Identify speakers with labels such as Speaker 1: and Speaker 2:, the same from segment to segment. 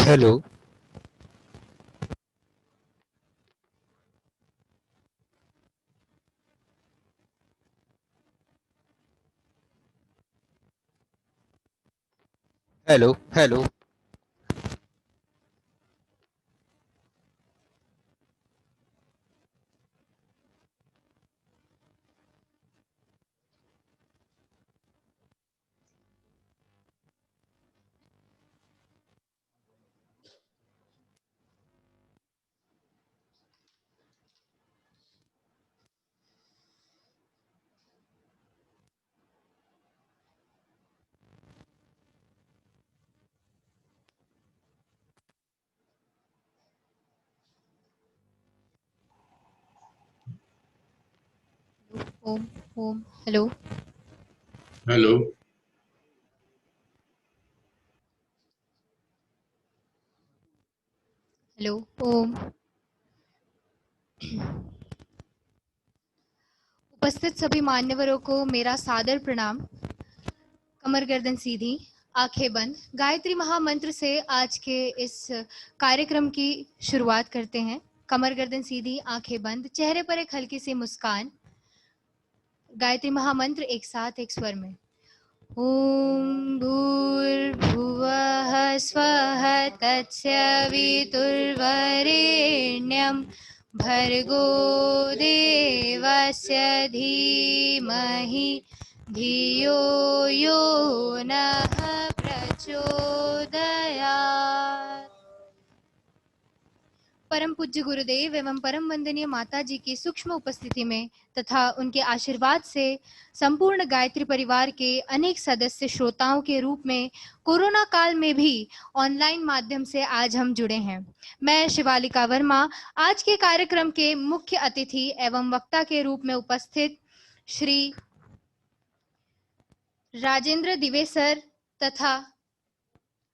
Speaker 1: Hello. Hello. Hello.
Speaker 2: Om Om hello.
Speaker 3: Hello.
Speaker 2: Hello. ओम। उपस्थित सभी मान्यवरों को मेरा सादर प्रणाम। कमर गर्दन सीधी, आंखें बंद, गायत्री महामंत्र से आज के इस कार्यक्रम की शुरुआत करते हैं। कमर गर्दन सीधी, आंखें बंद, चेहरे पर एक हल्की सी मुस्कान। गायत्री महामंत्र एक साथ एक स्वर में। ॐ भूर्भुवः स्वः तत्सवितुर्वरेण्यं भर्गो देवस्य धीमहि धियो यो नः प्रचोदयात्। परम पूज्य गुरुदेव एवं परम वंदनीय माता जी की सूक्ष्म उपस्थिति में तथा उनके आशीर्वाद से संपूर्ण गायत्री परिवार के अनेक सदस्य श्रोताओं के रूप में कोरोना काल में भी ऑनलाइन माध्यम से आज हम जुड़े हैं। मैं शिवालिका वर्मा आज के कार्यक्रम के मुख्य अतिथि एवं वक्ता के रूप में उपस्थित श्री राजेंद्र दिवे सर तथा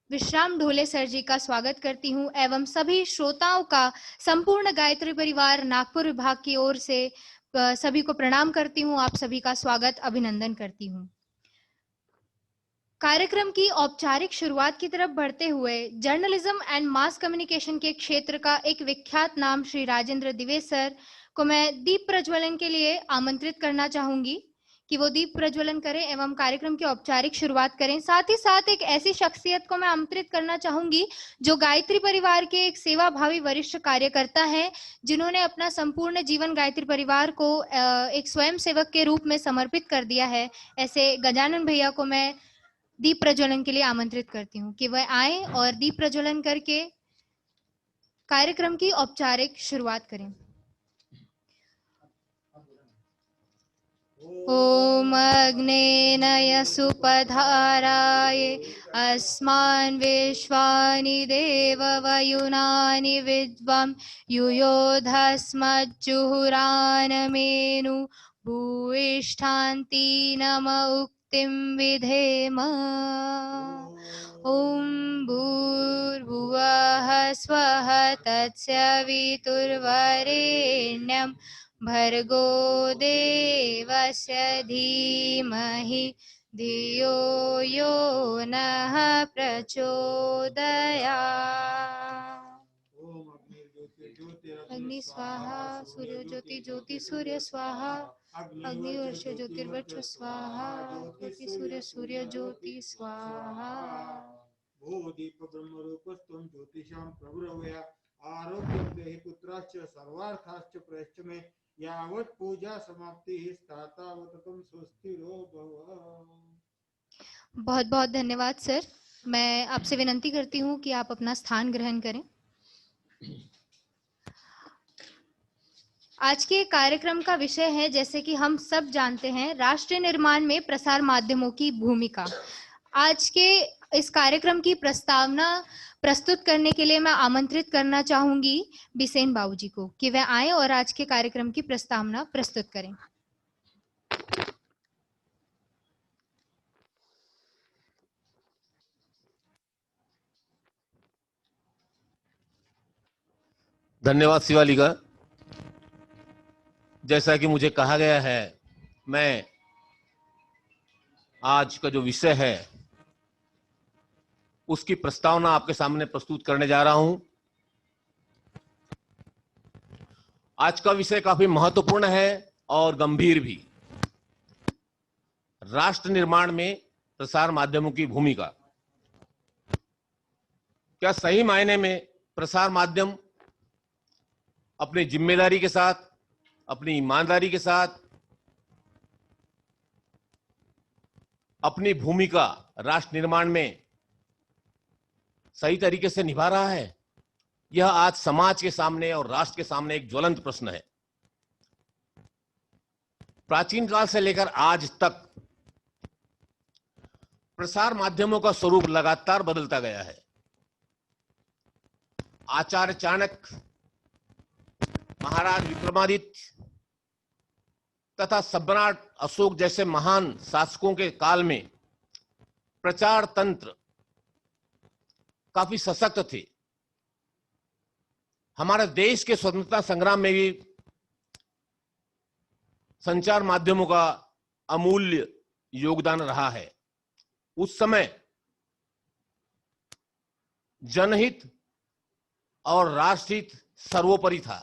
Speaker 2: विश्राम ढोले सर जी का स्वागत करती हूं एवं सभी श्रोताओं का संपूर्ण गायत्री परिवार नागपुर विभाग की ओर से सभी को प्रणाम करती हूं। आप सभी का स्वागत अभिनंदन करती हूं। कार्यक्रम की औपचारिक शुरुआत की तरफ बढ़ते हुए जर्नलिज्म एंड मास कम्युनिकेशन के क्षेत्र का एक विख्यात नाम श्री राजेंद्र दिवे सर को मैं दीप प्रज्वलन के लिए आमंत्रित करना चाहूंगी कि वो दीप प्रज्वलन करें एवं कार्यक्रम की औपचारिक शुरुआत करें। साथ ही साथ एक ऐसी शख्सियत को मैं आमंत्रित करना चाहूंगी जो गायत्री परिवार के एक सेवाभावी वरिष्ठ कार्यकर्ता हैं, जिन्होंने अपना संपूर्ण जीवन गायत्री परिवार को एक स्वयं सेवक के रूप में समर्पित कर दिया है। ऐसे गजानन भैया को मैं दीप प्रज्वलन के लिए आमंत्रित करती हूँ कि वह आए और दीप प्रज्वलन करके कार्यक्रम की औपचारिक शुरुआत करें। ओम अग्नेय सुपधाराय अस्मान् विश्वानि देववयुनानि विद्वं युयोधस्मज्जुहुरानमेनु भूयिष्ठान्ति नम उक्तिं विधेम। ॐ भूर्भुवः स्वः तत्सवितुर्वरेण्यं भर्गो देवस्य धीमहि धियो यो नः प्रचोदयात्। अग्नि स्वाहा, सूर्य ज्योति ज्योति सूर्य स्वाहा, अग्नि वर्ष ज्योतिर्वक्ष स्वाहा, ज्योति सूर्य सूर्य ज्योति स्वाहा।
Speaker 4: भूदीप ब्रह्म रूपस्तम ज्योतिषां प्रभुरवया आरोग्यं देहि पुत्राश्च सर्वार्थाश्च प्रयश्च मे यावत् पूजा समाप्ति तावत् तुम स्वस्तिरो भव।
Speaker 2: बहुत बहुत धन्यवाद सर। मैं आपसे विनंती करती हूँ कि आप अपना स्थान ग्रहण करें। आज के कार्यक्रम का विषय है, जैसे कि हम सब जानते हैं, राष्ट्र निर्माण में प्रसार माध्यमों की भूमिका। आज के इस कार्यक्रम की प्रस्तावना प्रस्तुत करने के लिए मैं आमंत्रित करना चाहूंगी बिसेन बाबू जी को कि वह आए और आज के कार्यक्रम की प्रस्तावना प्रस्तुत करें।
Speaker 1: धन्यवाद शिवालिका। जैसा कि मुझे कहा गया है, मैं आज का जो विषय है उसकी प्रस्तावना आपके सामने प्रस्तुत करने जा रहा हूं। आज का विषय काफी महत्वपूर्ण है और गंभीर भी। राष्ट्र निर्माण में प्रसार माध्यमों की भूमिका। क्या सही मायने में प्रसार माध्यम अपनी जिम्मेदारी के साथ, अपनी ईमानदारी के साथ अपनी भूमिका राष्ट्र निर्माण में सही तरीके से निभा रहा है? यह आज समाज के सामने और राष्ट्र के सामने एक ज्वलंत प्रश्न है। प्राचीन काल से लेकर आज तक प्रसार माध्यमों का स्वरूप लगातार बदलता गया है। आचार्य चाणक्य, महाराज विक्रमादित्य तथा सम्राट अशोक जैसे महान शासकों के काल में प्रचार तंत्र काफी सशक्त थे। हमारे देश के स्वतंत्रता संग्राम में भी संचार माध्यमों का अमूल्य योगदान रहा है। उस समय जनहित और राष्ट्रहित सर्वोपरि था।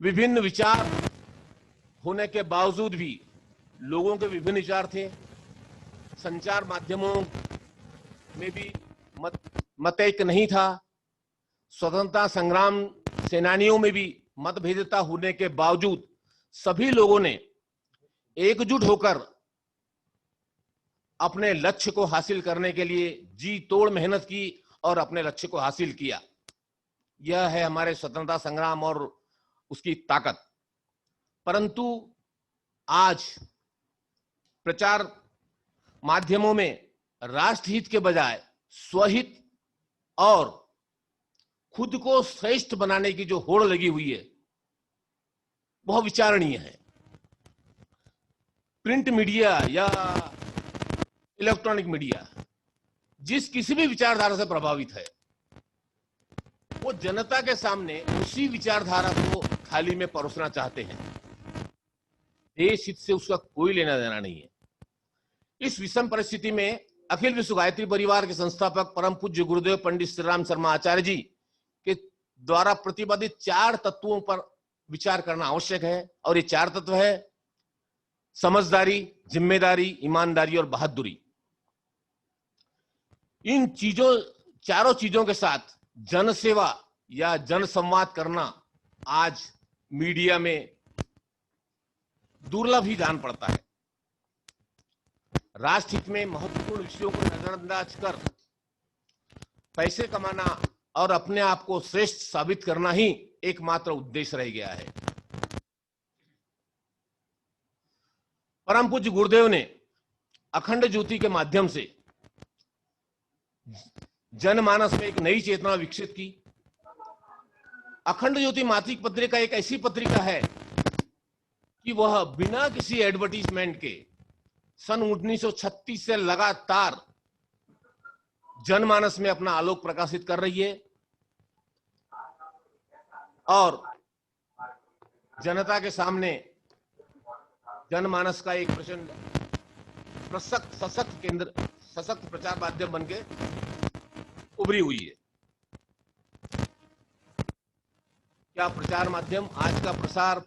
Speaker 1: विभिन्न विचार होने के बावजूद भी लोगों के विभिन्न विचार थे। संचार माध्यमों में भी मत एक नहीं था। स्वतंत्रता संग्राम सेनानियों में भी मतभेदता होने के बावजूद सभी लोगों ने एकजुट होकर अपने लक्ष्य को हासिल करने के लिए जी तोड़ मेहनत की और अपने लक्ष्य को हासिल किया। यह है हमारे स्वतंत्रता संग्राम और उसकी ताकत। परंतु आज प्रचार माध्यमों में राष्ट्रहित के बजाय स्वहित और खुद को श्रेष्ठ बनाने की जो होड़ लगी हुई है वह विचारणीय है। प्रिंट मीडिया या इलेक्ट्रॉनिक मीडिया जिस किसी भी विचारधारा से प्रभावित है, वो जनता के सामने उसी विचारधारा को थाली में परोसना चाहते हैं। देश हित से उसका कोई लेना देना नहीं है। इस विषम परिस्थिति में अखिल विश्व गायत्री परिवार के संस्थापक परम पूज्य गुरुदेव पंडित श्री राम शर्मा आचार्य जी के द्वारा प्रतिपादित 4 तत्वों पर विचार करना आवश्यक है। और ये 4 तत्व है समझदारी, जिम्मेदारी, ईमानदारी और बहादुरी। इन चारों चीजों के साथ जनसेवा या जन संवाद करना आज मीडिया में दुर्लभ ही जान पड़ता है। राष्ट्रहित में महत्वपूर्ण विषयों को नजरअंदाज कर पैसे कमाना और अपने आप को श्रेष्ठ साबित करना ही एकमात्र उद्देश्य रह गया है। परम पूज्य गुरुदेव ने अखंड ज्योति के माध्यम से जनमानस में एक नई चेतना विकसित की। अखंड ज्योति मासिक पत्रिका एक ऐसी पत्रिका है कि वह बिना किसी एडवर्टीजमेंट के सन 1936 से लगातार जनमानस में अपना आलोक प्रकाशित कर रही है और जनता के सामने जनमानस का एक प्रचंड सशक्त प्रचार माध्यम बनके उभरी हुई है। क्या प्रचार माध्यम, आज का प्रसार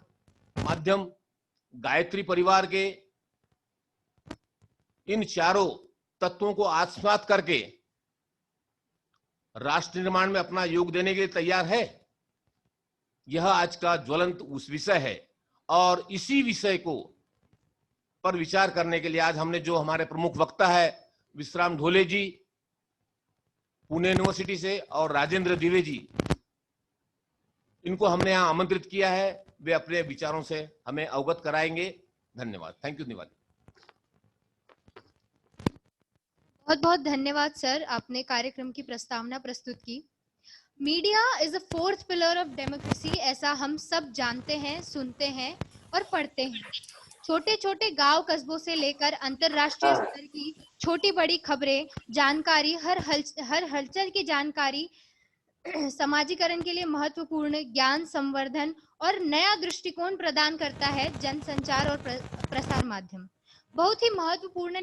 Speaker 1: माध्यम गायत्री परिवार के इन चारों तत्वों को आत्मसात करके राष्ट्र निर्माण में अपना योग देने के लिए तैयार है? यह आज का ज्वलंत उस विषय है और इसी विषय को पर विचार करने के लिए आज हमने जो हमारे प्रमुख वक्ता है विश्राम ढोले जी पुणे यूनिवर्सिटी से और राजेंद्र दिवे जी, इनको हमने यहां आमंत्रित किया है। वे अपने विचारों से हमें अवगत कराएंगे। धन्यवाद। Thank you. धन्यवाद।
Speaker 2: बहुत बहुत धन्यवाद सर, आपने कार्यक्रम की प्रस्तावना प्रस्तुत की। Media is the 4th pillar of democracy, ऐसा हम सब जानते हैं, सुनते हैं और पढ़ते हैं। छोटे छोटे गांव कस्बों से लेकर अंतरराष्ट्रीय स्तर की छोटी बड़ी खबरें, जानकारी, हर हलचल की जानकारी समाजीकरण के लिए महत्वपूर्ण ज्ञान संवर्धन और नया दृष्टिकोण प्रदान करता है जनसंचार और प्रसार माध्यम। बहुत ही महत्वपूर्ण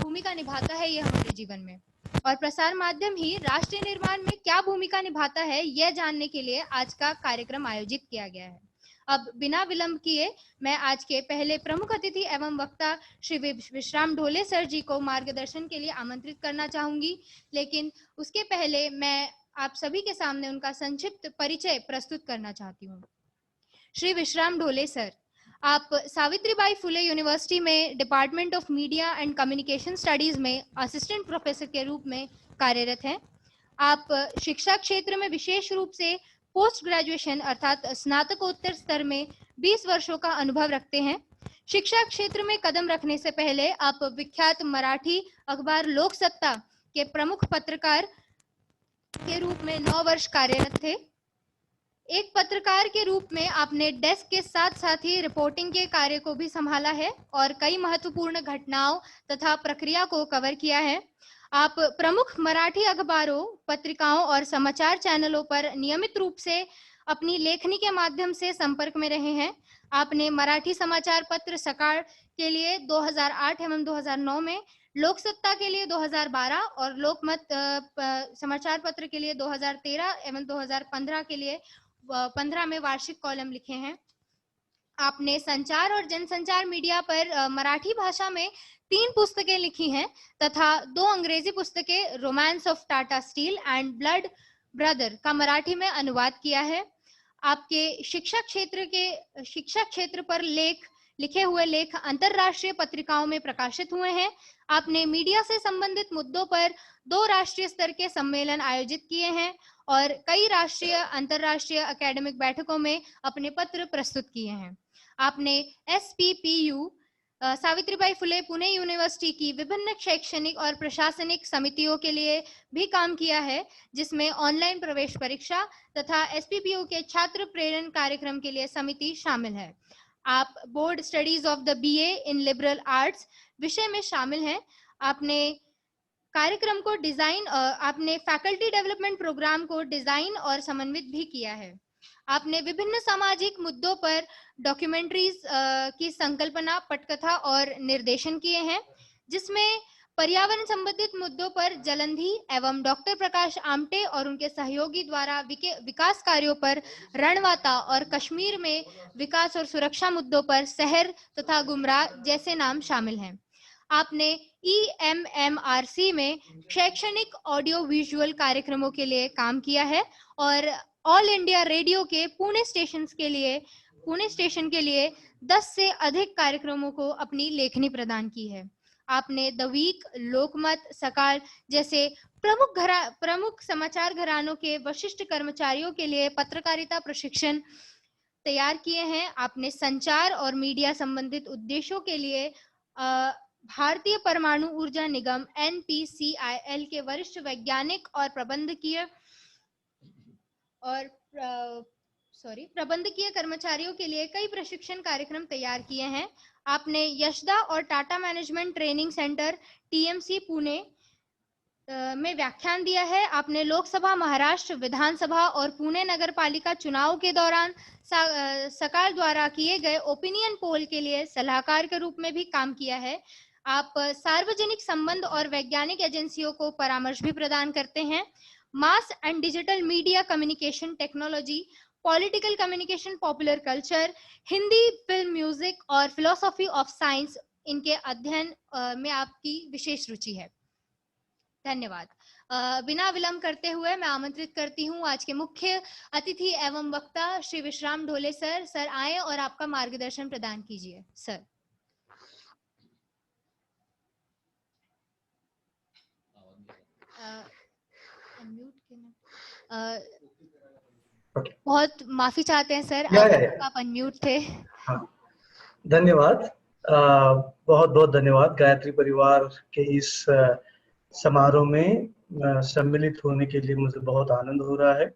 Speaker 2: भूमिका निभाता है ये हमारे जीवन में। और प्रसार माध्यम ही राष्ट्र निर्माण में क्या भूमिका निभाता है यह जानने के लिए आज का कार्यक्रम आयोजित किया गया है। अब बिना विलंब किए मैं आज के पहले प्रमुख अतिथि एवं वक्ता श्री विश्राम ढोले सर जी को मार्गदर्शन के लिए आमंत्रित करना चाहूंगी, लेकिन उसके पहले मैं आप सभी के सामने उनका संक्षिप्त परिचय प्रस्तुत करना चाहती हूँ। श्री विश्राम ढोले सर, आप सावित्रीबाई फुले यूनिवर्सिटी में department of media and communication studies में असिस्टेंट प्रोफेसर के रूप में कार्यरत हैं। आप शिक्षा क्षेत्र में विशेष रूप से पोस्ट ग्रेजुएशन अर्थात स्नातकोत्तर स्तर में 20 वर्षों का अनुभव रखते हैं। शिक्षा क्षेत्र में कदम रखने से पहले आप विख्यात मराठी अखबार लोकसत्ता के प्रमुख पत्रकार के रूप में 9 वर्ष कार्यरत थे। एक पत्रकार के रूप में आपने डेस्क के साथ साथ ही रिपोर्टिंग के कार्य को भी संभाला है और कई महत्वपूर्ण घटनाओं तथा प्रक्रिया को कवर किया है। आप प्रमुख मराठी अखबारों, पत्रिकाओं और समाचार चैनलों पर नियमित रूप से अपनी लेखनी के माध्यम से संपर्क में रहे हैं। आपने मराठी समाचार पत्र सकाळ के लिए 2008 एवं 2009 में, लोकसत्ता के लिए 2012 और लोकमत समाचार पत्र के लिए 2013 एवं 2015 के लिए 15 में वार्षिक कॉलम लिखे हैं। आपने संचार और जनसंचार मीडिया पर मराठी भाषा में 3 पुस्तकें लिखी हैं तथा 2 अंग्रेजी पुस्तकें romance of Tata steel and blood brother का मराठी में अनुवाद किया है। आपके शिक्षा क्षेत्र पर लिखे हुए लेख अंतरराष्ट्रीय पत्रिकाओं में प्रकाशित हुए हैं। आपने मीडिया से संबंधित मुद्दों पर 2 राष्ट्रीय स्तर के सम्मेलन आयोजित किए हैं और कई राष्ट्रीय अंतरराष्ट्रीय एकेडमिक बैठकों में अपने पत्र प्रस्तुत किए हैं। आपने SPPU सावित्रीबाई फुले पुणे यूनिवर्सिटी की विभिन्न शैक्षणिक और प्रशासनिक समितियों के लिए भी काम किया है, जिसमें ऑनलाइन प्रवेश परीक्षा तथा SPPU के छात्र प्रेरण कार्यक्रम के लिए समिति शामिल है। आप board studies of the BA in liberal arts विषय में शामिल हैं। आपने कार्यक्रम को आपने फैकल्टी डेवलपमेंट प्रोग्राम को डिजाइन और समन्वित भी किया है। आपने विभिन्न सामाजिक मुद्दों पर डॉक्यूमेंट्रीज की संकल्पना, पटकथा और निर्देशन किए हैं, जिसमें पर्यावरण संबंधित मुद्दों पर जलंधि एवं डॉक्टर प्रकाश आमटे और उनके सहयोगी द्वारा विकास कार्यों पर रणवाता और कश्मीर में विकास और सुरक्षा मुद्दों पर सहर तथा गुमराह जैसे नाम शामिल हैं। आपने EMMRC में शैक्षणिक ऑडियो विजुअल कार्यक्रमों के लिए काम किया है और ऑल इंडिया रेडियो के पुणे स्टेशन के लिए 10 से अधिक कार्यक्रमों को अपनी लेखनी प्रदान की है। आपने द वीक, लोकमत, सकाळ जैसे प्रमुख समाचार घरानों के वरिष्ठ कर्मचारियों के लिए पत्रकारिता प्रशिक्षण तैयार किए हैं। आपने संचार और मीडिया संबंधित उद्देश्यों के लिए भारतीय परमाणु ऊर्जा निगम NPCIL के वरिष्ठ वैज्ञानिक और प्रबंधकीय कर्मचारियों के लिए कई प्रशिक्षण कार्यक्रम तैयार किए हैं। आपने यशदा और Tata management training centre TMC Pune में व्याख्यान दिया है। आपने लोकसभा, महाराष्ट्र विधानसभा और पुणे नगर पालिका चुनाव के दौरान सकाळ द्वारा किए गए ओपिनियन पोल के लिए सलाहकार के रूप में भी काम किया है। आप सार्वजनिक संबंध और वैज्ञानिक एजेंसियों को परामर्श भी प्रदान करते हैं। Mass and digital media communication technology, political communication, popular culture, Hindi, film, music और फिलोसॉफी ऑफ साइंस, इनके अध्ययन में आपकी विशेष रुचि है। धन्यवाद। बिना विलंब करते हुए मैं आमंत्रित करती हूँ आज के मुख्य अतिथि एवं वक्ता श्री विश्राम ढोले सर। सर आए और आपका मार्गदर्शन प्रदान कीजिए। सर। बहुत माफी चाहते हैं सर, आप अनम्यूट थे।
Speaker 5: हाँ, धन्यवाद। बहुत बहुत धन्यवाद। गायत्री परिवार के इस समारोह में सम्मिलित होने के लिए मुझे बहुत आनंद हो रहा है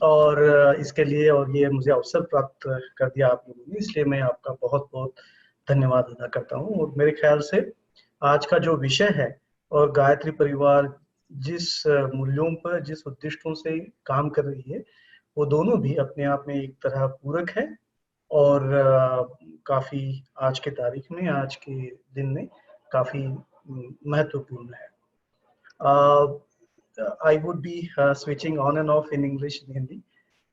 Speaker 5: और इसके लिए और ये मुझे अवसर प्राप्त कर दिया आप लोगों ने, इसलिए मैं आपका बहुत बहुत धन्यवाद अदा करता हूँ। और मेरे ख्याल से आज का जो विषय है और गायत्री परिवार जिस मूल्यों पर, जिस उद्देश्यों से काम कर रही है, वो दोनों भी अपने आप में एक तरह पूरक है और काफी आज के तारीख में, आज के दिन में काफी महत्वपूर्ण है। I would be switching on and off in English in Hindi,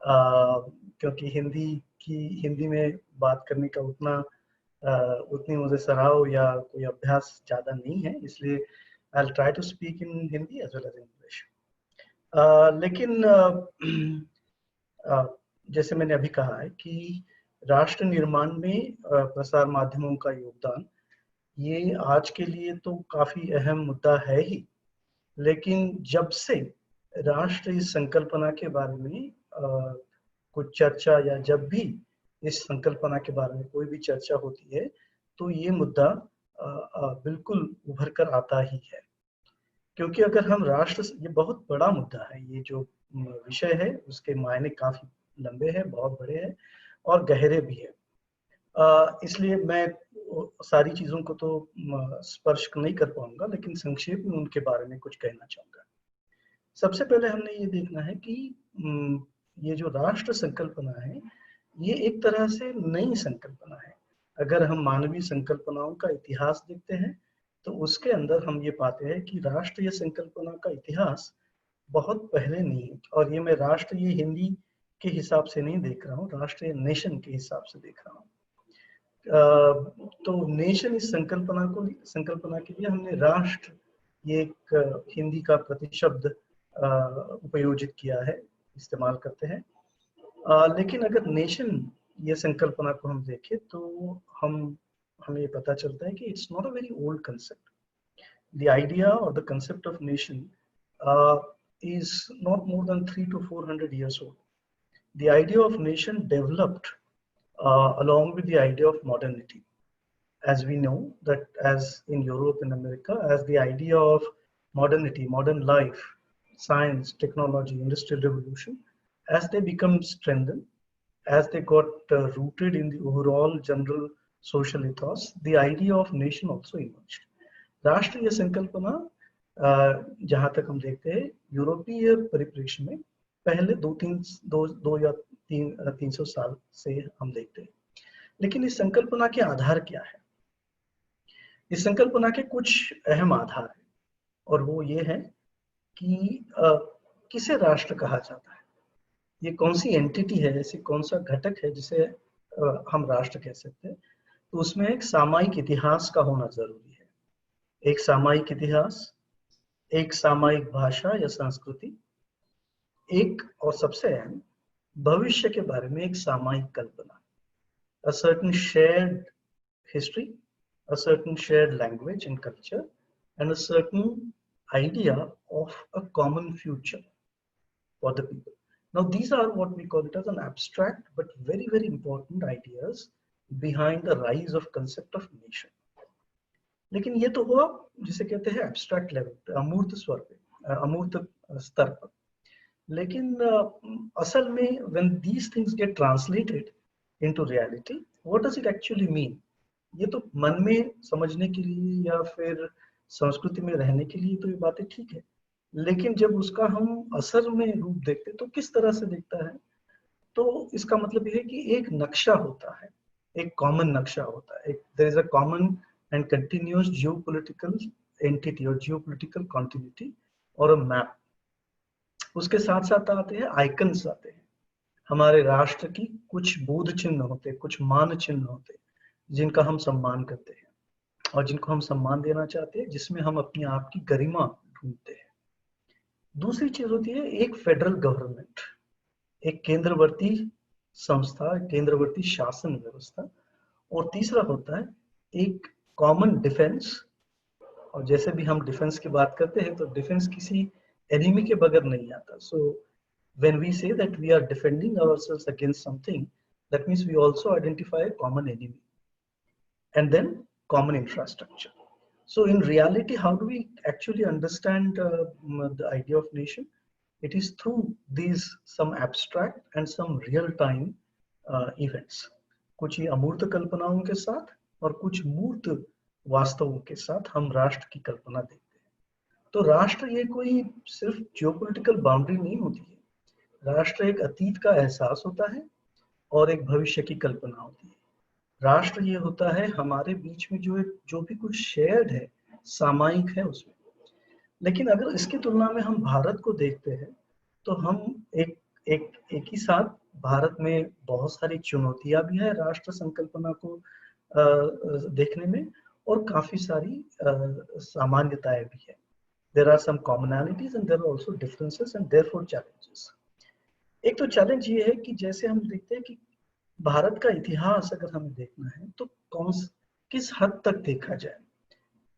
Speaker 5: क्योंकि हिंदी में बात करने का उतनी मुझे सराव या कोई अभ्यास ज़्यादा नहीं है, इसलिए I'll try to speak in Hindi as well as English. लेकिन जैसे मैंने अभी कहा है कि राष्ट्र निर्माण में प्रसार माध्यमों का योगदान ये आज के लिए तो काफी अहम मुद्दा है ही, लेकिन जब से राष्ट्र इस संकल्पना के बारे में कुछ चर्चा या जब भी इस संकल्पना के बारे में कोई भी चर्चा होती है तो ये मुद्दा बिल्कुल उभर कर आता ही है। क्योंकि अगर हम राष्ट्र, ये बहुत बड़ा मुद्दा है, ये जो विषय है उसके मायने काफी लंबे हैं, बहुत बड़े हैं और गहरे भी है। इसलिए मैं सारी चीजों को तो स्पर्श नहीं कर पाऊंगा, लेकिन संक्षेप में उनके बारे में कुछ कहना चाहूंगा। सबसे पहले हमने ये देखना है कि ये जो राष्ट्र संकल्पना है ये एक तरह से नई संकल्पना है। अगर हम मानवीय संकल्पनाओं का इतिहास देखते हैं तो उसके अंदर हम ये पाते हैं कि राष्ट्रीय संकल्पना का इतिहास बहुत पहले नहीं है। और ये मैं राष्ट्र ये हिंदी के हिसाब से नहीं देख रहा हूँ, राष्ट्रीय नेशन के हिसाब से देख रहा हूँ। तो नेशन इस संकल्पना के लिए हमने राष्ट्र ये एक हिंदी का प्रतिशब्द उपयोजित किया है, इस्तेमाल करते हैं। लेकिन अगर नेशन ये संकल्पना को हम देखें तो हमें ये पता चलता है कि it's not a very old concept. The idea और the concept of nation is not more than 300 to 400 years old. The idea of nation developed along with the idea of modernity. As we know that as in Europe and America, as the idea of modernity, modern life, science, technology, industrial revolution, as they become strengthened, as they got rooted in the overall general social ethos, the idea of nation also emerged. राष्ट्रीय संकल्पना जहां तक हम देखते हैं यूरोपीय परिप्रेक्ष्य में पहले 2 या 300 साल से हम देखते हैं। लेकिन इस संकल्पना के आधार क्या है? इस संकल्पना के कुछ अहम आधार है और वो ये है कि किसे राष्ट्र कहा जाता है, ये कौन सी एंटिटी है, ऐसी कौन सा घटक है जिसे हम राष्ट्र कह सकते हैं। तो उसमें एक सामायिक इतिहास का होना जरूरी है। एक सामायिक इतिहास, एक सामायिक भाषा या संस्कृति, एक और सबसे अहम भविष्य के बारे में एक सामायिक कल्पना, a certain shared history, a certain shared language and culture, and a certain idea of a common future for the people. Now these are what we call it as an abstract but very, very important ideas behind the rise of concept of nation. लेकिन ये तो हुआ जिसे कहते हैं abstract level पे, अमूर्त स्वर पे, अमूर्त स्तर पर। लेकिन असल में when these things get translated into reality, what does it actually mean? ये तो मन में समझने के लिए या फिर संस्कृति में रहने के लिए तो ये बातें ठीक है, लेकिन जब उसका हम असर में रूप देखते तो किस तरह से दिखता है? तो इसका मतलब ये है कि एक नक्शा होता है, एक कॉमन नक्शा होता है, there is a common and continuous geopolitical entity or geopolitical continuity or a map. उसके साथ साथ आते हैं आइकन्स, आते हैं हमारे राष्ट्र की कुछ बोध चिन्ह होते हैं, कुछ मान चिन्ह होते हैं जिनका हम सम्मान करते हैं और जिनको हम सम्मान देना चाहते हैं, जिसमें हम अपनी आप की गरिमा ढूंढते हैं। दूसरी चीज होती है एक फेडरल गवर्नमेंट, एक केंद्रवर्ती संस्था, केंद्रवर्ती शासन व्यवस्था, और तीसरा होता है एक कॉमन डिफेंस। और जैसे भी हम डिफेंस की बात करते हैं तो डिफेंस किसी एनिमी के बगैर नहीं आता। सो when we say that we are defending ourselves against something, that means we also identify a common enemy and then common infrastructure. So in reality, how do we actually understand the idea of nation? It is through these some abstract and some real time events. कुछ ये अमूर्त कल्पनाओं के साथ और कुछ मूर्त वास्तवों के साथ हम राष्ट्र की कल्पना देखते हैं। तो राष्ट्र ये कोई सिर्फ जियोपॉलिटिकल बाउंड्री नहीं होती है, राष्ट्र एक अतीत का एहसास होता है और एक भविष्य की कल्पना होती है। राष्ट्र ये होता है हमारे बीच में जो भी कुछ शेयर्ड है, सामायिक है उसमें। लेकिन अगर इसकी तुलना में हम भारत को देखते हैं तो हम एक एक एक ही साथ भारत में बहुत सारी चुनौतियां भी है राष्ट्र संकल्पना को देखने में, और काफी सारी सामान्यताएं भी है। There are some commonalities and there are also differences and therefore challenges. एक तो चैलेंज ये है कि जैसे हम देखते हैं कि भारत का इतिहास अगर हमें देखना है तो किस हद तक देखा जाए,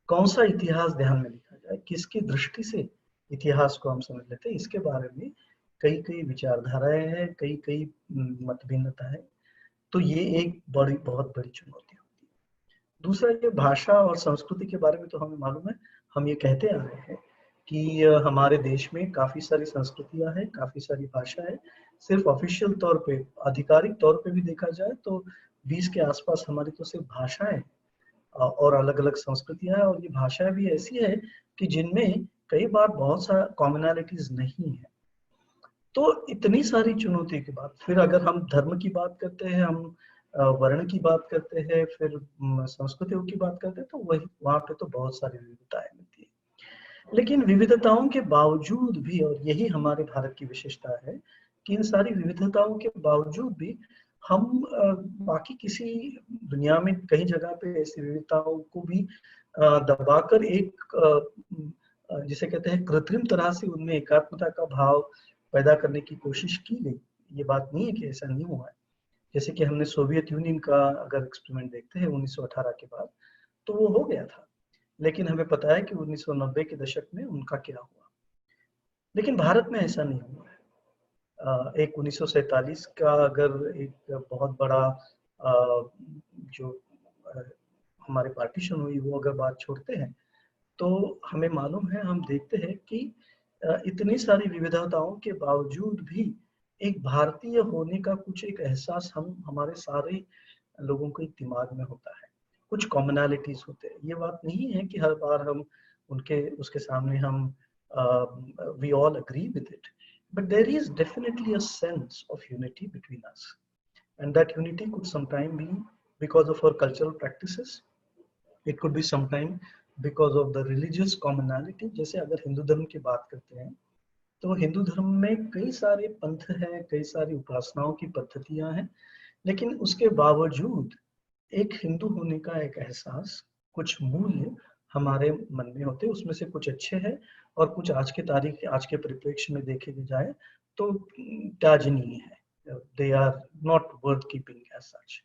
Speaker 5: कौन सा इतिहास ध्यान में लिखा जाए, किसकी दृष्टि से इतिहास को हम समझ लेते हैं, इसके बारे में कई कई विचारधाराएं हैं, कई कई मतभिन्नता है। तो ये एक बहुत बड़ी चुनौती होती है। दूसरा, ये भाषा और संस्कृति के बारे में तो हमें मालूम है, हम ये कहते आ रहे हैं कि हमारे देश में काफी सारी संस्कृतियां हैं, काफी सारी भाषा है। सिर्फ ऑफिशियल तौर पे, आधिकारिक तौर पे भी देखा जाए तो 20 के आसपास हमारी तो सिर्फ भाषाएं और अलग अलग संस्कृतियां हैं, और ये भाषाएं भी ऐसी है कि जिनमें कई बार बहुत सारा कॉमनैलिटीज नहीं है। तो इतनी सारी चुनौती के बाद फिर अगर हम धर्म की बात करते हैं, हम वर्ण की बात करते हैं, फिर संस्कृतियों की बात करते हैं, तो वही वहां पे तो बहुत सारी विविधताएं मिलती है। लेकिन विविधताओं के बावजूद भी, और यही हमारे भारत की विशेषता है कि इन सारी विविधताओं के बावजूद भी हम बाकी किसी दुनिया में कई जगह पे ऐसी विविधताओं को भी दबाकर एक जिसे कहते हैं कृत्रिम तरह से उनमें एकात्मता का भाव पैदा करने की कोशिश की गई। ये बात नहीं है कि ऐसा नहीं हुआ है। जैसे कि हमने सोवियत यूनियन का अगर एक्सपेरिमेंट देखते हैं 1918 के बाद, तो वो हो गया था, लेकिन हमें पता है कि 1990 के दशक में उनका क्या हुआ। लेकिन भारत में ऐसा नहीं हुआ है। एक 1947 का अगर एक बहुत बड़ा जो हमारे पार्टीशन हुई वो अगर बात छोड़ते हैं, तो हमें मालूम है, हम देखते हैं कि इतनी सारी विविधताओं के बावजूद भी एक भारतीय होने का कुछ एक एहसास हमारे सारे लोगों के दिमाग में होता है। कुछ कॉमनैलिटीज होते हैं। ये बात नहीं है कि हर बार हम उसके सामने हम we all agree with it, but there is definitely a sense of unity between us, and that unity could sometime be because of our cultural practices, it could be sometime because of the religious commonality। जैसे अगर हिंदू धर्म की बात करते हैं तो हिंदू धर्म में कई सारे पंथ हैं, कई सारी उपासनाओं की पद्धतियां हैं, लेकिन उसके बावजूद एक हिंदू होने का एक एहसास, कुछ मूल्य हमारे मन में होते हैं। उसमें से कुछ अच्छे हैं और कुछ आज के परिप्रेक्ष्य में देखे जाए तो त्याजनीय है, they are not worth keeping as such.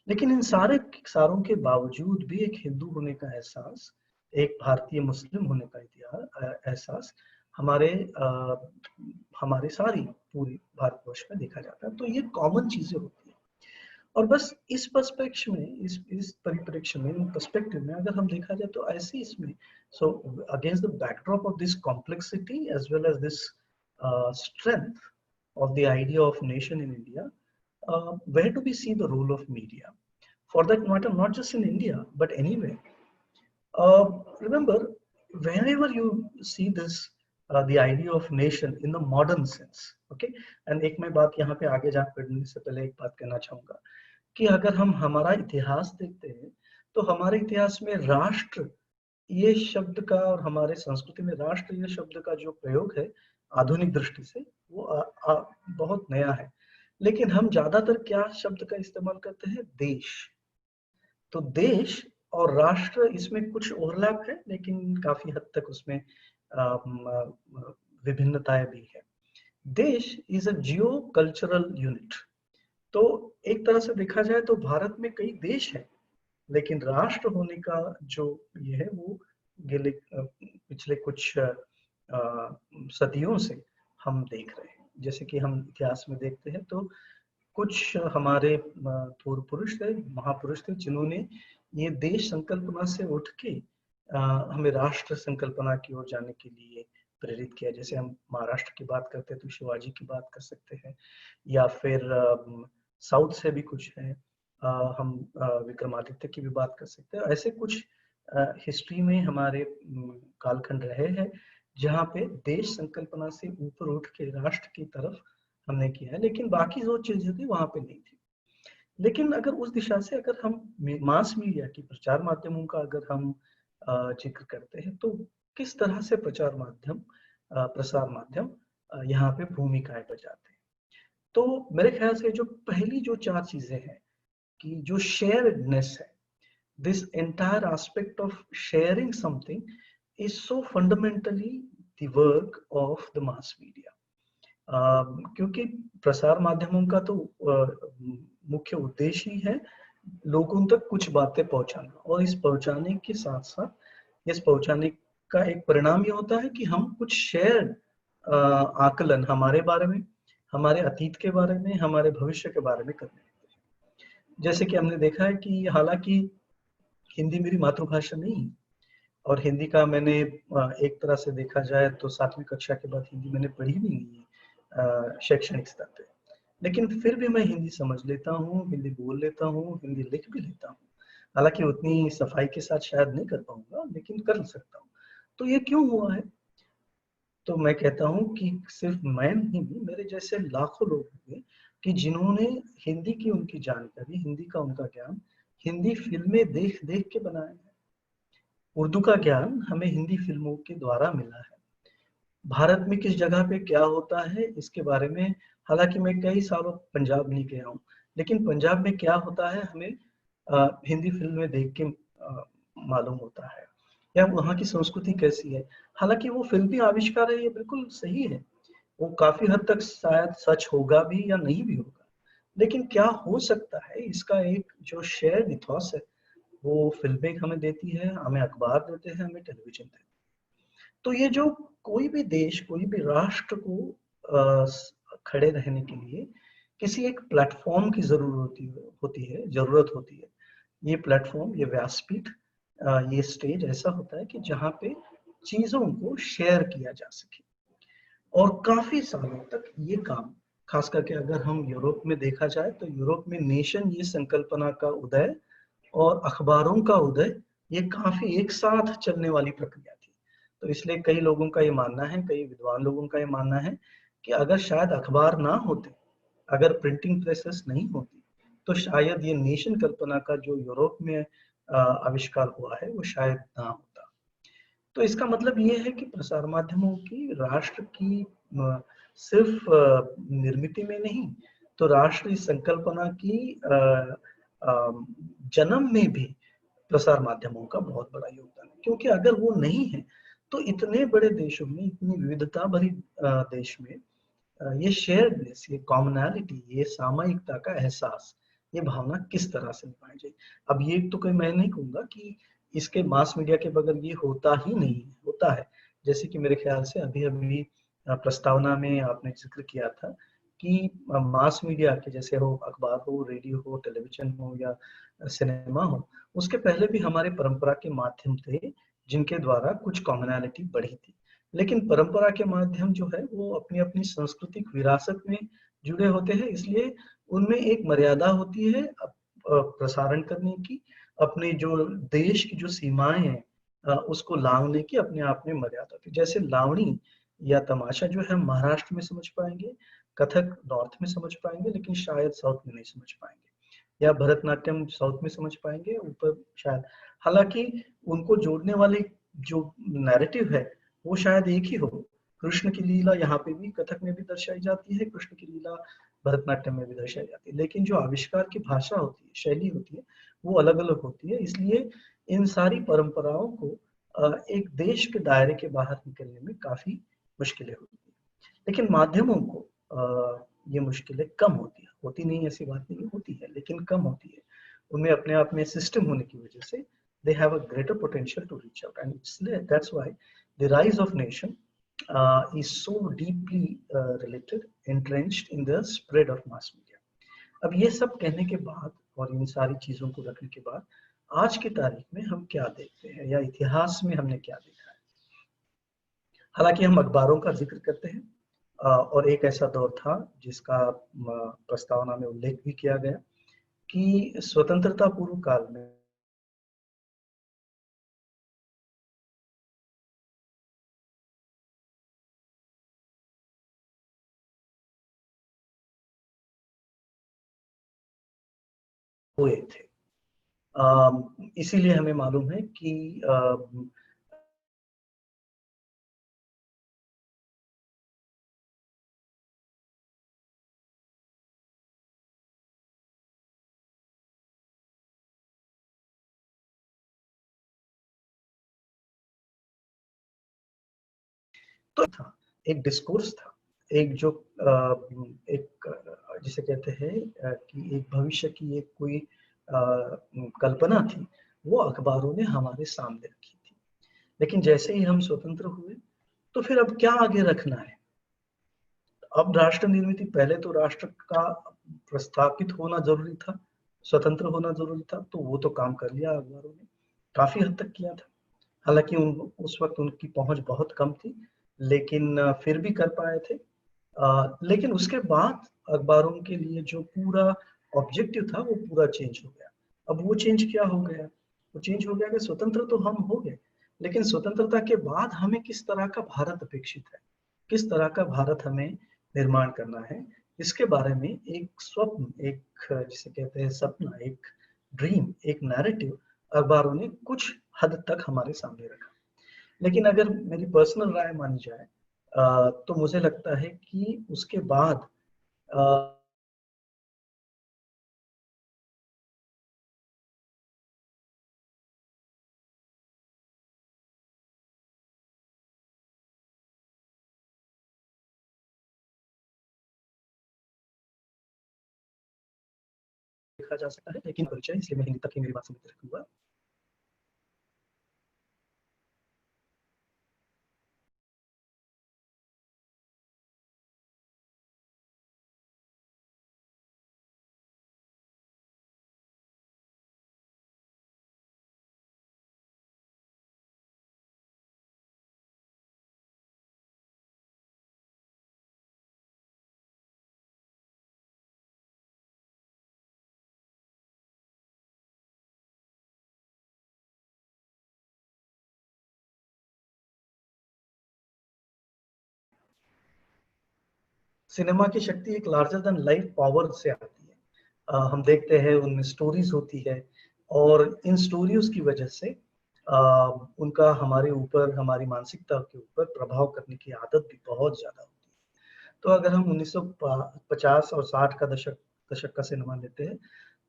Speaker 5: लेकिन इन सारों के बावजूद भी एक हिंदू होने का एहसास, एक भारतीय मुस्लिम होने का एहसास हमारे सारी पूरी भारतवर्ष में देखा जाता है। तो ये कॉमन चीजें होती हैं। और बस इस पर्सपेक्टिव में, इस परिप्रेक्ष्य में, पर्सपेक्टिव में अगर हम देखा जाए तो ऐसे इसमें, so against the backdrop of this complexity as well as this strength of the idea of nation in India, where do we see the role of media? For that matter, not just in India, but anywhere. Remember, whenever you see this, the idea of nation in the modern sense, okay? And एक मैं बात यहाँ पे आगे बढ़ने से पहले एक बात कहना चाहूँगा कि अगर हम हमारा इतिहास देखते हैं तो हमारे इतिहास में राष्ट्र ये शब्द का, और हमारे संस्कृति में राष्ट्र ये शब्द का जो प्रयोग है आधुनिक दृष्टि से वो बहुत नया है। लेकिन हम ज्यादातर क्या शब्द का इस्तेमाल करते हैं? देश। तो देश और राष्ट्र, इसमें कुछ ओवरलैप है, लेकिन काफी हद तक उसमें विभिन्नताएं भी है। देश is a Jio cultural unit. तो एक तरह से देखा जाए तो भारत में कई देश है, लेकिन राष्ट्र होने का जो ये है वो पिछले कुछ सदियों से हम देख रहे हैं। जैसे कि हम इतिहास में देखते हैं तो कुछ हमारे पूर्व पुरुष थे, महापुरुष थे, जिन्होंने ये देश संकल्पना से उठ के हमें राष्ट्र संकल्पना की ओर जाने के लिए प्रेरित किया। जैसे हम महाराष्ट्र की बात करते हैं तो शिवाजी की बात कर सकते हैं, या फिर साउथ से भी कुछ है, हम विक्रमादित्य की भी बात कर सकते हैं। ऐसे कुछ हिस्ट्री में हमारे कालखंड रहे हैं जहाँ पे देश संकल्पना से ऊपर उठ के राष्ट्र की तरफ हमने किया है, लेकिन बाकी जो चीजें थी वहां पे नहीं थी। लेकिन अगर उस दिशा से अगर हम मास मीडिया की प्रचार माध्यमों का अगर हम जिक्र करते हैं, तो किस तरह से प्रचार माध्यम प्रसार माध्यम यहाँ पे भूमिकाएं बजाते हैं। तो मेरे ख्याल से जो पहली जो 4 चीजें हैं कि जो शेयर्डनेस है, this entire aspect of sharing something is so fundamentally the work of the mass media. क्योंकि प्रसार माध्यमों का तो मुख्य उद्देश्य ही है लोगों तक कुछ बातें पहुंचाना, और इस पहुंचाने के साथ साथ इस पहुंचाने का एक परिणाम ये होता है कि हम कुछ शेयर आकलन हमारे बारे में, हमारे अतीत के बारे में, हमारे भविष्य के बारे में करने लगते हैं। जैसे कि हमने देखा है कि हालांकि हिंदी मेरी मातृभाषा नहीं है, और हिंदी का मैंने एक तरह से देखा जाए तो 7वीं कक्षा के बाद हिंदी मैंने पढ़ी भी नहीं है शैक्षणिक स्तर पे, लेकिन फिर भी मैं हिंदी समझ लेता हूँ, हिंदी बोल लेता हूँ, हिंदी लिख भी लेता हूँ। हालांकि उतनी सफाई के साथ शायद नहीं कर पाऊंगा, लेकिन कर सकता हूँ। तो ये क्यों हुआ है? तो मैं कहता हूँ कि सिर्फ मैं नहीं, मेरे जैसे लाखों लोग होंगे कि जिन्होंने हिंदी की उनकी जानकारी, हिंदी का उनका ज्ञान हिंदी फिल्में देख देख के बनाया है। उर्दू का ज्ञान हमें हिंदी फिल्मों के द्वारा मिला है। भारत में किस जगह पे क्या होता है इसके बारे में, हालांकि मैं कई सालों पंजाब नहीं गया हूँ, लेकिन पंजाब में क्या होता है हमें हिंदी फिल्में देख के मालूम होता है, या वहाँ की संस्कृति कैसी है। हालांकि वो फिल्मी आविष्कार है, ये बिल्कुल सही है, वो काफी हद तक शायद सच होगा भी या नहीं भी होगा, लेकिन क्या हो सकता है इसका एक जो शेयर्ड इथॉस है, वो फिल्में हमें देती है, हमें अखबार देते हैं, हमें टेलीविजन देते हैं। तो ये जो कोई भी देश, कोई भी राष्ट्र को खड़े रहने के लिए किसी एक प्लेटफॉर्म की जरूरत होती है। ये प्लेटफॉर्म, ये व्यासपीठ, ये स्टेज ऐसा होता है कि जहाँ पे चीजों को शेयर किया जा सके। और काफी सालों तक ये काम, खास करके अगर हम यूरोप में देखा जाए तो यूरोप में नेशन ये संकल्पना का उदय और अखबारों का उदय, ये काफी एक साथ चलने वाली प्रक्रिया थी। तो इसलिए कई लोगों का ये मानना है, कई विद्वान लोगों का ये मानना है कि अगर शायद अखबार ना होते, अगर प्रिंटिंग प्रेसेस नहीं होती, तो शायद ये नेशन कल्पना का जो यूरोप में आविष्कार हुआ है वो शायद ना होता। तो इसका मतलब ये है कि प्रसार माध्यमों की राष्ट्र की सिर्फ निर्मिति में नहीं, तो राष्ट्र इस संकल्पना की जन्म में भी प्रसार माध्यमों का बहुत बड़ा योगदान है। क्योंकि अगर वो नहीं है तो इतने बड़े देशों में, इतनी विविधता भरी देश में ये शेयर्डनेस, ये कॉमनैलिटी, ये सामायिकता का एहसास, ये भावना किस तरह से निभाई जाए। अब ये तो कोई मैं नहीं कहूंगा कि इसके मास मीडिया के बगैर ये होता ही नहीं, होता है। जैसे कि मेरे ख्याल से अभी अभी प्रस्तावना में आपने जिक्र किया था कि मास मीडिया के जैसे हो, अखबार हो, रेडियो हो, टेलीविजन हो या सिनेमा हो, उसके पहले भी हमारे परंपरा के माध्यम थे जिनके द्वारा कुछ कॉमनैलिटी बढ़ी थी। लेकिन परंपरा के माध्यम जो है वो अपनी अपनी सांस्कृतिक विरासत में जुड़े होते हैं, इसलिए उनमें एक मर्यादा होती है प्रसारण करने की, अपने जो देश की जो सीमाएं हैं उसको लांघने की अपने आप में मर्यादा थी। जैसे लावणी या तमाशा जो है महाराष्ट्र में समझ पाएंगे, कथक नॉर्थ में समझ पाएंगे, लेकिन शायद साउथ में नहीं समझ पाएंगे, या भरतनाट्यम साउथ में समझ पाएंगे, ऊपर शायद। हालांकि उनको जोड़ने वाले जो नैरेटिव है वो शायद एक ही हो। कृष्ण की लीला यहाँ पे भी कथक में भी दर्शाई जाती है, कृष्ण की लीला भरतनाट्यम में भी दर्शाई जाती है, लेकिन जो आविष्कार की भाषा होती है, शैली होती है, वो अलग अलग होती है। इसलिए इन सारी परंपराओं को एक देश के दायरे के बाहर निकलने में काफी मुश्किलें होती है। लेकिन माध्यमों को ये मुश्किलें कम होती है, होती नहीं ऐसी बात नहीं, होती है लेकिन कम होती है। उनमें अपने आप में सिस्टम होने की वजह से they have a greater potential to reach out, and that's why the rise of nation is so deeply related, entrenched in the spread of mass media. अब ये सब कहने के बाद और इन सारी चीजों को रखने के बाद आज की तारीख में हम क्या देखते हैं या इतिहास में हमने क्या देखा है। हालांकि हम अखबारों का जिक्र करते हैं और एक ऐसा दौर था जिसका प्रस्तावना में उल्लेख भी किया गया कि स्वतंत्रता पूर्व काल में हुए थे। इसीलिए हमें मालूम है कि तो था, एक डिस्कोर्स था, एक जो एक जिसे कहते हैं कि एक भविष्य की एक कोई कल्पना थी, वो अखबारों ने हमारे सामने रखी थी। लेकिन जैसे ही हम स्वतंत्र हुए, तो फिर अब क्या आगे रखना है? अब राष्ट्र निर्मित, पहले तो राष्ट्र का प्रस्थापित होना जरूरी था, स्वतंत्र होना जरूरी था, तो वो तो काम कर लिया अखबारों ने, काफी हद तक किया था। हालांकि उस वक्त उनकी पहुंच बहुत कम थी, लेकिन फिर भी कर पाए थे। लेकिन उसके बाद अखबारों के लिए जो पूरा ऑब्जेक्टिव था वो पूरा चेंज हो गया। अब वो चेंज क्या हो गया? वो चेंज हो गया कि स्वतंत्र तो हम हो गए, लेकिन स्वतंत्रता के बाद हमें किस तरह का भारत अपेक्षित है, किस तरह का भारत हमें निर्माण करना है, इसके बारे में एक स्वप्न, एक जिसे कहते हैं सपना, एक ड्रीम, एक नैरेटिव अखबारों ने कुछ हद तक हमारे सामने रखा। लेकिन अगर मेरी पर्सनल राय मानी जाए तो मुझे लगता है कि उसके बाद देखा जा सकता है, लेकिन परिचय, इसलिए मैं हिंदी तक ही मेरी बात सीमित रखूंगा। सिनेमा की शक्ति एक लार्जर देन लाइफ पावर से आती है। हम देखते हैं उनमें स्टोरीज होती है, और इन स्टोरीज की वजह से उनका हमारे ऊपर, हमारी मानसिकता के ऊपर प्रभाव करने की आदत भी बहुत ज्यादा होती है। तो अगर हम 1950 और 60 का दशक का सिनेमा लेते हैं,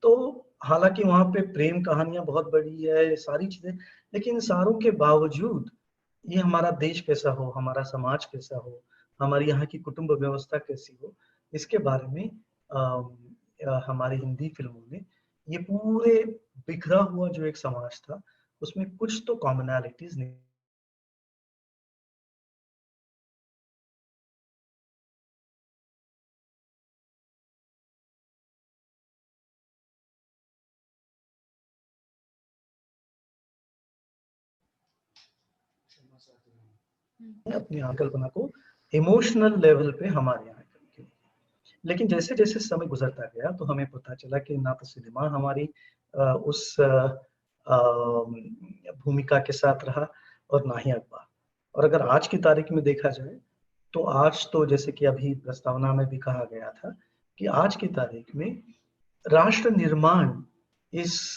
Speaker 5: तो हालांकि वहां पे प्रेम कहानियां बहुत बड़ी है, सारी चीजें, लेकिन इन सारों के बावजूद ये हमारा देश कैसा हो, हमारा समाज कैसा हो, हमारी यहाँ की कुटुंब व्यवस्था कैसी हो, इसके बारे में हमारी हिंदी फिल्मों में ये पूरे बिखरा हुआ जो एक समाज था, उसमें कुछ तो कॉमनैलिटीज नहीं। अपनी कल्पना को इमोशनल लेवल पे हमारे यहाँ करने के लिए। लेकिन जैसे जैसे समय गुजरता गया, तो हमें पता चला कि ना तो सिनेमा हमारी उस भूमिका के साथ रहा, और ना ही अखबार। और अगर आज की तारीख में देखा जाए, तो आज तो जैसे कि अभी प्रस्तावना में भी कहा गया था कि आज की तारीख में राष्ट्र निर्माण इस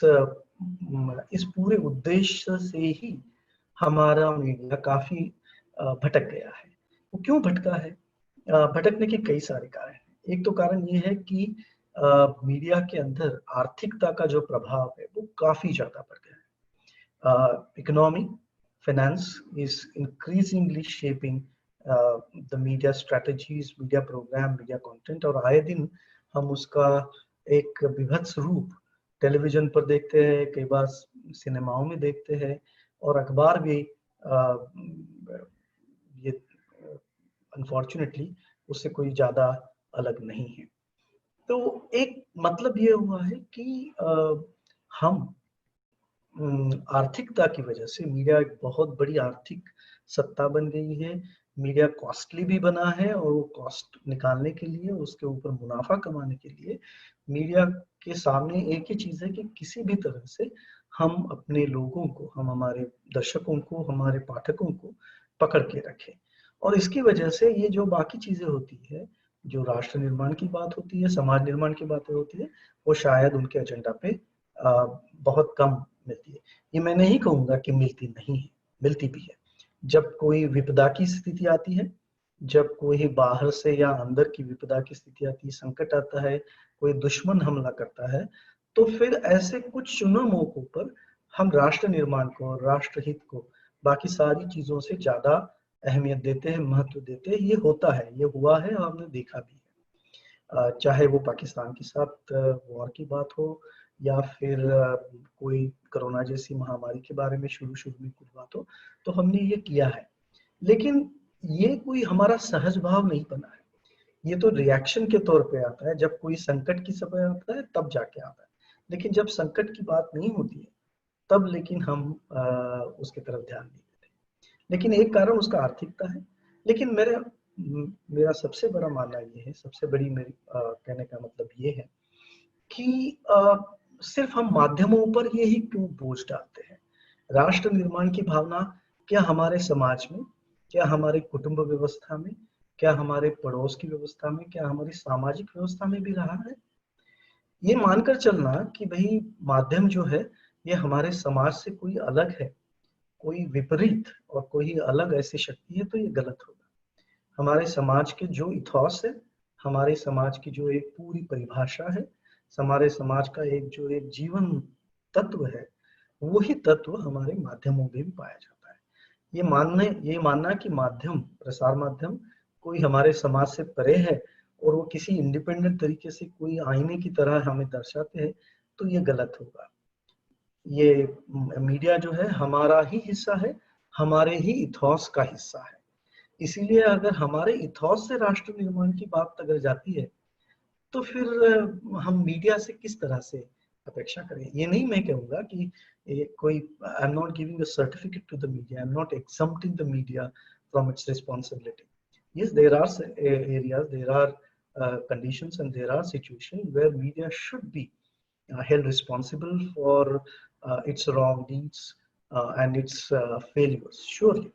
Speaker 5: पूरे उद्देश्य से ही हमारा मीडिया काफी भटक गया है। वो क्यों भटका है? भटकने के कई सारे कारण हैं। एक तो कारण ये है कि मीडिया के अंदर आर्थिकता का जो प्रभाव है वो काफी ज्यादा बढ़ गया है। Economy, finance is increasingly shaping the media strategies, media program, media content, और आए दिन हम उसका एक विभत्स रूप टेलीविजन पर देखते हैं, कई बार सिनेमाओं में देखते हैं, और अखबार भी ये अनफॉर्चुनेटली उससे कोई ज्यादा अलग नहीं है। तो एक मतलब ये हुआ है कि हम आर्थिकता की वजह से, मीडिया एक बहुत बड़ी आर्थिक सत्ता बन गई है, मीडिया कॉस्टली भी बना है, और वो कॉस्ट निकालने के लिए, उसके ऊपर मुनाफा कमाने के लिए मीडिया के सामने एक ही चीज है कि किसी भी तरह से हम अपने लोगों को, हम हमारे दर्शकों को, हमारे पाठकों को पकड़ के रखें। और इसकी वजह से ये जो बाकी चीजें होती है जो राष्ट्र निर्माण की बात होती है, समाज निर्माण की बातें होती है, वो शायद उनके एजेंडा पे बहुत कम मिलती है। ये मैं नहीं कहूंगा कि मिलती नहीं है, मिलती भी है। जब कोई विपदा की स्थिति आती है, जब कोई बाहर से या अंदर की विपदा की स्थिति आती है, संकट आता है, कोई दुश्मन हमला करता है, तो फिर ऐसे कुछ चुने मौकों पर हम राष्ट्र निर्माण को, राष्ट्रहित को, बाकी सारी चीजों से ज्यादा अहमियत देते हैं, महत्व देते हैं। ये होता है, ये हुआ है और हमने देखा भी है। चाहे वो पाकिस्तान के साथ वॉर की बात हो, या फिर कोई कोरोना जैसी महामारी के बारे में शुरू में कुछ बात हो, तो हमने ये किया है। लेकिन ये कोई हमारा सहज भाव नहीं बना है, ये तो रिएक्शन के तौर पे आता है। जब कोई संकट की समय आता है तब जाके आता है, लेकिन जब संकट की बात नहीं होती है तब लेकिन हम उसके तरफ ध्यान नहीं देते। लेकिन एक कारण उसका आर्थिकता है। लेकिन मेरा सबसे बड़ा मानना ये है, सबसे बड़ी मेरी कहने का मतलब ये है कि सिर्फ हम माध्यमों पर यही क्यों बोझ डालते हैं। राष्ट्र निर्माण की भावना क्या हमारे समाज में, क्या हमारे कुटुंब व्यवस्था में, क्या हमारे पड़ोस की व्यवस्था में, क्या हमारी सामाजिक व्यवस्था में भी रहा है? ये मानकर चलना कि भाई माध्यम जो है ये हमारे समाज से कोई अलग है, कोई विपरीत और कोई अलग ऐसी शक्ति है, तो ये गलत होगा। हमारे समाज के जो इथॉस है, हमारे समाज की जो एक पूरी परिभाषा है, हमारे समाज का एक जीवन तत्व है, वही तत्व हमारे माध्यमों में भी पाया जाता है। ये मानना कि माध्यम, प्रसार माध्यम कोई हमारे समाज से परे है और वो किसी इंडिपेंडेंट तरीके से कोई आईने की तरह हमें दर्शाते हैं, तो ये गलत होगा। ये मीडिया जो है हमारा ही हिस्सा है, हमारे ही इथॉस का हिस्सा है। इसीलिए अगर हमारे इथॉस से राष्ट्र निर्माण की बात अगर जाती है, तो फिर हम मीडिया से किस तरह से अपेक्षा करें। ये नहीं मैं कहूंगा कि कोई, I am not giving a certificate to the media, I am not exempting the media from its responsibility. Yes, there are areas, there are conditions, and there are situations where media should be held responsible for its wrong deeds and its failures, surely.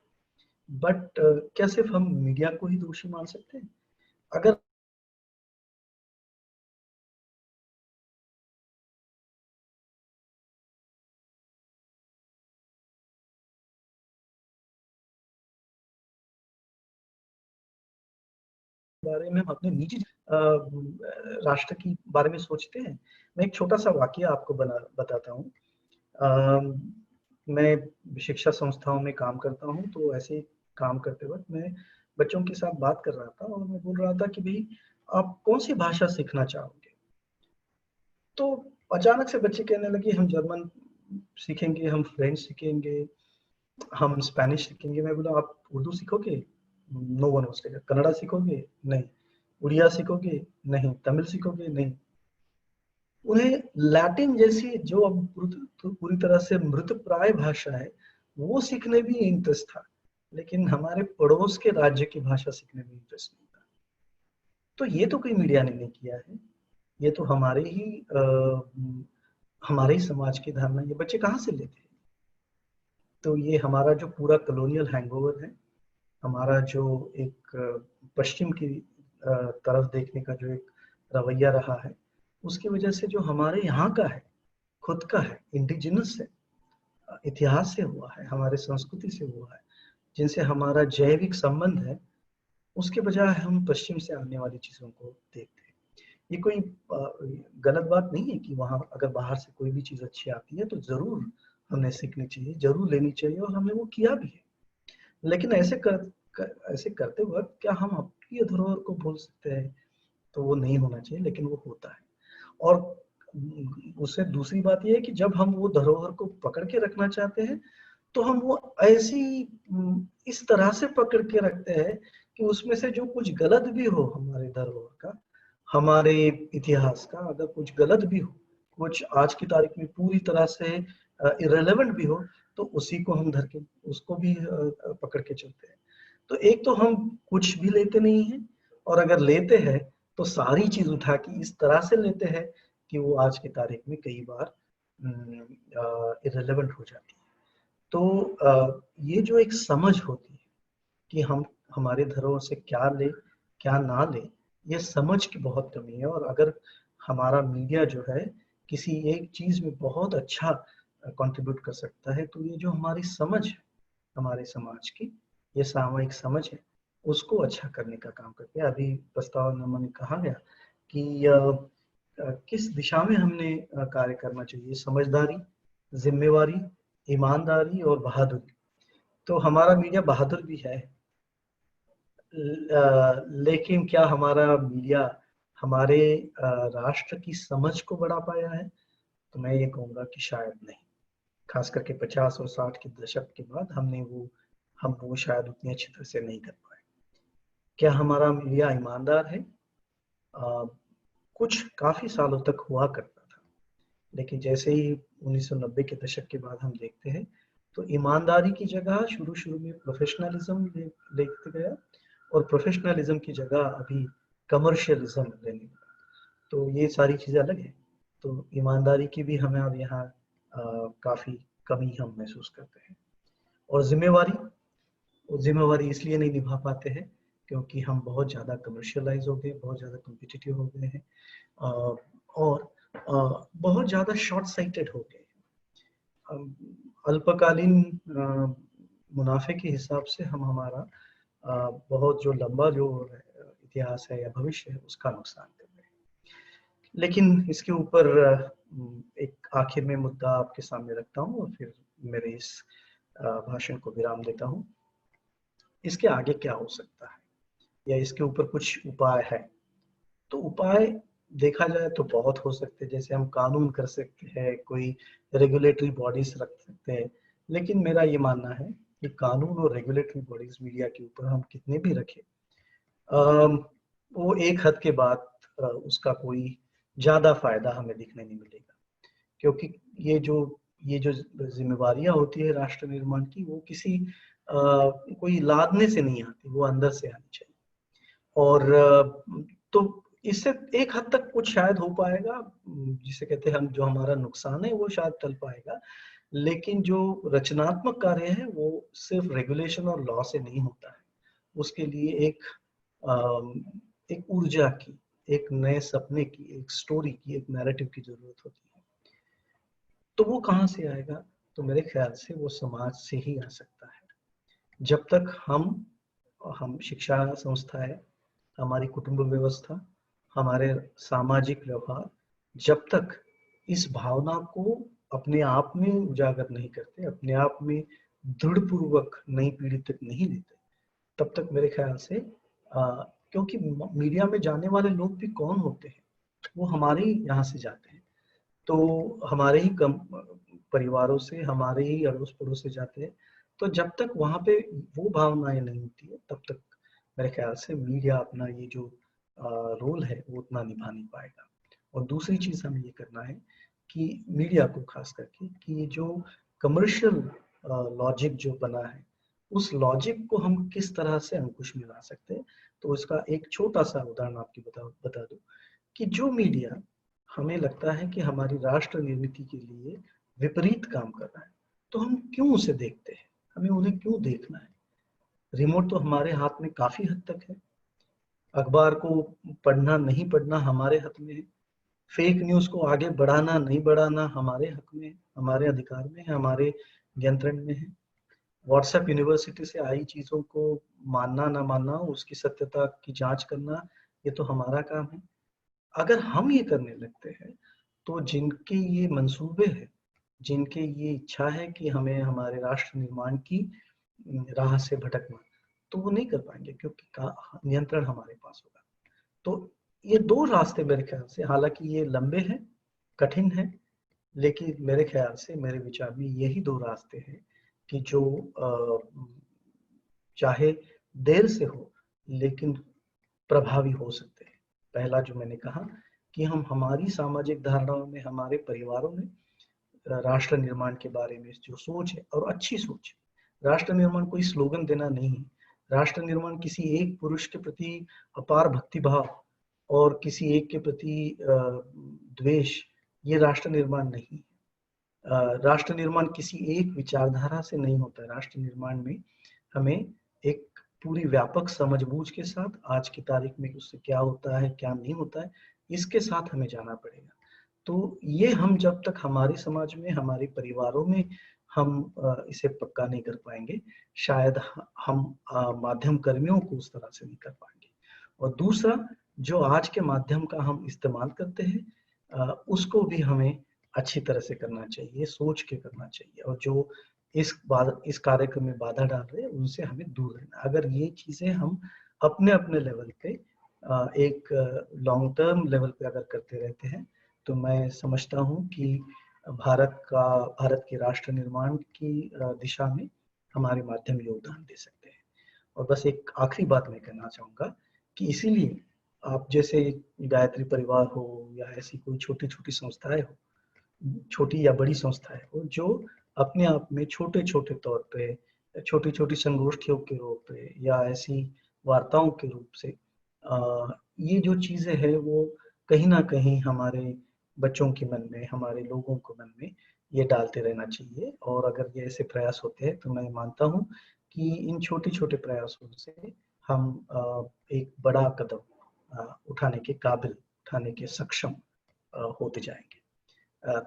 Speaker 5: But क्या सिर्फ हम media को ही दोषी मान सकते हैं? अगर बारे में हम अपने निजी राष्ट्र की बारे में सोचते हैं। मैं एक छोटा सा वाकया आपको बताता हूँ। मैं शिक्षा संस्थाओं में काम करता हूँ, तो ऐसे काम करते वक्त मैं बच्चों के साथ बात कर रहा था और मैं बोल रहा था कि भाई आप कौन सी भाषा सीखना चाहोगे? तो अचानक से बच्चे कहने लगे हम जर्मन सीखेंगे, हम फ्रेंच सीखेंगे, हम स्पेनिश सीखेंगे। मैं बोला आप उर्दू सीखोगे? No one was like. Kannada सीखोगे? नहीं। उड़िया सीखोगे? नहीं। तमिल सीखोगे? नहीं। उन्हें लैटिन जैसी जो अब पूरी तरह से मृतप्राय भाषा है वो सीखने भी इंटरेस्ट था, लेकिन हमारे पड़ोस के राज्य की भाषा सीखने में इंटरेस्ट नहीं था। तो ये तो कोई मीडिया ने नहीं किया है, ये तो हमारे ही समाज की धारणा। ये बच्चे कहाँ से लेते हैं? तो ये हमारा जो पूरा कॉलोनियल हैंगओवर है, हमारा जो एक पश्चिम की तरफ देखने का जो एक रवैया रहा है, उसकी वजह से जो हमारे यहाँ का है, खुद का है, इंडिजिनस है, इतिहास से हुआ है, हमारे संस्कृति से हुआ है, जिनसे हमारा जैविक संबंध है, उसके बजाय हम पश्चिम से आने वाली चीजों को देखते हैं। ये कोई गलत बात नहीं है कि वहाँ अगर बाहर से कोई भी चीज अच्छी आती है तो जरूर हमें सीखनी चाहिए, जरूर लेनी चाहिए, और हमने वो किया भी है। लेकिन ऐसे करते वक्त क्या हम अपनी धरोहर को भूल सकते हैं? तो वो नहीं होना चाहिए, लेकिन वो होता है। और उससे दूसरी बात यह है कि जब हम वो धरोहर को पकड़ के रखना चाहते हैं तो हम वो ऐसी इस तरह से पकड़ के रखते हैं कि उसमें से जो कुछ गलत भी हो हमारे धरोहर का, हमारे इतिहास का, अगर कुछ गलत भी हो, कुछ आज की तारीख में पूरी तरह से इरेलेवेंट भी हो, तो उसी को हम उसको भी पकड़ के चलते हैं। तो एक तो हम कुछ भी लेते नहीं हैं, और अगर लेते हैं तो सारी चीज उठा के इस तरह से लेते हैं कि वो आज की तारीख में कई बार इरेलेवेंट हो जाती है। तो ये जो एक समझ होती है कि हम हमारे धरोहर से क्या ले क्या ना ले, ये समझ की बहुत कमी है। और अगर हमारा मीडिया जो है किसी एक चीज में बहुत अच्छा कंट्रीब्यूट कर सकता है, तो ये जो हमारी समझ है हमारे समाज की, ये सामूहिक समझ है, उसको अच्छा करने का काम करते हैं। अभी प्रस्तावना में कहा गया कि किस दिशा में हमने कार्य करना चाहिए, समझदारी, जिम्मेवारी, ईमानदारी और बहादुरी। तो हमारा मीडिया बहादुर भी है, लेकिन क्या हमारा मीडिया हमारे राष्ट्र की समझ को बढ़ा पाया है? तो मैं ये कहूँगा कि शायद नहीं। खास करके 50 और 60 के दशक के बाद हम वो शायद उतनी अच्छी तरह से नहीं कर पाए। क्या हमारा मीडिया ईमानदार है? कुछ काफी सालों तक हुआ करता था, लेकिन जैसे ही 1990 के दशक के बाद हम देखते हैं तो ईमानदारी की जगह शुरू में प्रोफेशनलिज्म लेते गया, और प्रोफेशनलिज्म की जगह अभी कमर्शियलिज्म लेने लगा। तो ये सारी चीजें अलग है। तो ईमानदारी की भी हमें अब यहाँ काफी कमी हम महसूस करते हैं। और जिम्मेवारी इसलिए नहीं निभा पाते हैं क्योंकि हम बहुत ज्यादा कमर्शियलाइज हो गए, बहुत ज्यादा कॉम्पिटिटिव हो गए हैं, और बहुत ज्यादा शॉर्ट साइटेड हो गए। अल्पकालीन मुनाफे के हिसाब से हम हमारा बहुत जो लंबा जो इतिहास है या भविष्य है उसका नुकसान कर रहे हैं। लेकिन इसके ऊपर एक आखिर में मुद्दा आपके सामने रखता हूँ और फिर मेरे इस भाषण को विराम देता हूँ। इसके आगे क्या हो सकता है या इसके ऊपर कुछ उपाय है? तो उपाय देखा जाए तो बहुत हो सकते हैं। जैसे हम कानून कर सकते हैं, कोई रेगुलेटरी बॉडीज रख सकते हैं, लेकिन मेरा ये मानना है कि कानून और रेगुलेटरी बॉडीज मीडिया के ऊपर हम कितने भी रखें, वो एक हद के बाद उसका कोई ज्यादा फायदा हमें दिखने नहीं मिलेगा। क्योंकि ये जो जिम्मेवारियां होती है राष्ट्र निर्माण की, वो किसी कोई लादने से नहीं आती, वो अंदर से आनी चाहिए। और तो इससे एक हद तक कुछ शायद हो पाएगा, जिसे कहते हैं हम, जो हमारा नुकसान है वो शायद टल पाएगा। लेकिन जो रचनात्मक कार्य है वो सिर्फ रेगुलेशन और लॉ से नहीं होता है। उसके लिए एक ऊर्जा की, एक नए सपने की, एक स्टोरी की, एक नैरेटिव की जरूरत होती है। तो वो कहाँ से आएगा? तो मेरे ख्याल से वो समाज से ही आ सकता है। जब तक हम शिक्षा संस्था है, हमारी कुटुंब व्यवस्था, हमारे सामाजिक व्यवहार, जब तक इस भावना को अपने आप में उजागर नहीं करते, अपने आप में दृढ़ पूर्वक नई पीढ़ी तक नहीं लेते, तब तक मेरे ख्याल से क्योंकि मीडिया में जाने वाले लोग भी कौन होते हैं? वो हमारे ही यहाँ से जाते हैं, तो हमारे ही परिवारों से, हमारे ही अड़ोस पड़ोस से जाते हैं। तो जब तक वहां पे वो भावनाएं नहीं होती है, तब तक मेरे ख्याल से मीडिया अपना ये जो रोल है वो उतना निभा नहीं पाएगा। और दूसरी चीज हमें ये करना है कि मीडिया को खास करके कि जो कमर्शियल लॉजिक जो बना है, उस लॉजिक को हम किस तरह से अंकुश में ला सकते हैं। तो इसका एक छोटा सा उदाहरण आपको बता दूं कि जो मीडिया हमें लगता है कि हमारी राष्ट्र निर्मिति के लिए विपरीत काम कर रहा है, तो हम क्यों उसे देखते हैं? हमें उन्हें क्यों देखना है? रिमोट तो हमारे हाथ में काफी हद तक है। अखबार को पढ़ना नहीं पढ़ना हमारे हाथ में है। फेक न्यूज को आगे बढ़ाना नहीं बढ़ाना हमारे हक में, हमारे अधिकार में है, हमारे नियंत्रण में है। व्हाट्सएप यूनिवर्सिटी से आई चीजों को मानना ना मानना, उसकी सत्यता की जांच करना, ये तो हमारा काम है। अगर हम ये करने लगते हैं तो जिनके ये मंसूबे हैं, जिनके ये इच्छा है कि हमें हमारे राष्ट्र निर्माण की राह से भटकना, तो वो नहीं कर पाएंगे क्योंकि नियंत्रण हमारे पास होगा। तो ये दो रास्ते मेरे ख्याल से, हालांकि ये लंबे हैं, कठिन है, लेकिन मेरे ख्याल से, मेरे विचार में यही दो रास्ते हैं कि जो चाहे देर से हो लेकिन प्रभावी हो सकते हैं। पहला जो मैंने कहा कि हम हमारी सामाजिक धारणाओं में, हमारे परिवारों में राष्ट्र निर्माण के बारे में जो सोच है, और अच्छी सोच है, राष्ट्र निर्माण कोई स्लोगन देना नहीं है। राष्ट्र निर्माण किसी एक पुरुष के प्रति अपार भक्तिभाव और किसी एक के प्रति द्वेष, ये राष्ट्र निर्माण नहीं है। राष्ट्र निर्माण किसी एक विचारधारा से नहीं होता है। राष्ट्र निर्माण में हमें एक पूरी व्यापक समझबूझ के साथ आज की तारीख में उससे क्या होता है क्या नहीं होता है, इसके साथ हमें जाना पड़ेगा। तो ये हम जब तक हमारे समाज में, हमारे परिवारों में हम इसे पक्का नहीं कर पाएंगे, शायद हम माध्यम कर्मियों को उस तरह से नहीं कर पाएंगे। और दूसरा, जो आज के माध्यम का हम इस्तेमाल करते हैं उसको भी हमें अच्छी तरह से करना चाहिए, सोच के करना चाहिए, और जो इस कार्यक्रम में बाधा डाल रहे हैं उनसे हमें दूर रहना। अगर ये चीजें हम अपने अपने लेवल पे एक लॉन्ग टर्म लेवल पे अगर करते रहते हैं, तो मैं समझता हूँ कि भारत के राष्ट्र निर्माण की दिशा में हमारे माध्यम योगदान दे सकते हैं। और बस एक आखिरी बात मैं कहना चाहूँगा कि इसीलिए आप जैसे गायत्री परिवार हो या ऐसी कोई छोटी-छोटी संस्थाएं हो, छोटी या बड़ी संस्थाएं हो, जो अपने आप में छोटे-छोटे तौर पे, छोटी-छोटी संगोष्ठियों के रूप पे या ऐसी वार्ताओं के रूप से ये जो चीजें हैं वो कहीं ना कहीं हमारे बच्चों के मन में, हमारे लोगों को मन में ये डालते रहना चाहिए। और अगर ये ऐसे प्रयास होते हैं तो मैं मानता हूँ कि इन छोटे-छोटे प्रयासों से हम एक बड़ा कदम उठाने के काबिल, उठाने के सक्षम होते जाएंगे।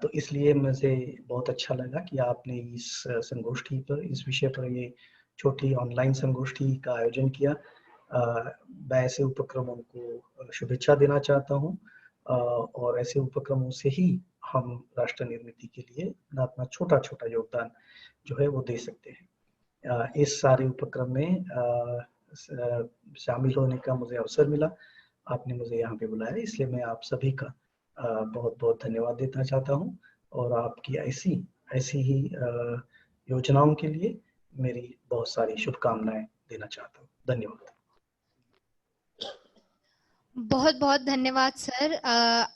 Speaker 5: तो इसलिए मुझे बहुत अच्छा लगा कि आपने इस संगोष्ठी पर, इस विषय पर ये छोटी ऑनलाइन संगोष्ठी का आयोजन किया। मैं ऐसे उपक्रमों को शुभेच्छा देना चाहता हूँ और ऐसे उपक्रमों से ही हम राष्ट्र निर्मित के लिए अपना छोटा-छोटा योगदान जो है वो दे सकते हैं। इस सारे उपक्रम में शामिल होने का मुझे अवसर मिला, आपने मुझे यहाँ पे बुलाया, इसलिए मैं आप सभी का बहुत-बहुत धन्यवाद देना चाहता हूँ और आपकी ऐसी ही योजनाओं के लिए मेरी बहुत सारी शुभकामनाएं देना चाहता हूँ। धन्यवाद।
Speaker 2: बहुत बहुत धन्यवाद सर।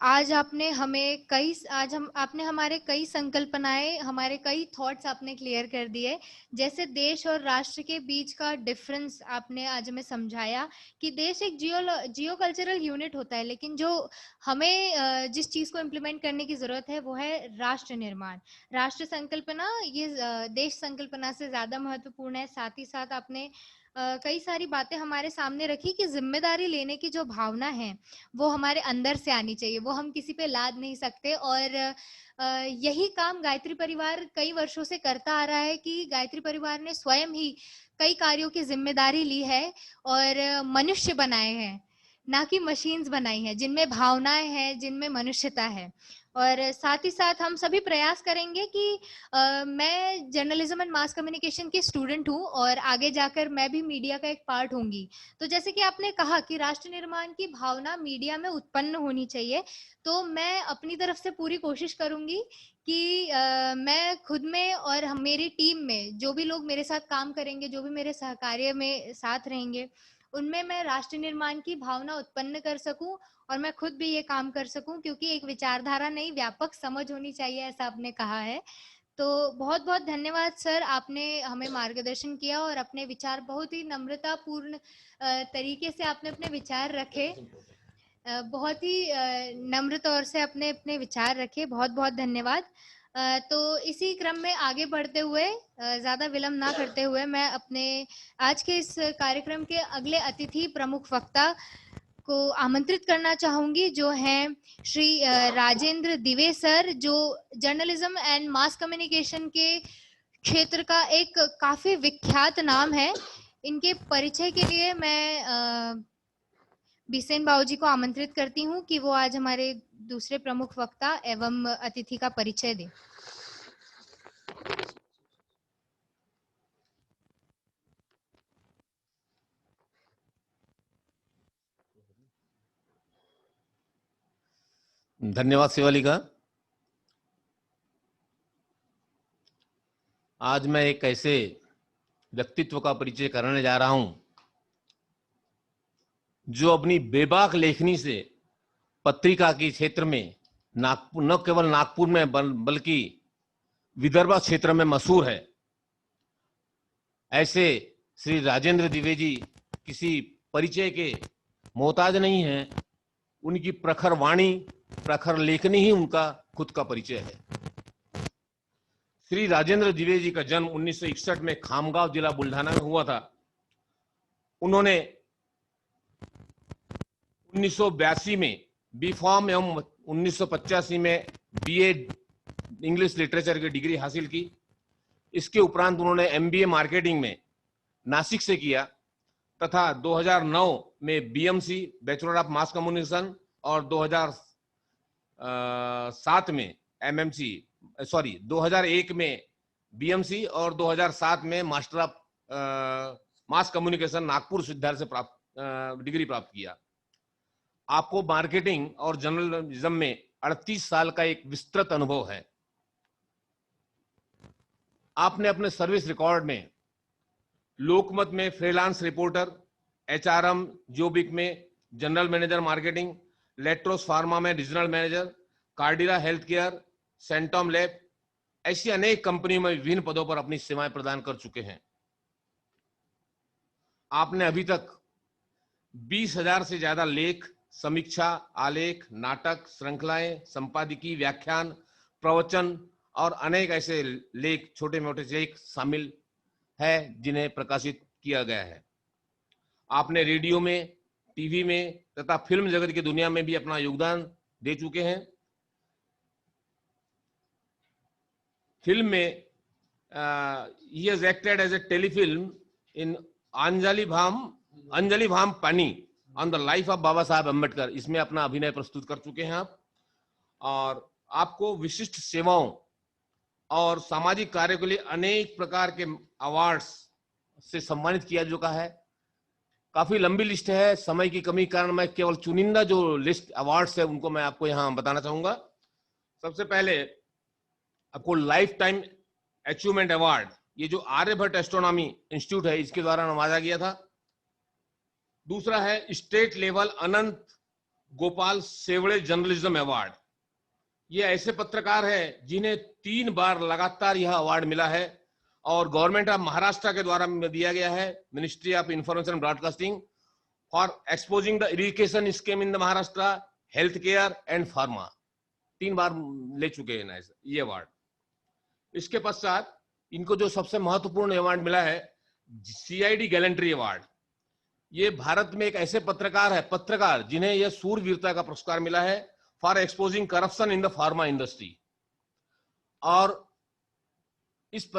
Speaker 2: आज आपने हमारे कई संकल्पनाएं, हमारे कई थॉट्स आपने क्लियर कर दिए। जैसे देश और राष्ट्र के बीच का डिफरेंस आपने आज हमें समझाया कि देश एक जियो कल्चरल यूनिट होता है, लेकिन जो हमें जिस चीज को इम्प्लीमेंट करने की जरूरत है वो है राष्ट्र निर्माण। राष्ट्र संकल्पना ये देश संकल्पना से ज्यादा महत्वपूर्ण है। साथ ही साथ आपने कई सारी बातें हमारे सामने रखी कि जिम्मेदारी लेने की जो भावना है वो हमारे अंदर से आनी चाहिए, वो हम किसी पे लाद नहीं सकते। और यही काम गायत्री परिवार कई वर्षों से करता आ रहा है कि गायत्री परिवार ने स्वयं ही कई कार्यों की जिम्मेदारी ली है और मनुष्य बनाए हैं, ना कि मशीन्स बनाई हैं, जिनमें भावनाएं हैं, जिनमें मनुष्यता है। और साथ ही साथ हम सभी प्रयास करेंगे कि मैं जर्नलिज्म एंड मास कम्युनिकेशन की स्टूडेंट हूँ और आगे जाकर मैं भी मीडिया का एक पार्ट होंगी। तो जैसे कि आपने कहा कि राष्ट्र निर्माण की भावना मीडिया में उत्पन्न होनी चाहिए, तो मैं अपनी तरफ से पूरी कोशिश करूंगी कि मैं खुद में और मेरी टीम में जो भी लोग मेरे साथ काम करेंगे, जो भी मेरे सहकार्य में साथ रहेंगे, उनमें मैं राष्ट्र निर्माण की भावना उत्पन्न कर सकूं और मैं खुद भी ये काम कर सकूं, क्योंकि एक विचारधारा नहीं, व्यापक समझ होनी चाहिए, ऐसा आपने कहा है। तो बहुत बहुत धन्यवाद सर, आपने हमें मार्गदर्शन किया और अपने विचार बहुत ही नम्रतापूर्ण तरीके से आपने अपने विचार रखे, बहुत ही नम्र तौर से अपने अपने विचार रखे। बहुत बहुत धन्यवाद। तो इसी क्रम में आगे बढ़ते हुए, ज्यादा विलंब ना करते हुए, मैं अपने आज के इस कार्यक्रम के अगले अतिथि प्रमुख वक्ता को आमंत्रित करना चाहूंगी, जो हैं श्री राजेंद्र दिवे सर, जो जर्नलिज्म एंड मास कम्युनिकेशन के क्षेत्र का एक काफी विख्यात नाम है। इनके परिचय के लिए मैं बिसेन बाबू जी को आमंत्रित करती हूँ कि वो आज हमारे दूसरे प्रमुख वक्ता एवं अतिथि का परिचय दें।
Speaker 1: धन्यवाद शिवालिका। आज मैं एक ऐसे व्यक्तित्व का परिचय कराने जा रहा हूं जो अपनी बेबाक लेखनी से पत्रिका के क्षेत्र में न केवल नागपुर में बल्कि विदर्भ क्षेत्र में मशहूर है। ऐसे श्री राजेंद्र दिवे जी किसी परिचय के मोहताज नहीं हैं। उनकी प्रखर वाणी, प्रखर लेखनी ही उनका खुद का परिचय है। श्री राजेंद्र दिवे जी का जन्म 1961 में खामगांव जिला बुल्ढाना में हुआ था। उन्होंने 1982 में B.Pharm एवं 1985 में BA इंग्लिश लिटरेचर की डिग्री हासिल की। इसके उपरांत उन्होंने MBA मार्केटिंग में नासिक से किया तथा 2009 में BMC bachelor of mass communication और 2007 में 2001 में BMC और 2007 में master of mass communication Nagpur विश्वविद्यालय से डिग्री प्राप्त किया। आपको मार्केटिंग और जर्नलिज्म में 38 साल का एक विस्तृत अनुभव है। आपने अपने सर्विस रिकॉर्ड में लोकमत में फ्रीलांस रिपोर्टर, HRM जोबिक में जनरल मैनेजर मार्केटिंग, लेट्रोस फार्मा में regional manager, Cadila health care, सेंटॉम लैब, ऐसी अनेक कंपनियों में विभिन्न पदों पर अपनी सेवाएं प्रदान कर चुके हैं। आपने अभी तक 20,000 से ज्यादा लेख, समीक्षा, आलेख, नाटक, श्रृंखलाएं, संपादकीय, व्याख्यान, प्रवचन और अनेक ऐसे लेख, छोटे मोटे लेख शामिल है जिन्हें प्रकाशित किया गया है। आपने रेडियो में, टीवी में तथा फिल्म जगत की दुनिया में भी अपना योगदान दे चुके हैं। फिल्म में he has acted as a telefilm in Anjali भाम पानी ऑन द लाइफ ऑफ बाबा साहब अम्बेडकर, इसमें अपना अभिनय प्रस्तुत कर चुके हैं आप। और आपको विशिष्ट सेवाओं और सामाजिक कार्य के लिए अनेक प्रकार के अवार्ड्स से सम्मानित किया चुका है। काफी लंबी लिस्ट है, समय की कमी के कारण मैं केवल चुनिंदा जो लिस्ट अवार्ड्स है उनको मैं आपको यहाँ बताना चाहूंगा। सबसे पहले आपको लाइफ टाइम अचीवमेंट अवार्ड, ये जो आर्यभट्ट एस्ट्रोनॉमी इंस्टीट्यूट है इसके द्वारा नवाजा गया था। दूसरा है स्टेट लेवल अनंत गोपाल सेवड़े जर्नलिज्म अवार्ड। ये ऐसे पत्रकार हैं जिन्हें 3 बार लगातार यह अवार्ड मिला है और गवर्नमेंट ऑफ महाराष्ट्र के द्वारा दिया गया है, ministry of information broadcasting, for exposing the irrigation scheme in the Maharashtra, health care and pharma. 3 बार ले चुके हैं ये अवार्ड। इसके पश्चात इनको जो सबसे महत्वपूर्ण अवार्ड मिला है CID गैलेंट्री अवार्ड। ये भारत में एक ऐसे पत्रकार जिन्हें यह सूरवीरता का पुरस्कार मिला है for exposing corruption in the pharma industry. और इस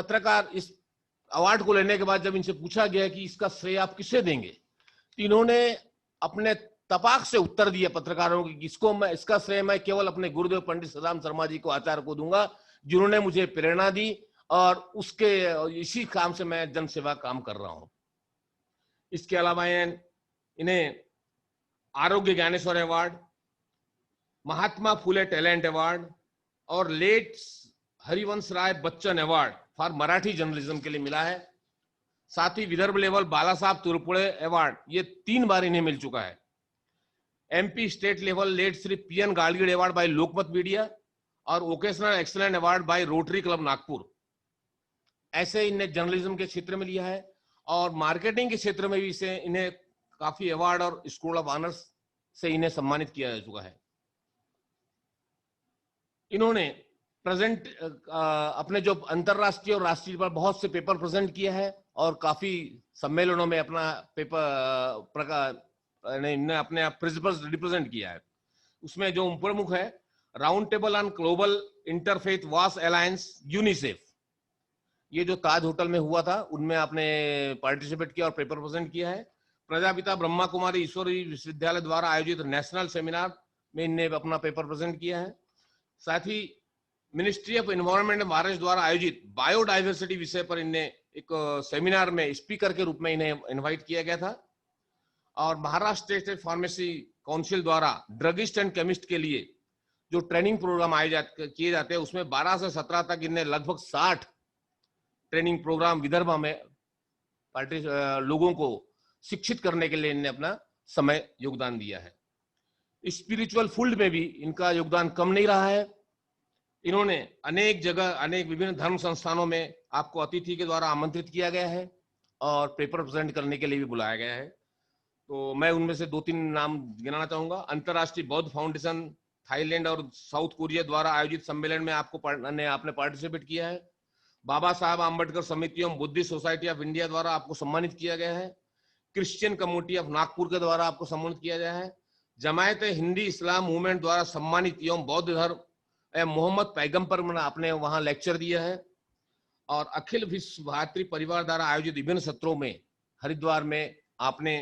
Speaker 1: अवार्ड को लेने के बाद जब इनसे पूछा गया कि इसका श्रेय आप किसे देंगे, तो इन्होंने अपने तपाक से उत्तर दिया पत्रकारों की, इसका श्रेय मैं केवल अपने गुरुदेव पंडित सदाम शर्मा जी को, आचार्य को दूंगा, जिन्होंने मुझे प्रेरणा दी और इसी काम से मैं जनसेवा काम कर रहा हूं। इसके अलावा इन्हें Arogya Dnyaneshwar award, Mahatma Phule talent award और late Harivansh Rai Bachchan award for Marathi journalism के लिए मिला है। साथ ही विदर्भ लेवल बाला साहब तुरपुड़े अवार्ड ये 3 बार इन्हें मिल चुका है। MP state level late Shri PN Gadgil award by Lokmat media और vocational excellent award by rotary club Nagpur. ऐसे इन्हें जर्नलिज्म के क्षेत्र में लिया है और मार्केटिंग के क्षेत्र में भी इन्हें काफी अवार्ड और स्कूल ऑफ ऑनर्स से इन्हें सम्मानित किया जा चुका है। इन्होंने अपने जो अंतरराष्ट्रीय और राष्ट्रीय पर बहुत से पेपर प्रेजेंट किया है और काफी सम्मेलनों में अपना इन्हें अपने प्रिंसिपल्स रिप्रेजेंट किया है। उसमें जो प्रमुख है round table on global interfaith वॉस अलायंस यूनिसेफ, ये जो ताज होटल में हुआ था उनमें आपने पार्टिसिपेट किया और पेपर प्रेजेंट किया है। प्रजापिता ब्रह्मा कुमारी ईश्वरी विश्वविद्यालय द्वारा आयोजित नेशनल सेमिनार में इन्हें अपना पेपर प्रेजेंट किया है। साथ ही मिनिस्ट्री ऑफ एनवायरनमेंट महाराष्ट्र द्वारा आयोजित बायोडाइवर्सिटी विषय पर इन्हें एक सेमिनार में स्पीकर के रूप में इन्हें इनवाइट किया गया था। और महाराष्ट्र स्टेट फार्मेसी काउंसिल द्वारा ड्रगिस्ट एंड केमिस्ट के लिए जो ट्रेनिंग प्रोग्राम किए जाते हैं उसमें 12 से 17 तक इन्हें लगभग 60 ट्रेनिंग प्रोग्राम विदर्भ में लोगों को शिक्षित करने के लिए इन्हें अपना समय योगदान दिया है। स्पिरिचुअल फील्ड में भी इनका योगदान कम नहीं रहा है। इन्होंने अनेक जगह अनेक विभिन्न धर्म संस्थानों में आपको अतिथि के द्वारा आमंत्रित किया गया है और पेपर प्रेजेंट करने के लिए भी बुलाया गया है। तो मैं उनमें से 2-3 नाम गिनाना चाहूंगा। अंतरराष्ट्रीय बौद्ध फाउंडेशन थाईलैंड और साउथ कोरिया द्वारा आयोजित सम्मेलन में आपने पार्टिसिपेट किया है। बाबा साहब आम्बेडकर समिति एवं बुद्धिस्ट सोसाइटी ऑफ इंडिया द्वारा आपको सम्मानित किया गया है। क्रिश्चियन कम्युनिटी ऑफ नागपुर के द्वारा आपको सम्मानित किया गया है। जमायत हिंदी इस्लाम मूवमेंट द्वारा सम्मानित एवं बौद्ध धर्म मोहम्मद पैगंबर ने आपने वहां लेक्चर दिया है। और अखिल विश्व भारतीय परिवार द्वारा आयोजित विभिन्न सत्रों में हरिद्वार में आपने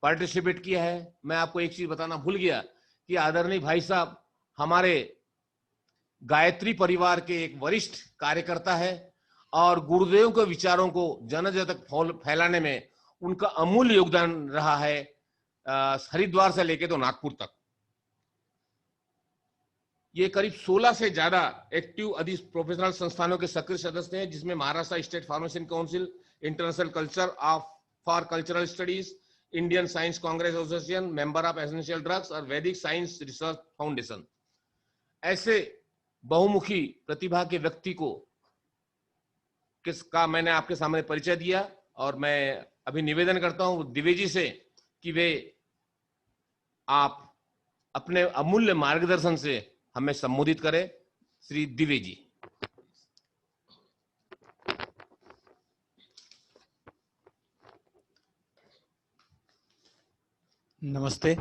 Speaker 1: पार्टिसिपेट किया है। मैं आपको एक चीज बताना भूल गया कि आदरणीय भाई साहब हमारे गायत्री परिवार के एक वरिष्ठ कार्यकर्ता है और गुरुदेव के विचारों को जन जन तक फैलाने में उनका अमूल्य योगदान रहा है, हरिद्वार से लेके तो नागपुर तक। ये करीब 16 से ज्यादा एक्टिव अधिक प्रोफेशनल संस्थानों के सक्रिय सदस्य हैं, जिसमें Maharashtra state pharmacy council, international culture for cultural studies, Indian science Congress association, member of essential drugs और वैदिक साइंस रिसर्च फाउंडेशन। ऐसे बहुमुखी प्रतिभा के व्यक्ति को किसका मैंने आपके सामने परिचय दिया और मैं अभी निवेदन करता हूं दिवे जी से कि वे आप अपने अमूल्य मार्गदर्शन से हमें संबोधित करें। श्री दिवे जी।
Speaker 6: नमस्ते।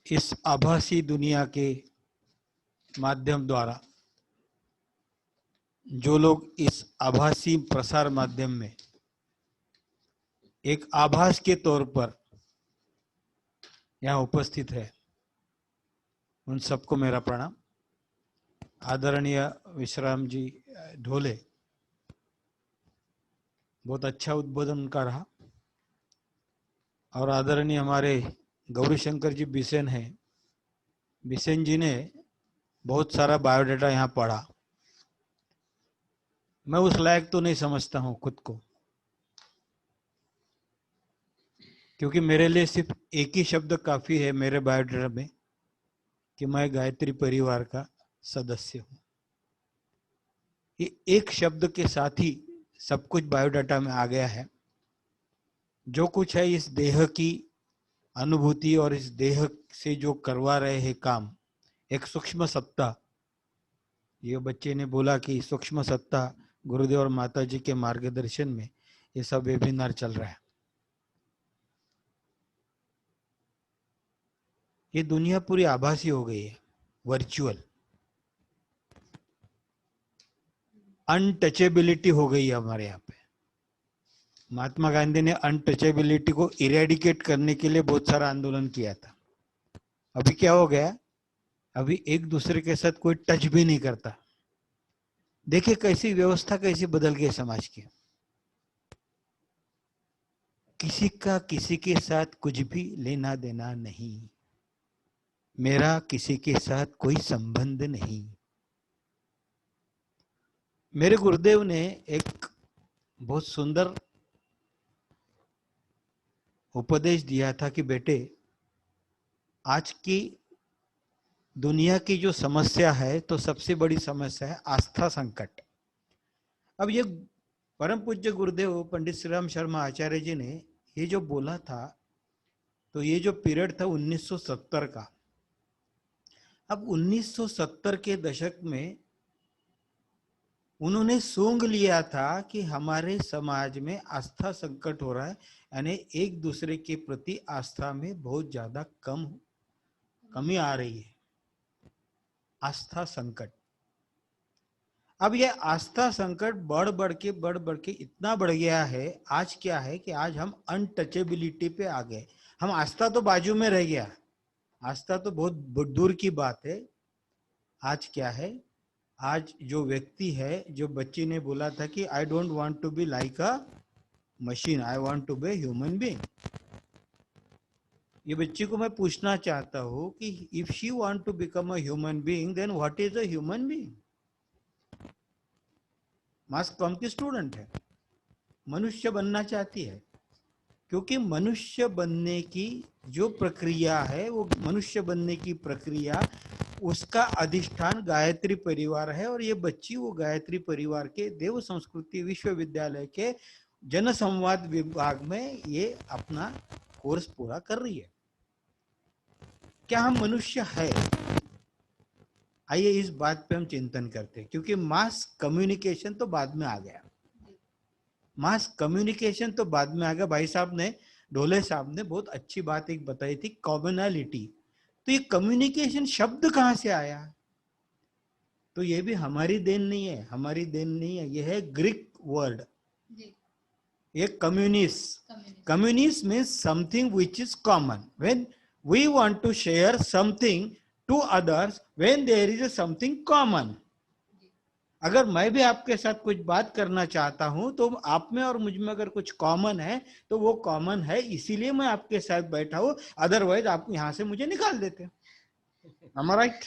Speaker 6: इस आभासी दुनिया के माध्यम द्वारा जो लोग इस आभासी प्रसार माध्यम में एक आभास के तौर पर यहाँ उपस्थित है, उन सबको मेरा प्रणाम। आदरणीय विश्राम जी ढोले, बहुत अच्छा उद्बोधन उनका रहा। और आदरणीय हमारे गौरी शंकर जी बिसेन हैं, बिसेन जी ने बहुत सारा बायोडाटा यहाँ पढ़ा। मैं उस लायक तो नहीं समझता हूँ खुद को, क्योंकि मेरे लिए सिर्फ एक ही शब्द काफी है मेरे बायोडाटा में कि मैं गायत्री परिवार का सदस्य हूँ। ये एक शब्द के साथ ही सब कुछ बायोडाटा में आ गया है। जो कुछ है इस देह की अनुभूति और इस देह से जो करवा रहे हैं काम, एक सूक्ष्म सत्ता, ये बच्चे ने बोला कि सूक्ष्म सत्ता गुरुदेव और माता जी के मार्गदर्शन में ये सब वेबिनार चल रहा है। ये दुनिया पूरी आभासी हो गई है, वर्चुअल, अनटचेबिलिटी हो गई है हमारे यहाँ पे। महात्मा गांधी ने अनटचेबिलिटी को इरेडिकेट करने के लिए बहुत सारा आंदोलन किया था। अभी क्या हो गया, अभी एक दूसरे के साथ कोई टच भी नहीं करता। देखिए कैसी व्यवस्था कैसी बदल गई समाज की। किसी का किसी के साथ कुछ भी लेना देना नहीं, मेरा किसी के साथ कोई संबंध नहीं। मेरे गुरुदेव ने एक बहुत सुंदर उपदेश दिया था कि बेटे, आज की दुनिया की जो समस्या है तो सबसे बड़ी समस्या है आस्था संकट। अब ये परम पूज्य गुरुदेव पंडित श्री राम शर्मा आचार्य जी ने ये जो बोला था, तो ये जो पीरियड था 1970 का। अब 1970 के दशक में उन्होंने सूंघ लिया था कि हमारे समाज में आस्था संकट हो रहा है, यानी एक दूसरे के प्रति आस्था में बहुत ज्यादा कमी आ रही है। आस्था संकट। अब यह आस्था संकट बढ़ बढ़ के इतना बढ़ गया है, आज क्या है कि आज हम अनटचेबिलिटी पे आ गए। हम आस्था तो बाजू में रह गया, आस्था तो बहुत दूर की बात है। आज क्या है, आज जो व्यक्ति है, जो बच्ची ने बोला था कि I don't want to be like a machine, I want to be human being. ये बच्ची को मैं पूछना चाहता हूँ कि if she want to become a human being, then what is a human being? Mask कौन की स्टूडेंट है, मनुष्य बनना चाहती है, क्योंकि मनुष्य बनने की जो प्रक्रिया है, वो मनुष्य बनने की प्रक्रिया, उसका अधिष्ठान गायत्री परिवार है। और ये बच्ची वो गायत्री परिवार के देव संस्कृति विश्वविद्यालय के जनसंवाद विभाग में ये अपना कोर्स पूरा कर रही है। क्या हम मनुष्य है? आइए इस बात पे हम चिंतन करते हैं, क्योंकि मास कम्युनिकेशन तो बाद में आ गया। मास कम्युनिकेशन तो बाद में आ गया। भाई साहब ने, ढोले साहब ने बहुत अच्छी बात एक बताई थी, कॉमनैलिटी। तो ये कम्युनिकेशन शब्द कहाँ से आया? तो ये भी हमारी देन नहीं है, हमारी देन नहीं है, ये है ग्रीक वर्ड। ये communist, communist means something which is common. When we want to share something to others, when there is something common. अगर मैं भी आपके साथ कुछ बात करना चाहता हूं तो आप में और मुझ में अगर कुछ कॉमन है तो वो कॉमन है, इसीलिए मैं आपके साथ बैठा हूं, अदरवाइज आप यहां से मुझे निकाल देते। Am I right?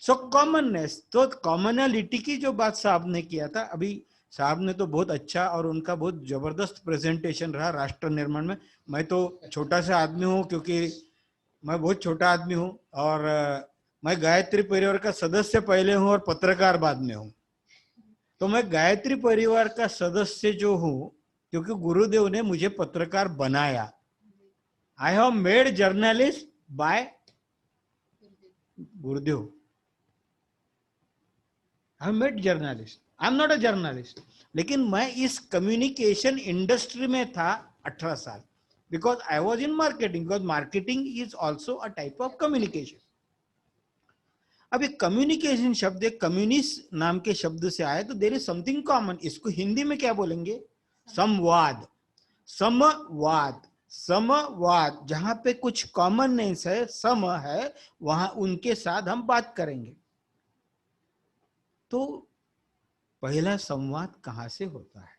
Speaker 6: So commonness, तो कॉमनलिटी की जो बात साहब ने किया था, अभी साहब ने तो बहुत अच्छा और उनका बहुत जबरदस्त प्रेजेंटेशन रहा राष्ट्र निर्माण में। मैं तो छोटा सा आदमी हूँ, क्योंकि मैं बहुत छोटा आदमी हूँ, और मैं गायत्री परिवार का सदस्य पहले हूँ और पत्रकार बाद में हूँ। तो मैं गायत्री परिवार का सदस्य जो हूँ, क्योंकि गुरुदेव ने मुझे पत्रकार बनाया। I have made journalist by Gurudev. I have made journalist, I am not a journalist. लेकिन मैं इस कम्युनिकेशन इंडस्ट्री में था 18 साल, because I was in marketing, because marketing is also a type of communication. अब एक कम्युनिकेशन शब्द एक कम्युनिस्ट नाम के शब्द से आया, तो देयर इज समथिंग कॉमन। इसको हिंदी में क्या बोलेंगे? संवाद। समवाद, समवाद, जहां पे कुछ कॉमननेस है, सम है, वहां उनके साथ हम बात करेंगे। तो पहला संवाद कहां से होता है?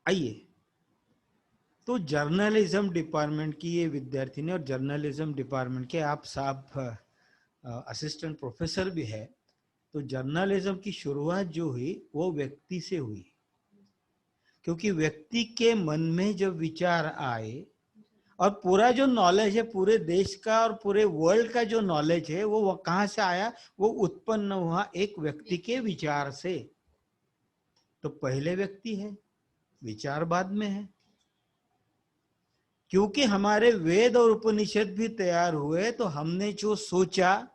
Speaker 6: आइए, तो जर्नलिज्म डिपार्टमेंट की ये विद्यार्थी ने, और जर्नलिज्म डिपार्टमेंट के आप साहब असिस्टेंट प्रोफेसर भी है। तो जर्नलिज्म की शुरुआत जो हुई वो व्यक्ति से हुई, क्योंकि व्यक्ति के मन में जब विचार आए, और पूरा जो नॉलेज है पूरे देश का और पूरे वर्ल्ड का जो नॉलेज है वो कहां से आया? वो उत्पन्न हुआ एक व्यक्ति के विचार से। तो पहले व्यक्ति है, विचार बाद में है। क्योंकि हमारे वेद और उपनिषद भी तैयार हुए, तो हमने जो सोचा,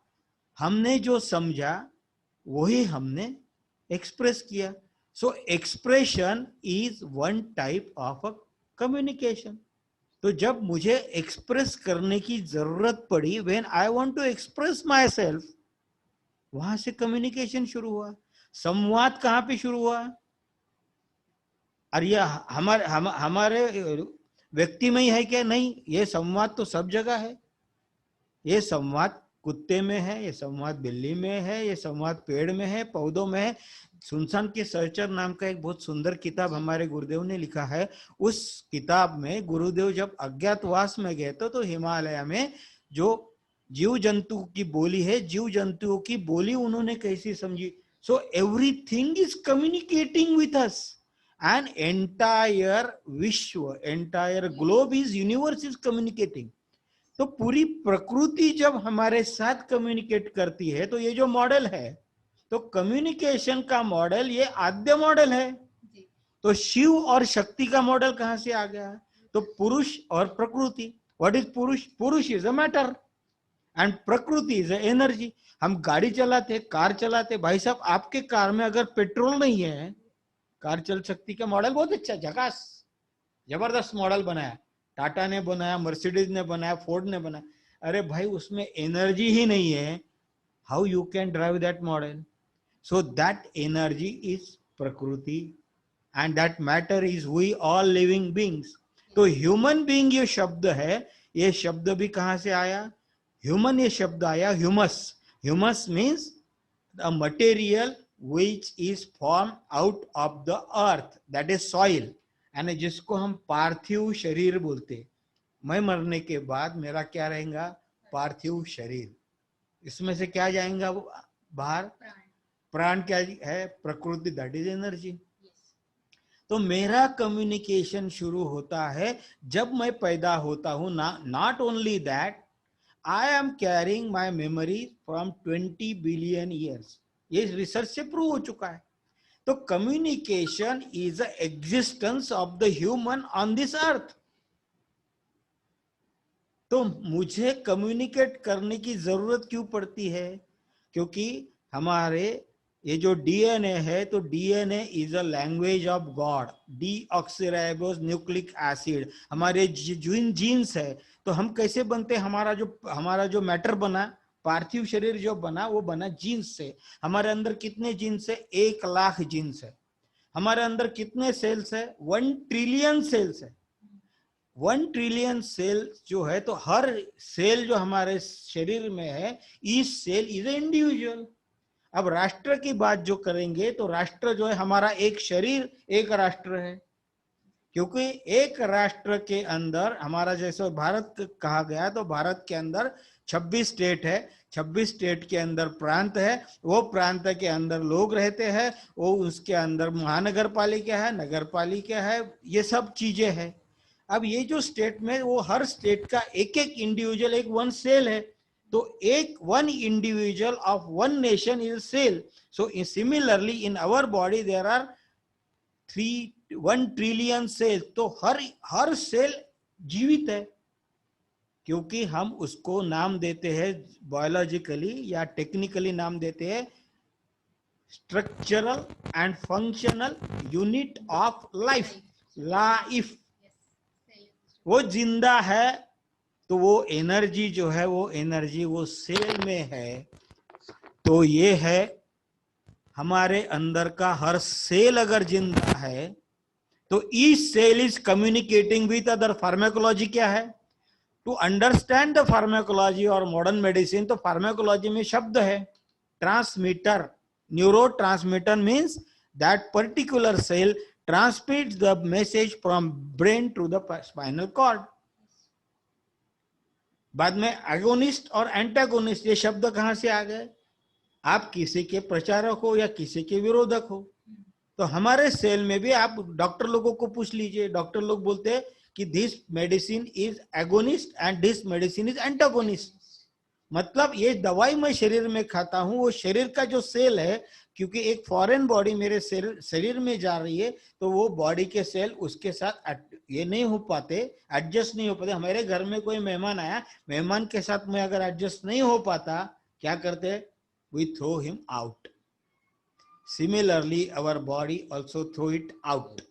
Speaker 6: हमने जो समझा, वही हमने एक्सप्रेस किया। So expression is one type of a communication. तो जब मुझे एक्सप्रेस करने की जरूरत पड़ी, when I want to express myself, वहां से कम्युनिकेशन शुरू हुआ। संवाद कहां पे शुरू हुआ? और ये हमारे व्यक्ति में ही है क्या? नहीं, ये संवाद तो सब जगह है। ये संवाद कुत्ते में है, ये संवाद बिल्ली में है, ये संवाद पेड़ में है, पौधों में है। सुनसान के सर्चर नाम का एक बहुत सुंदर किताब हमारे गुरुदेव ने लिखा है। उस किताब में गुरुदेव जब अज्ञातवास में गए तो हिमालय में जो जीव जंतु की बोली है, जीव जंतुओं की बोली उन्होंने कैसी समझी। So everything is communicating with us, and entire विश्व, entire globe is universe is communicating. तो पूरी प्रकृति जब हमारे साथ कम्युनिकेट करती है, तो ये जो मॉडल है, तो कम्युनिकेशन का मॉडल ये आद्य मॉडल है। तो शिव और शक्ति का मॉडल कहां से आ गया? तो पुरुष और प्रकृति। व्हाट इज पुरुष? पुरुष इज अ मैटर एंड प्रकृति इज अ एनर्जी। हम गाड़ी चलाते, कार चलाते, भाई साहब आपके कार में अगर पेट्रोल नहीं है, कार चल सकती क्या? मॉडल बहुत अच्छा, झकास, जबरदस्त मॉडल बनाया, टाटा ने बनाया, मर्सिडीज ने बनाया, फोर्ड ने बनाया। अरे भाई उसमें एनर्जी ही नहीं है, how you can drive that model? So that energy is प्रकृति, and that matter is we all living beings. तो ह्यूमन बींग ये शब्द है, ये शब्द भी कहां से आया? ह्यूमन ये शब्द आया humus. Humus means the material which is formed out of the earth, that is soil, यानी जिसको हम पार्थिव शरीर बोलते। मैं मरने के बाद मेरा क्या रहेगा? पार्थिव शरीर। इसमें से क्या जाएगा बाहर? प्राण क्या है? प्रकृति, दैट इज एनर्जी। तो मेरा कम्युनिकेशन शुरू होता है जब मैं पैदा होता हूं। Not only that, I am carrying my memory from 20 billion years. ये रिसर्च से प्रूव हो चुका है। तो communication is the existence of the human on this अर्थ। तो मुझे कम्युनिकेट करने की जरूरत क्यों पड़ती है? क्योंकि हमारे ये जो डीएनए है, तो DNA is a language of God, deoxyribose nucleic acid. हमारे जीन्स है, तो हम कैसे बनते हैं? हमारा जो मैटर बना, पार्थिव शरीर जो बना, वो बना जीन्स से। हमारे अंदर कितने जीन्स है? 1,00,000 जीन्स है। हमारे अंदर कितने सेल्स है? 1 ट्रिलियन सेल्स है। 1 ट्रिलियन सेल जो है, तो हर सेल जो हमारे शरीर में है, each cell is a individual. अब राष्ट्र की बात जो करेंगे, तो राष्ट्र जो है हमारा एक शरीर एक राष्ट्र है, क्योंकि एक राष्ट्र के अंदर हमारा, जैसे भारत कहा गया, तो भारत के अंदर 26 स्टेट है, 26 स्टेट के अंदर प्रांत है, वो प्रांत के अंदर लोग रहते हैं, वो उसके अंदर महानगर पालिका है, नगर पालिका है, ये सब चीजें हैं। अब ये जो स्टेट में, वो हर स्टेट का एक एक इंडिविजुअल एक 1 सेल है, तो एक 1 individual of 1 nation is cell. So similarly in our body there are 1 trillion cell. तो हर सेल जीवित है, क्योंकि हम उसको नाम देते हैं बायोलॉजिकली या टेक्निकली नाम देते हैं structural and functional unit of life. वो जिंदा है, तो वो एनर्जी जो है, वो एनर्जी वो सेल में है। तो ये है हमारे अंदर का हर सेल अगर जिंदा है, तो each cell is communicating with other. Pharmacology क्या है? टू अंडरस्टैंड द फार्माकोलॉजी और मॉडर्न मेडिसिन, तो फार्माकोलॉजी में शब्द है transmitter. Neurotransmitter means that particular cell transmits the message from brain to the spinal cord. बाद में एगोनिस्ट और एंटागोनिस्ट, ये शब्द कहां से आ गए? आप किसी के प्रचारक हो या किसी के विरोधक हो, तो हमारे सेल में भी आप डॉक्टर लोगों को पूछ लीजिए, डॉक्टर लोग बोलते हैं कि this medicine is agonist and this medicine is antagonist. मतलब ये दवाई मैं शरीर में खाता हूं, वो शरीर का जो सेल है, क्योंकि एक फॉरेन बॉडी मेरे शरीर में जा रही है, तो वो बॉडी के सेल उसके साथ ये नहीं हो पाते, एडजस्ट नहीं हो पाते। हमारे घर में कोई मेहमान आया, मेहमान के साथ मैं अगर एडजस्ट नहीं हो पाता, क्या करते? We throw him out. Similarly our body also throw it out.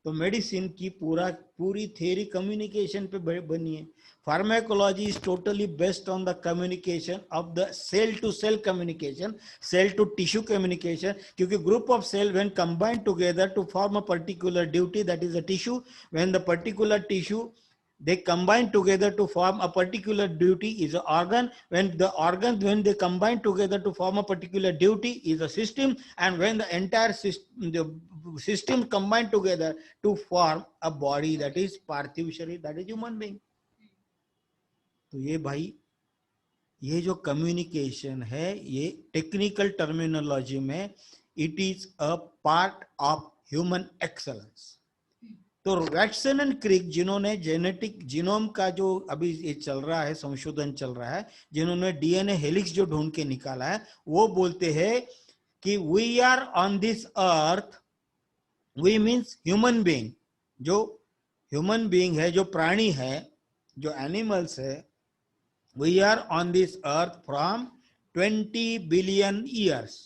Speaker 6: तो मेडिसिन की पूरी थ्योरी कम्युनिकेशन पे बनी है। Pharmacology is totally based on the communication of the cell to cell communication, cell to tissue communication, क्योंकि group of cell when combined together to form a particular duty, that is a tissue, when the particular tissue they combine together to form a particular duty is an organ. When they combine together to form a particular duty is a system, and when the entire system combine together to form a body, that is parthiv sharir, that is human being. तो ये भाई, ये जो communication है, ये technical terminology में it is a part of human excellence. तो Watson and Crick, जिन्होंने जेनेटिक जीनोम का जो अभी ये चल रहा है, संशोधन चल रहा है, जिन्होंने डीएनए हेलिक्स जो ढूंढ के निकाला है, वो बोलते हैं कि we are on this earth, we means human being, जो ह्यूमन बीइंग है, जो प्राणी है, जो एनिमल्स है, we are on this earth from 20 billion years,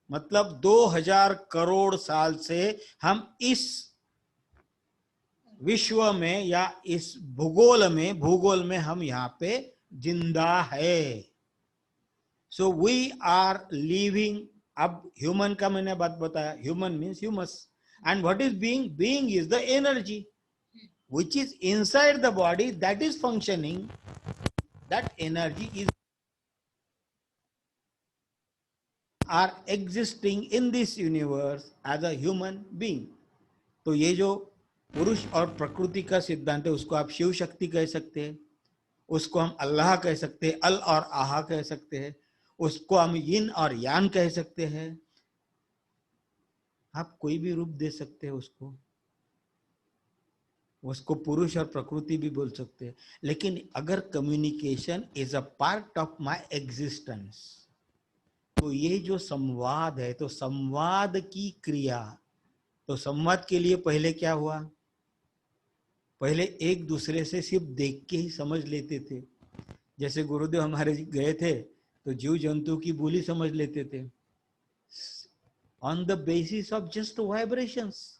Speaker 6: मतलब 2000 करोड़ साल से हम इस विश्व में या इस भूगोल में हम यहाँ पे जिंदा है। So we are living. अब ह्यूमन का मैंने बात बताया, human means humus, and what is being? Being is the energy which is inside the body, that is functioning, that energy is are existing in this universe as a human being. तो ये जो पुरुष और प्रकृति का सिद्धांत है, उसको आप शिव शक्ति कह सकते हैं, उसको हम अल्लाह कह सकते हैं, अल और आहा कह सकते हैं, उसको हम यिन और यान कह सकते हैं, आप कोई भी रूप दे सकते हैं उसको पुरुष और प्रकृति भी बोल सकते हैं। लेकिन अगर communication is a part of my existence, तो ये जो संवाद है, तो संवाद की क्रिया, तो संवाद के लिए पहले क्या हुआ? पहले एक दूसरे से सिर्फ देख के ही समझ लेते थे। जैसे गुरुदेव हमारे गए थे, तो जीव जंतु की बोली समझ लेते थे, on the basis of just vibrations.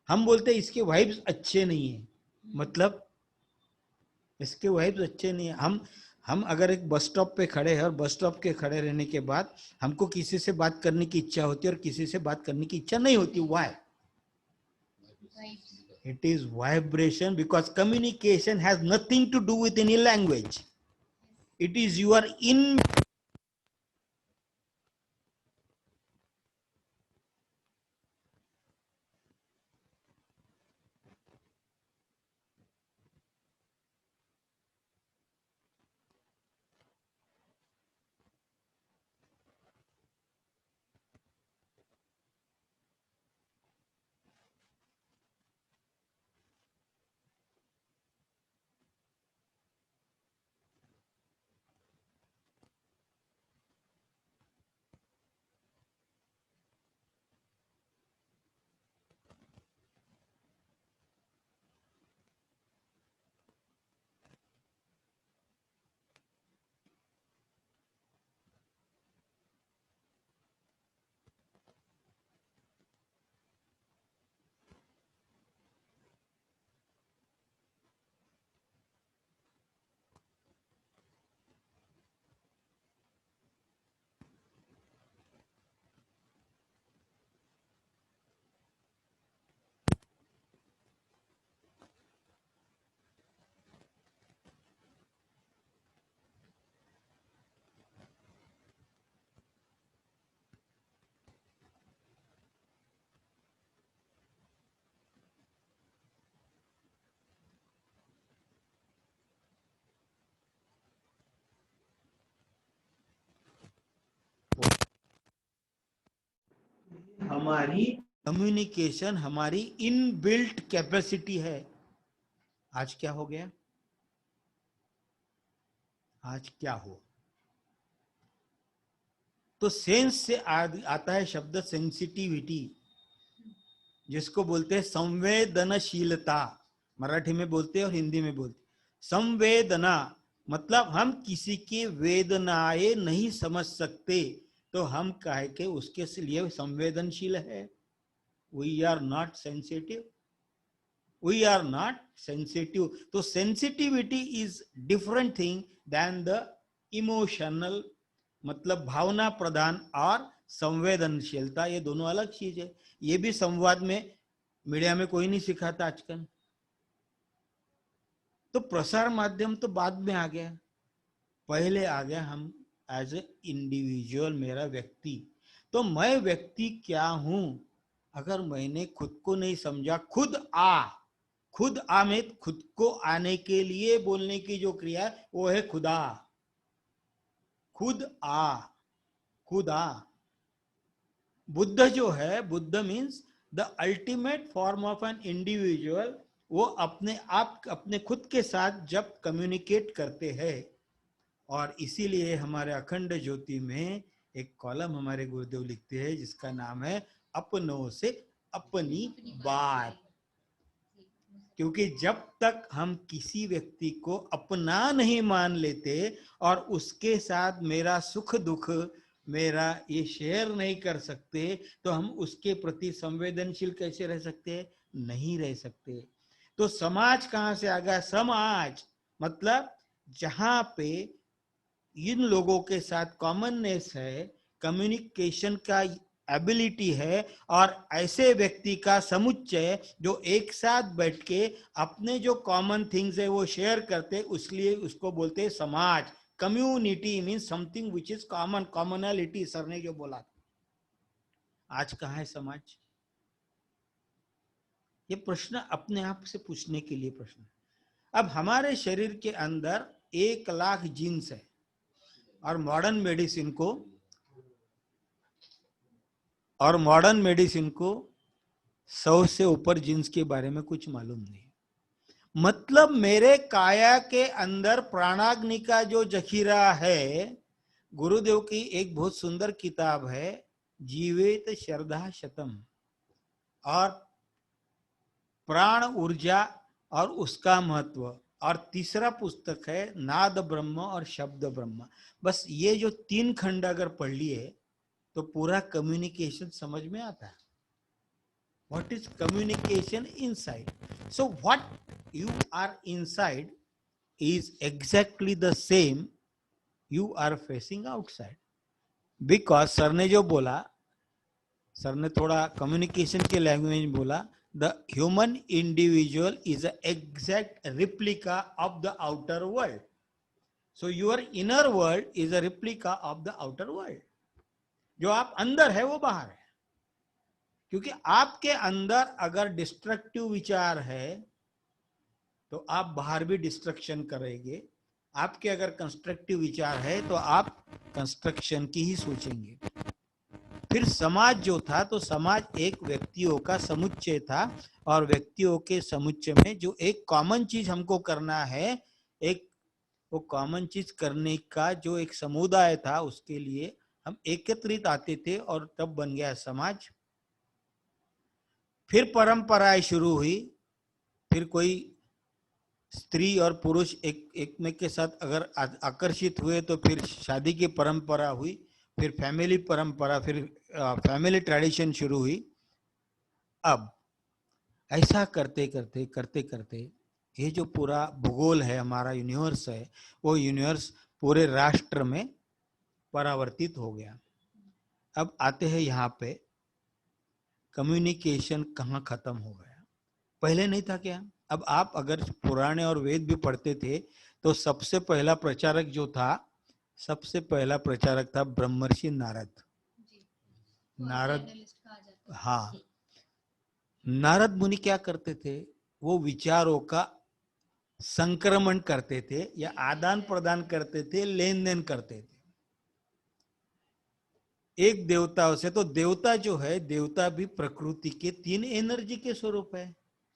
Speaker 6: हम बोलते हैं इसके वाइब्स अच्छे नहीं है, मतलब इसके वाइब्स अच्छे नहीं है। हम अगर एक बस स्टॉप पे खड़े हैं और बस स्टॉप के खड़े रहने के बाद हमको किसी से बात करने की इच्छा होती है और किसी से बात करने की इच्छा नहीं होती, why? It is vibration, because communication has nothing to do with any language. It is your in हमारी कम्युनिकेशन हमारी इनबिल्ट कैपेसिटी है। आज क्या हो गया? आज क्या हो? तो सेंस से आता है शब्द सेंसिटिविटी, जिसको बोलते हैं संवेदनशीलता। मराठी में बोलते हैं और हिंदी में बोलते हैं। संवेदना मतलब हम किसी की वेदनाएं नहीं समझ सकते, तो हम कहे के उसके लिए संवेदनशील है। We are not sensitive, we are not sensitive. तो sensitivity is different thing than the emotional, मतलब भावना प्रधान, और संवेदनशीलता ये दोनों अलग चीज है। ये भी संवाद में मीडिया में कोई नहीं सिखाता आजकल। तो प्रसार माध्यम तो बाद में आ गया, पहले आ गया हम एज ए इंडिविजुअल, मेरा व्यक्ति। तो मैं व्यक्ति क्या हूं? अगर मैंने खुद को नहीं समझा, खुद आ में खुद को आने के लिए बोलने की जो क्रिया है वो है खुदा। खुद आ। बुद्ध जो है, Buddha means the ultimate form of an individual. वो अपने आप, अपने खुद के साथ जब कम्युनिकेट करते हैं। और इसीलिए हमारे अखंड ज्योति में एक कॉलम हमारे गुरुदेव लिखते हैं जिसका नाम है अपनों से अपनी बात। क्योंकि जब तक हम किसी व्यक्ति को अपना नहीं मान लेते और उसके साथ मेरा सुख दुख, मेरा ये शेयर नहीं कर सकते, तो हम उसके प्रति संवेदनशील कैसे रह सकते? नहीं रह सकते। तो समाज कहां से आ गया? समाज मतलब जहां पे इन लोगों के साथ कॉमननेस है, कम्युनिकेशन का एबिलिटी है, और ऐसे व्यक्ति का समुच्चय जो एक साथ बैठ के अपने जो कॉमन थिंग्स है वो शेयर करते, उसलिए उसको बोलते हैं समाज। Community means something which is common, commonality sir ने जो बोला। आज कहाँ है समाज? ये प्रश्न अपने आप से पूछने के लिए प्रश्न। अब हमारे शरीर के अंदर 1 लाख जीन्स है, और मॉडर्न मेडिसिन को 100 से ऊपर जीन्स के बारे में कुछ मालूम नहीं। मतलब मेरे काया के अंदर प्राणाग्नि का जो जखीरा है, गुरुदेव की एक बहुत सुंदर किताब है जीवेत श्रद्धा शतम, और प्राण ऊर्जा और उसका महत्व, और तीसरा पुस्तक है नाद ब्रह्म और शब्द ब्रह्म। बस ये जो 3 खंड अगर पढ़ लिए तो पूरा कम्युनिकेशन समझ में आता है. What is communication inside? So what you are inside is exactly the same you are facing outside. Because sir ने जो बोला, सर ने थोड़ा कम्युनिकेशन के लैंग्वेज में बोला, the human individual is an exact replica of the outer world. So your inner world is a replica of the outer world. जो आप अंदर है वो बाहर है, क्योंकि आपके अंदर अगर डिस्ट्रक्टिव विचार है तो आप बाहर भी डिस्ट्रक्शन करेंगे. आपके अगर कंस्ट्रक्टिव विचार है तो आप कंस्ट्रक्शन की ही सोचेंगे. फिर समाज जो था, तो समाज एक व्यक्तियों का समुच्चय था, और व्यक्तियों के समुच्चय में जो एक कॉमन चीज हमको करना है, एक वो कॉमन चीज करने का जो एक समुदाय था, उसके लिए हम एकत्रित आते थे और तब बन गया समाज. फिर परंपराएं शुरू हुई. फिर कोई स्त्री और पुरुष एक में के साथ अगर आकर्षित हुए तो फिर शादी की परंपरा हुई. फिर फैमिली परंपरा, फिर फैमिली ट्रेडिशन शुरू हुई. अब ऐसा करते करते करते करते ये जो पूरा भूगोल है, हमारा यूनिवर्स है, वो यूनिवर्स पूरे राष्ट्र में परावर्तित हो गया. अब आते हैं यहाँ पे, कम्युनिकेशन कहाँ खत्म हो गया. पहले नहीं था क्या? अब आप अगर पुराणे और वेद भी पढ़ते थे तो सबसे पहला प्रचारक जो था, सबसे पहला प्रचारक था ब्रह्मर्षि नारद. नारद, हाँ, नारद मुनि क्या करते थे? वो विचारों का संक्रमण करते थे या आदान प्रदान करते थे, लेन देन करते थे एक देवताओं से. तो देवता जो है, देवता भी प्रकृति के 3 एनर्जी के स्वरूप है: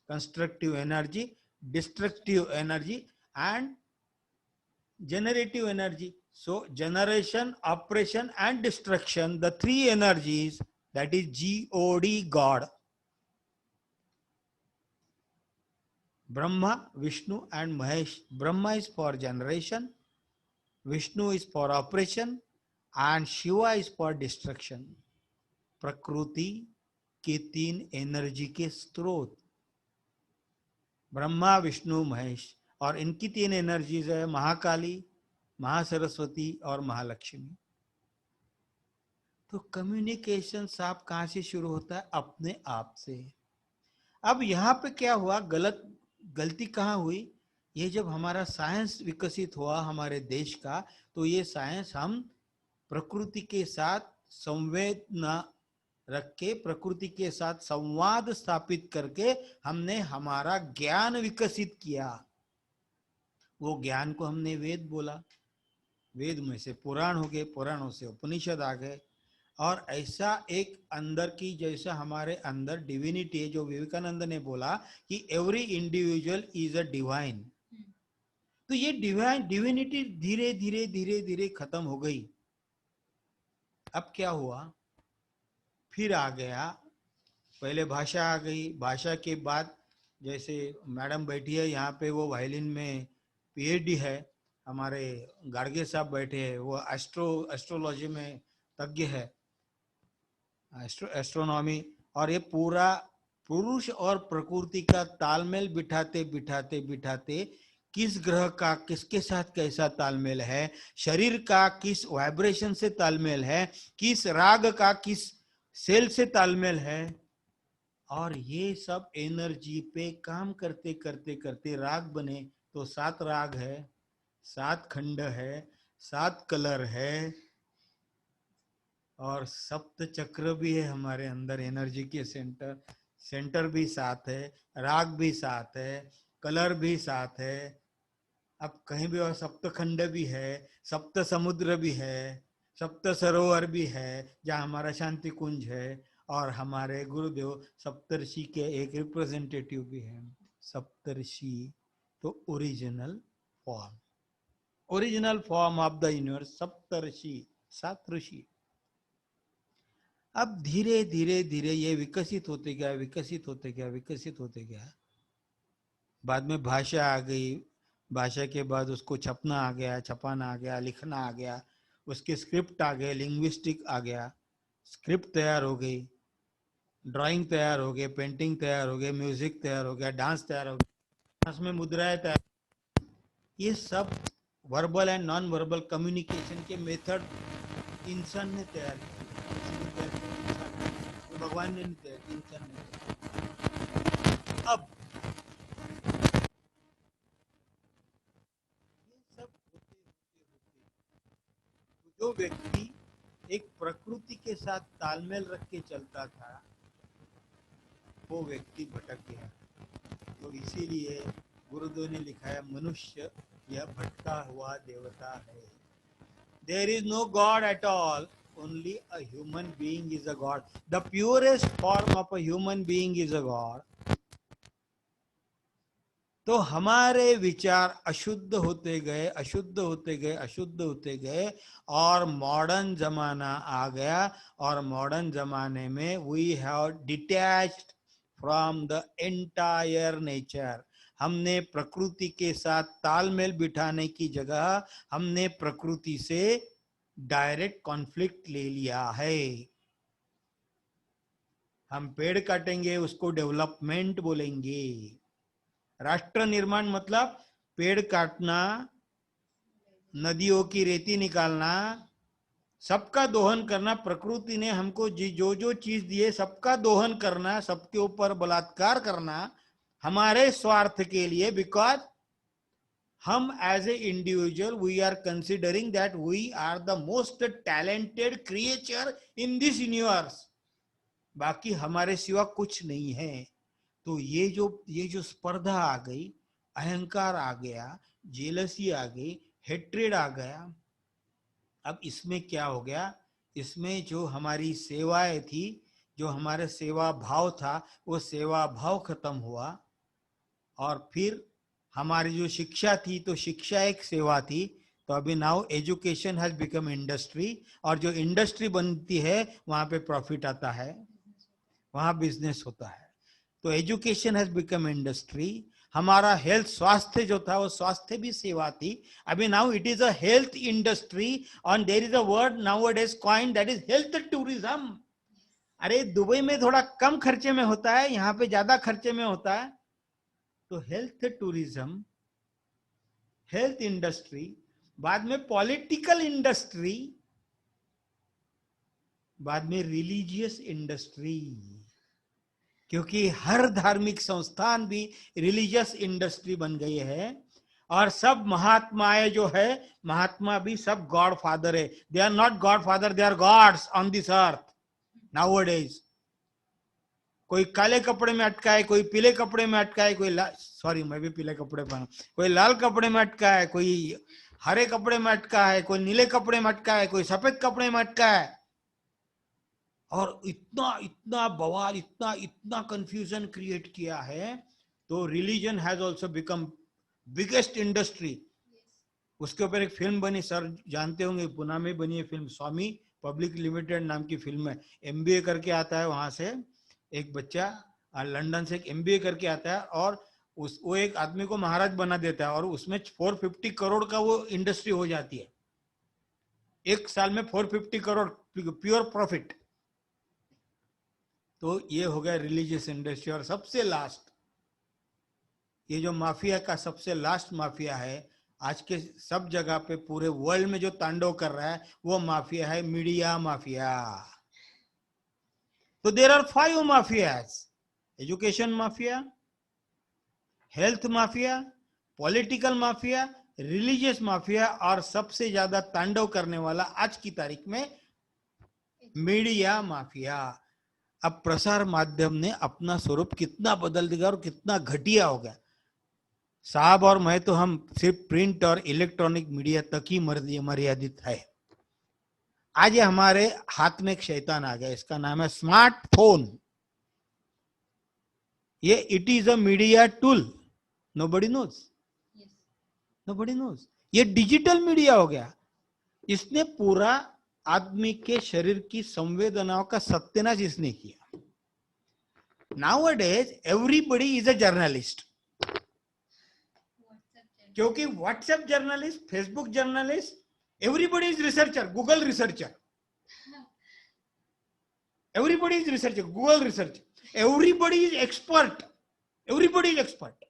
Speaker 6: constructive energy, destructive energy and generative energy. So generation, operation and destruction, the 3 energies, that is God, God, Brahma, Vishnu and Mahesh. Brahma is for generation, Vishnu is for operation and Shiva is for destruction. प्रकृति के 3 energy के स्रोत ब्रह्मा, विष्णु, महेश, और इनकी 3 energies है महाकाली, महासरस्वती और महालक्ष्मी. तो communication साहब कहां से शुरू होता है? अपने आप से. अब यहाँ पे क्या हुआ, गलती कहाँ हुई? ये जब हमारा साइंस विकसित हुआ हमारे देश का, तो ये साइंस हम प्रकृति के साथ संवेदना रख के, प्रकृति के साथ संवाद स्थापित करके हमने हमारा ज्ञान विकसित किया. वो ज्ञान को हमने वेद बोला, वेद में से पुराण हो गए, पुराणों से उपनिषद आ गए, और ऐसा एक अंदर की, जैसा हमारे अंदर डिविनिटी है, जो विवेकानंद ने बोला कि every individual is a divine. तो ये डिविनिटी धीरे धीरे धीरे धीरे खत्म हो गई. अब क्या हुआ? फिर आ गया, पहले भाषा आ गई. भाषा के बाद, जैसे मैडम बैठी है यहाँ पे, वो वायलिन में पीएचडी है. हमारे गाड़गे साहब बैठे हैं, वो एस्ट्रोलॉजी में तज्ञ है, एस्ट्रोनॉमी. और ये पूरा पुरुष और प्रकृति का तालमेल बिठाते बिठाते बिठाते, किस ग्रह का किसके साथ कैसा तालमेल है, शरीर का किस वाइब्रेशन से तालमेल है, किस राग का किस सेल से तालमेल है, और ये सब एनर्जी पे काम करते करते करते राग बने. तो 7 राग है, 7 खंड है, 7 कलर है, और सप्त चक्र भी है हमारे अंदर. एनर्जी के सेंटर भी 7 है, राग भी 7 है, कलर भी 7 है. अब कहीं भी और सप्त खंड भी है, सप्त समुद्र भी है, सप्त सरोवर भी है, जहाँ हमारा शांति कुंज है, और हमारे गुरुदेव सप्तर्षि के एक रिप्रेजेंटेटिव भी है. सप्तर्षि तो original form of the universe, Saptarishi, 7 ऋषि. अब धीरे धीरे धीरे ये विकसित होते गया, विकसित होते गया, विकसित होते गया. बाद में भाषा आ गई, भाषा के बाद उसको छपना आ गया, छपाना आ गया, लिखना आ गया, उसके स्क्रिप्ट आ गए, लिंग्विस्टिक आ गया. स्क्रिप्ट तैयार हो गई, ड्राइंग तैयार हो गए, पेंटिंग तैयार हो गए, म्यूजिक तैयार हो गया, डांस तैयार हो गया, डांस में मुद्राएं तैयार, ये सब verbal and non verbal communication के मेथड इंसान ने तैयार किए, भगवान ने नहीं तैयार किए, इंसान ने तैयार। अब ये सब होते जो व्यक्ति एक प्रकृति के साथ तालमेल रख के चलता था वो व्यक्ति भटक गया। तो इसीलिए गुरुदेव ने लिखा है मनुष्य यह भटका हुआ देवता है। There is no God at all, only a human being is a God. The purest form of a human being is a God. तो हमारे विचार अशुद्ध होते गए, अशुद्ध होते गए, अशुद्ध होते गए और मॉडर्न जमाना आ गया और मॉडर्न जमाने में we have detached from the entire nature. हमने प्रकृति के साथ तालमेल बिठाने की जगह हमने प्रकृति से डायरेक्ट कॉन्फ्लिक्ट ले लिया है। हम पेड़ काटेंगे उसको डेवलपमेंट बोलेंगे। राष्ट्र निर्माण मतलब पेड़ काटना, नदियों की रेती निकालना, सबका दोहन करना। प्रकृति ने हमको जो जो चीज दिए सबका दोहन करना, सबके ऊपर बलात्कार करना हमारे स्वार्थ के लिए। बिकॉज हम as a individual we are considering that we are the most talented creature in this universe, बाकी हमारे सिवा कुछ नहीं है। तो ये जो स्पर्धा आ गई, अहंकार आ गया, जेलसी आ गई, हेट्रेड आ गया। अब इसमें क्या हो गया, इसमें जो हमारी सेवाएं थी, जो हमारे सेवा भाव था, वो सेवा भाव खत्म हुआ। और फिर हमारी जो शिक्षा थी, तो शिक्षा एक सेवा थी। तो अभी now education has become industry, और जो इंडस्ट्री बनती है वहां पे प्रॉफिट आता है, वहां बिजनेस होता है। तो एजुकेशन हैज बिकम इंडस्ट्री। हमारा हेल्थ, स्वास्थ्य जो था वो स्वास्थ्य भी सेवा थी। अभी now it is a health industry और there is a word nowadays coined that is health tourism. अरे दुबई में थोड़ा कम खर्चे में होता है, यहाँ पे ज्यादा खर्चे में होता है। तो हेल्थ टूरिज्म, हेल्थ इंडस्ट्री, बाद में पॉलिटिकल इंडस्ट्री, बाद में रिलीजियस इंडस्ट्री, क्योंकि हर धार्मिक संस्थान भी रिलीजियस इंडस्ट्री बन गई है। और सब महात्माएं जो है, महात्मा भी सब गॉड फादर है। They are not God father, they are gods on this earth nowadays. कोई काले कपड़े में अटका है, कोई पीले कपड़े में अटका है, कोई सॉरी मैं भी पीले कपड़े पहना, कोई लाल कपड़े में अटका है, कोई हरे कपड़े में अटका है, कोई नीले कपड़े में अटका है, कोई सफेद कपड़े में अटका है। और इतना इतना बवाल, इतना इतना कंफ्यूजन क्रिएट किया है। तो religion has also become biggest industry. उसके ऊपर एक फिल्म बनी, सर जानते होंगे, पुणे में बनी है फिल्म, स्वामी पब्लिक लिमिटेड नाम की फिल्म है। एमबीए करके आता है वहां से एक बच्चा, लंदन से एक एमबीए करके आता है, और वो एक आदमी को महाराज बना देता है, और उसमें 450 करोड़ का वो इंडस्ट्री हो जाती है। एक साल में 450 करोड़ प्योर प्रॉफिट। तो ये हो गया रिलीजियस इंडस्ट्री। और सबसे लास्ट, ये जो माफिया का सबसे लास्ट माफिया है आज के सब जगह पे पूरे वर्ल्ड में जो तांडव कर रहा है, वो माफिया है मीडिया माफिया। तो there are 5 mafias: education mafia, health mafia, political mafia, religious mafia, और सबसे ज्यादा तांडव करने वाला आज की तारीख में मीडिया माफिया। अब प्रसार माध्यम ने अपना स्वरूप कितना बदल दिया और कितना घटिया हो गया साहब। और मैं तो हम सिर्फ प्रिंट और इलेक्ट्रॉनिक मीडिया तक ही मर्यादित है। आज ये हमारे हाथ में एक शैतान आ गया, इसका नाम है स्मार्टफोन। ये it is a media tool, nobody knows, nobody knows. ये डिजिटल मीडिया हो गया। इसने पूरा आदमी के शरीर की संवेदनाओं का सत्यानाश इसने किया। Nowadays everybody is a journalist, क्योंकि WhatsApp journalist, Facebook journalist, everybody is researcher, Google researcher. Everybody is research, Google research, everybody is expert, everybody is expert.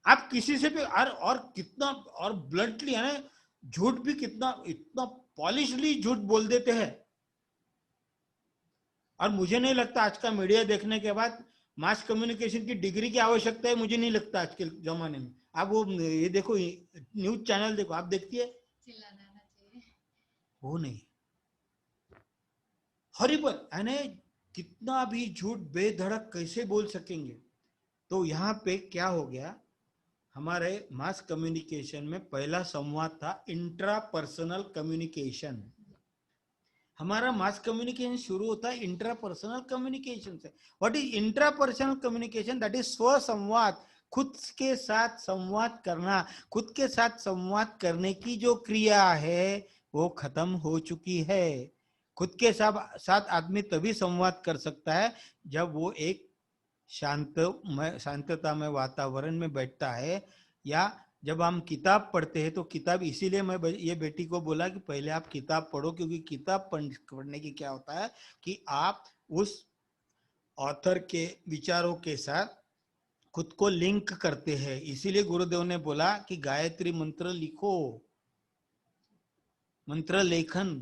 Speaker 6: आप किसी से भी और कितना और ब्लंटली है ना, झूठ भी कितना इतना पॉलिशली झूठ बोल देते हैं। और मुझे नहीं लगता आज का मीडिया देखने के बाद मास कम्युनिकेशन की डिग्री की आवश्यकता है, मुझे नहीं लगता आज के जमाने में। आप वो ये देखो, न्यूज चैनल देखो, आप देखती है, वो नहीं, हॉरिबल है, कितना भी झूठ बेधड़क कैसे बोल सकेंगे। तो यहाँ पे क्या हो गया, हमारे मास कम्युनिकेशन में पहला संवाद था इंट्रा पर्सनल कम्युनिकेशन। हमारा मास कम्युनिकेशन शुरू होता है इंट्रा पर्सनल कम्युनिकेशन से। What is intra personal communication? That is स्व संवाद, खुद के साथ संवाद करना। खुद के साथ संवाद करने की जो क्रिया है वो खत्म हो चुकी है। खुद के साथ आदमी तभी संवाद कर सकता है जब वो एक शांतता में वातावरण में बैठता है, या जब हम किताब पढ़ते हैं। तो किताब, इसीलिए मैं ये बेटी को बोला कि पहले आप किताब पढ़ो, क्योंकि किताब पढ़ने की क्या होता है कि आप उस ऑथर के विचारों के साथ खुद को लिंक करते हैं। इसीलिए गुरुदेव ने बोला कि गायत्री मंत्र लिखो, मंत्र लेखन,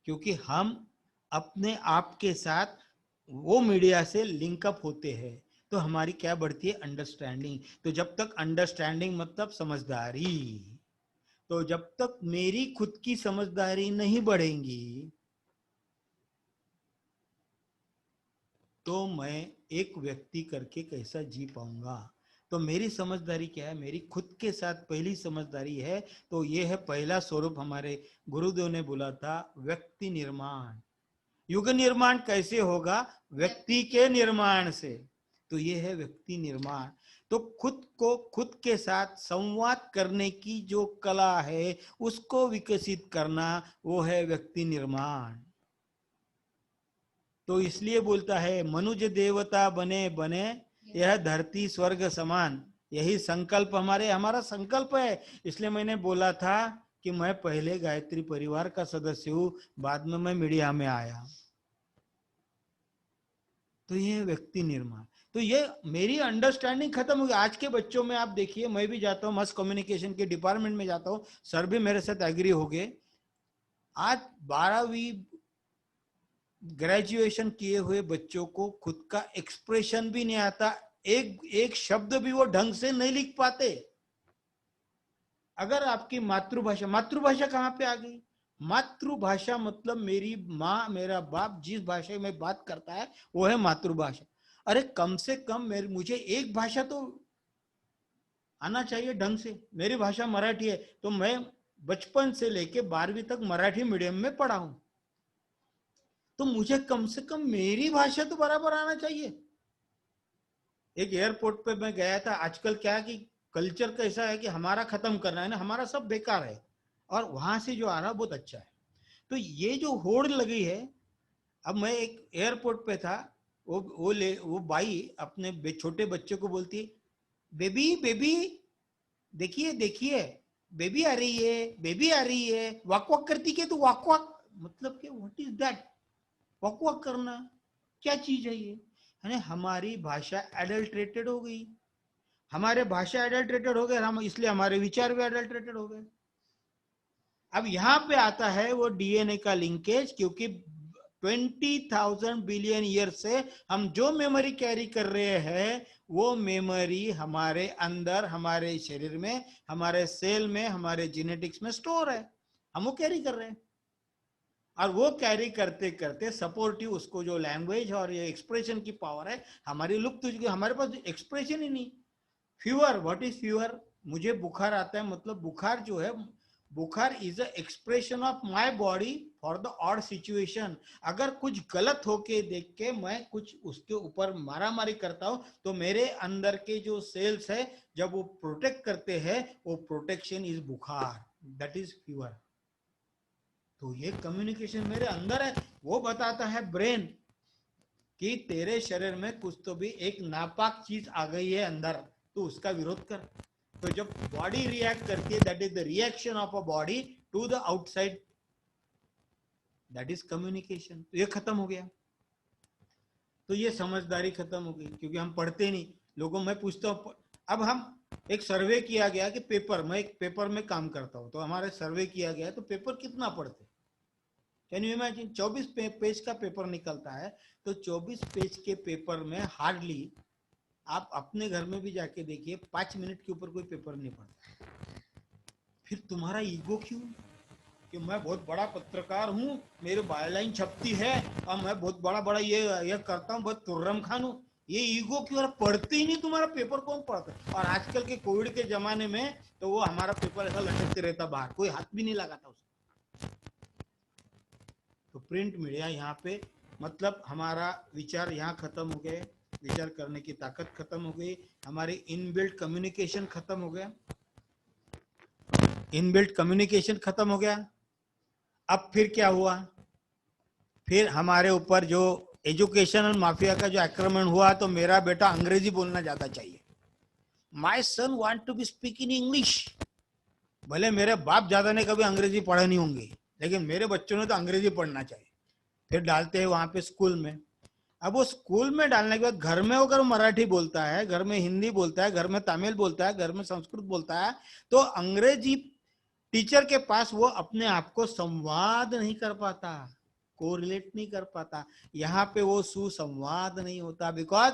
Speaker 6: क्योंकि हम अपने आप के साथ वो मीडिया से लिंकअप होते हैं। तो हमारी क्या बढ़ती है? अंडरस्टैंडिंग। तो जब तक अंडरस्टैंडिंग मतलब समझदारी, तो जब तक मेरी खुद की समझदारी नहीं बढ़ेगी तो मैं एक व्यक्ति करके कैसा जी पाऊंगा। तो मेरी समझदारी क्या है? मेरी खुद के साथ पहली समझदारी है। तो ये है पहला स्वरूप, हमारे गुरुदेव ने बोला था, व्यक्ति निर्माण। युग निर्माण कैसे होगा? व्यक्ति के निर्माण से। तो ये है व्यक्ति निर्माण। तो खुद को खुद के साथ संवाद करने की जो कला है उसको विकसित करना, वो है व्यक्ति निर्माण। तो इसलिए बोलता है, मनुष्य देवता बने बने यह धरती स्वर्ग समान। यही संकल्प हमारा संकल्प है। इसलिए मैंने बोला था कि मैं पहले गायत्री परिवार का सदस्य हूं, बाद में मैं मीडिया में आया। तो ये व्यक्ति निर्माण। तो ये मेरी अंडरस्टैंडिंग खत्म हो गई। आज के बच्चों में आप देखिए, मैं भी जाता हूँ मास कम्युनिकेशन के डिपार्टमेंट में जाता हूँ, सर भी मेरे साथ एग्री हो गए। आज 12वीं ग्रेजुएशन किए हुए बच्चों को खुद का एक्सप्रेशन भी नहीं आता, एक शब्द भी वो ढंग से नहीं लिख पाते। अगर आपकी मातृभाषा कहाँ पे आ गई? मातृभाषा मतलब मेरी माँ, मेरा बाप जिस भाषा में बात करता है वो है मातृभाषा। अरे कम से कम मुझे एक भाषा तो आना चाहिए ढंग से। मेरी भाषा मराठी है, तो मैं बचपन से लेके 12वीं तक मराठी मीडियम में पढ़ा हूं, तो मुझे कम से कम मेरी भाषा तो बराबर आना चाहिए। एक एयरपोर्ट पे मैं गया था। आजकल क्या है कि कल्चर कैसा है कि हमारा खत्म करना है ना, हमारा सब बेकार है, और वहां से जो आ रहा बहुत अच्छा है। तो ये जो होड़ लगी है, अब मैं एक एयरपोर्ट पे था, वो बाई अपने छोटे बच्चे को बोलती, बेबी बेबी देखिए देखिए, बेबी आ रही है, बेबी आ रही है। वाक वाक करती क्या? तो वाक वाक मतलब क्या? What is that? वाक वाक करना क्या चीज है ये? है हमारी भाषा एडल्ट्रेटेड हो गई। हमारे भाषा एडल्ट्रेटेड हो गए, हम इसलिए हमारे विचार भी एडल्ट्रेटेड हो गए। अब यहां पे आता है वो डीएनए का लिंकेज, क्योंकि 20,000 बिलियन ईयर से हम जो मेमोरी कैरी कर रहे हैं वो मेमोरी हमारे अंदर, हमारे शरीर में, हमारे सेल में, हमारे जेनेटिक्स में स्टोर है। हम वो कैरी कर रहे हैं, और वो कैरी करते करते सपोर्टिव उसको जो लैंग्वेज और ये एक्सप्रेशन की पावर है हमारी लुप्त हो चुकी है। हमारे पास एक्सप्रेशन ही नहीं। Fever, what is fever? मुझे बुखार आता है, मतलब बुखार जो है, बुखार is a expression of my body for the odd situation. अगर कुछ गलत होके देख के मैं कुछ उसके ऊपर मारामारी करता हूं, तो मेरे अंदर के जो सेल्स है जब वो प्रोटेक्ट करते हैं, वो प्रोटेक्शन इज बुखार, दैट इज फीवर। तो ये कम्युनिकेशन मेरे अंदर है। वो बताता है ब्रेन कि तेरे शरीर में कुछ तो भी एक नापाक चीज आ गई है अंदर, तो उसका विरोध कर। तो जब बॉडी रिएक्ट करती है, that is the reaction of a body to the outside that is communication. तो ये खत्म हो गया, तो ये समझदारी खत्म हो गई, क्योंकि हम पढ़ते नहीं। लोगों मैं पूछता हूँ, अब हम एक सर्वे किया गया कि पेपर, मैं एक पेपर में काम करता हूँ, तो हमारे सर्वे किया गया तो पेपर कितना पढ़ते, कैन यू इमेजिन? 24 पेज का पेपर निकलता है, तो 24 पेज के पेपर में हार्डली, आप अपने घर में भी जाके देखिए, 5 मिनट के ऊपर कोई पेपर नहीं पढ़ता। फिर तुम्हारा ईगो क्यों कि मैं बहुत बड़ा पत्रकार हूँ, मेरे बायलाइन छपती है और मैं बहुत बड़ा बड़ा ये करता हूँ, बहुत तुर्रम खान हूँ, ये ईगो क्यों? पढ़ते ही नहीं, तुम्हारा पेपर कौन पढ़ता है? और आजकल के कोविड के जमाने में तो वो हमारा पेपर ऐसा लटकते रहता बाहर, कोई हाथ भी नहीं लगाता उसको। तो प्रिंट मीडिया यहाँ पे, मतलब हमारा विचार यहाँ खत्म हो गए, विचार करने की ताकत खत्म हो गई, हमारी इनबिल्ट कम्युनिकेशन खत्म हो गया, इनबिल्ट कम्युनिकेशन खत्म हो गया। अब फिर क्या हुआ? फिर हमारे ऊपर जो एजुकेशनल माफिया का जो आक्रमण हुआ, तो मेरा बेटा अंग्रेजी बोलना ज्यादा चाहिए, my son want to be speak in English. भले मेरे बाप ज्यादा ने कभी अंग्रेजी पढ़े नहीं होंगे, लेकिन मेरे बच्चों ने तो अंग्रेजी पढ़ना चाहिए। फिर डालते हैं वहां पे स्कूल में। अब वो स्कूल में डालने के बाद घर में अगर मराठी बोलता है, घर में हिंदी बोलता है, घर में तमिल बोलता है, घर में संस्कृत बोलता है, तो अंग्रेजी टीचर के पास वो अपने आप को संवाद नहीं कर पाता, कोरिलेट नहीं कर पाता। यहाँ पे वो सुसंवाद नहीं होता, because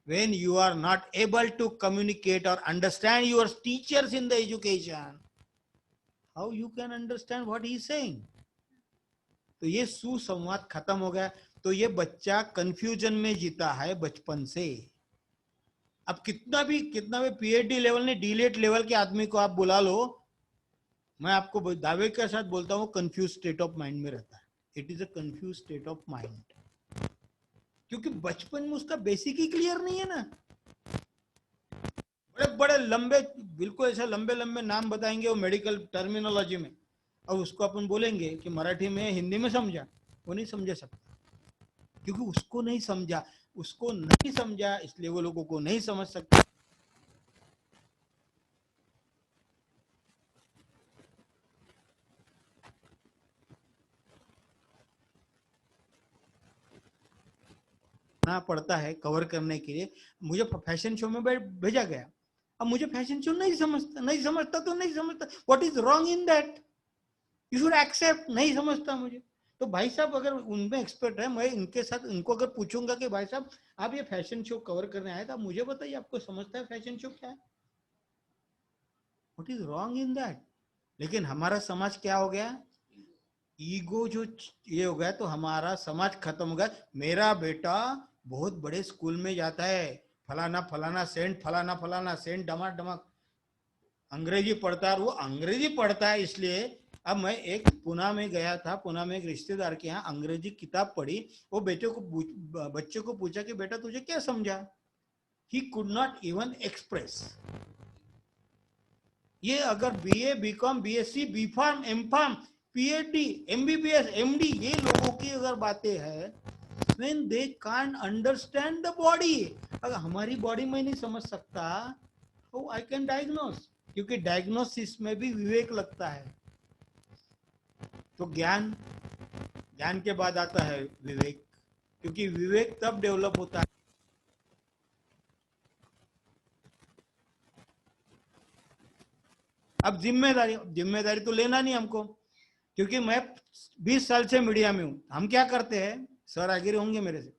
Speaker 6: when you are not able to communicate or understand your teachers in the education, how you can understand what he is saying? तो ये सुसंवाद खत्म हो गया। तो ये बच्चा कंफ्यूजन में जीता है बचपन से। अब कितना भी पीएचडी लेवल ने डीलेट लेवल के आदमी को आप बुला लो, मैं आपको दावे के साथ बोलता हूँ, कंफ्यूज स्टेट ऑफ माइंड में रहता है। It is a confuse state of mind, क्योंकि बचपन में उसका बेसिक ही क्लियर नहीं है ना। बड़े बड़े लंबे, बिल्कुल ऐसे लंबे लंबे नाम बताएंगे वो मेडिकल टर्मिनोलॉजी में, और उसको अपन बोलेंगे कि मराठी में हिंदी में समझा, वो नहीं समझा सकता, क्योंकि उसको नहीं समझा, इसलिए वो लोगों को नहीं समझ सकता। पड़ता है कवर करने के लिए। मुझे फैशन शो में भेजा गया, अब मुझे फैशन शो नहीं समझता तो नहीं समझता, what is wrong in that? You should accept. नहीं समझता मुझे, तो भाई साहब अगर उनमें एक्सपर्ट है, मैं इनके साथ इनको अगर पूछूंगा कि भाई साहब आप ये फैशन शो कवर करने आए, तो आप मुझे बताइए आपको समझता है फैशन शो क्या है? What is wrong in that? लेकिन हमारा समाज क्या हो गया? ईगो जो ये हो गया, तो हमारा समाज खत्म हो गया। मेरा बेटा बहुत बड़े स्कूल में जाता है, फलाना फलाना सेंट, फलाना फलाना सेंट, डमाक डमाक अंग्रेजी पढ़ता है। वो अंग्रेजी पढ़ता है इसलिए, अब मैं एक पुणे में गया था, पुणे में एक रिश्तेदार के यहाँ अंग्रेजी किताब पढ़ी, वो बच्चे को पूछा कि बेटा तुझे क्या समझा? He could not even express. ये अगर BA, BCom, BSc, BPharm, MPharm, PhD, MBBS, MD, ये लोगों की अगर बातें हैं, when they can't understand the body, अगर हमारी बॉडी में नहीं समझ सकता, how I can diagnose? क्योंकि डायग्नोसिस में भी विवेक लगता है। तो ज्ञान के बाद आता है विवेक, क्योंकि विवेक तब डेवलप होता है अब जिम्मेदारी तो लेना नहीं हमको, क्योंकि मैं 20 साल से मीडिया में हूं। हम क्या करते हैं, सर आगे होंगे मेरे से,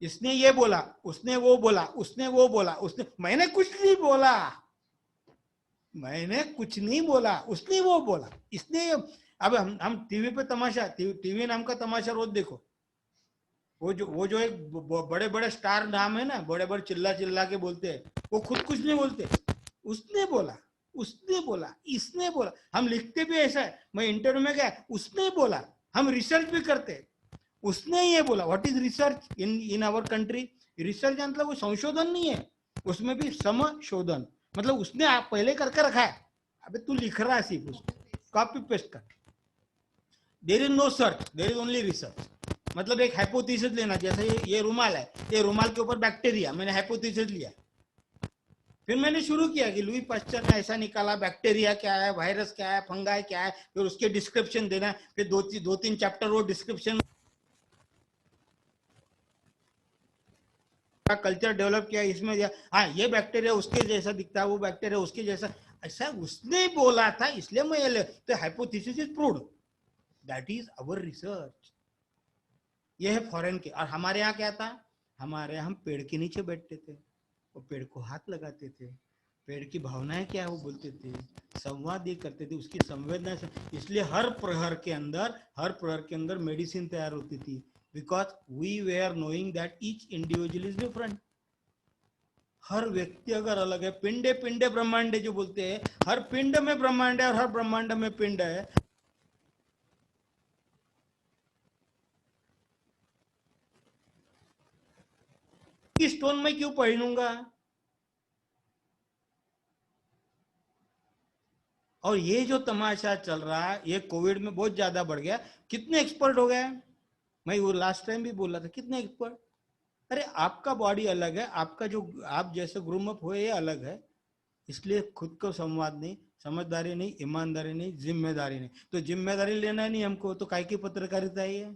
Speaker 6: इसने ये बोला, उसने वो बोला, उसने वो बोला, मैंने कुछ नहीं बोला, उसने वो बोला, इसने। अब हम टीवी पे तमाशा, टीवी नाम का तमाशा रोज देखो, वो जो एक बड़े बड़े स्टार नाम है ना, बड़े बड़े चिल्ला के बोलते हैं, वो खुद कुछ नहीं बोलते, उसने बोला, इसने बोला। हम लिखते भी ऐसा है, मैं इंटरव्यू में गया, उसने बोला। हम रिसर्च भी करते, उसने ये बोला। What is research in our country? Research मतलब वो संशोधन नहीं है, उसमें भी समशोधन, मतलब उसने आप पहले करके रखा है, अबे तू लिख रहा है सिर्फ उसको कॉपी पेस्ट कर। There is no search, there is only research. मतलब एक हाइपोथेसिस लेना, जैसे ये रुमाल है, ये रुमाल के ऊपर बैक्टीरिया, मैंने हाइपोथेसिस लिया, फिर मैंने शुरू किया कि लुई पास्चर ने ऐसा निकाला, बैक्टीरिया क्या है, वायरस क्या है, फंगाई क्या है, फिर उसके डिस्क्रिप्शन देना, फिर दो तीन चैप्टर वो डिस्क्रिप्शन का कल्चर डेवलप किया, इसमें हाँ ये बैक्टीरिया उसके जैसा दिखता है, वो बैक्टीरिया उसके जैसा, ऐसा उसने बोला था इसलिए मैं तो hypothesis is proved, that is our research. ये है फॉरेन के। और हमारे यहाँ क्या था, हमारे यहाँ हम पेड़ के नीचे बैठते थे, वो पेड़ को हाथ लगाते थे, पेड़ की भावनाएं क्या है वो बोलते थे, संवाद ये करते थे, उसकी संवेदना से, इसलिए हर प्रहर के अंदर मेडिसिन तैयार होती थी, because we were knowing that each individual is different. हर व्यक्ति अगर अलग है, पिंडे पिंडे ब्रह्मांड जो बोलते हैं, हर पिंड में ब्रह्मांड है और हर ब्रह्मांड में पिंड है। स्टोन में क्यों पहनूंगा? और ये जो तमाशा चल रहा है, ये कोविड में बहुत ज्यादा बढ़ गया। कितने एक्सपर्ट हो गए, मैं वो लास्ट टाइम भी बोला था, कितने एक्सपर्ट। अरे आपका बॉडी अलग है, आपका जो आप जैसे ग्रूम अप हुए ये अलग है, इसलिए खुद को संवाद नहीं, समझदारी नहीं, ईमानदारी नहीं, जिम्मेदारी नहीं। तो जिम्मेदारी लेना नहीं हमको, तो काय की पत्रकारिता है।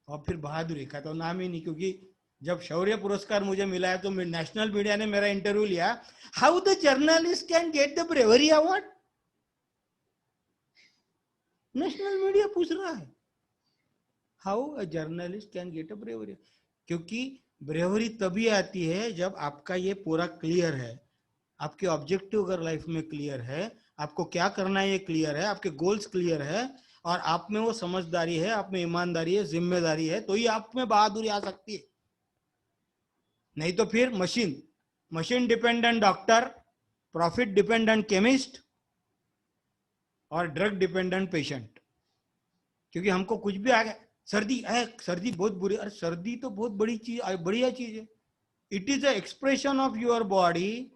Speaker 6: और फिर बहादुरी का तो नाम ही नहीं, क्योंकि जब शौर्य पुरस्कार मुझे मिला है तो नेशनल मीडिया ने मेरा इंटरव्यू लिया, how the journalist can get the bravery award. National media पूछ रहा है how a journalist can get a bravery, क्योंकि ब्रेवरी तभी आती है जब आपका ये पूरा क्लियर है, आपके ऑब्जेक्टिव अगर लाइफ में क्लियर है, आपको क्या करना है ये क्लियर है, आपके गोल्स क्लियर है, और आप में वो समझदारी है, आप में ईमानदारी है, जिम्मेदारी है, तो ही आप में बहादुरी आ सकती है। नहीं तो फिर machine dependent doctor, profit dependent chemist और ड्रग डिपेंडेंट पेशेंट। क्योंकि हमको कुछ भी आ गया, सर्दी बहुत बुरी, अरे सर्दी तो बहुत बड़ी चीज, बढ़िया चीज है। It is a expression of your body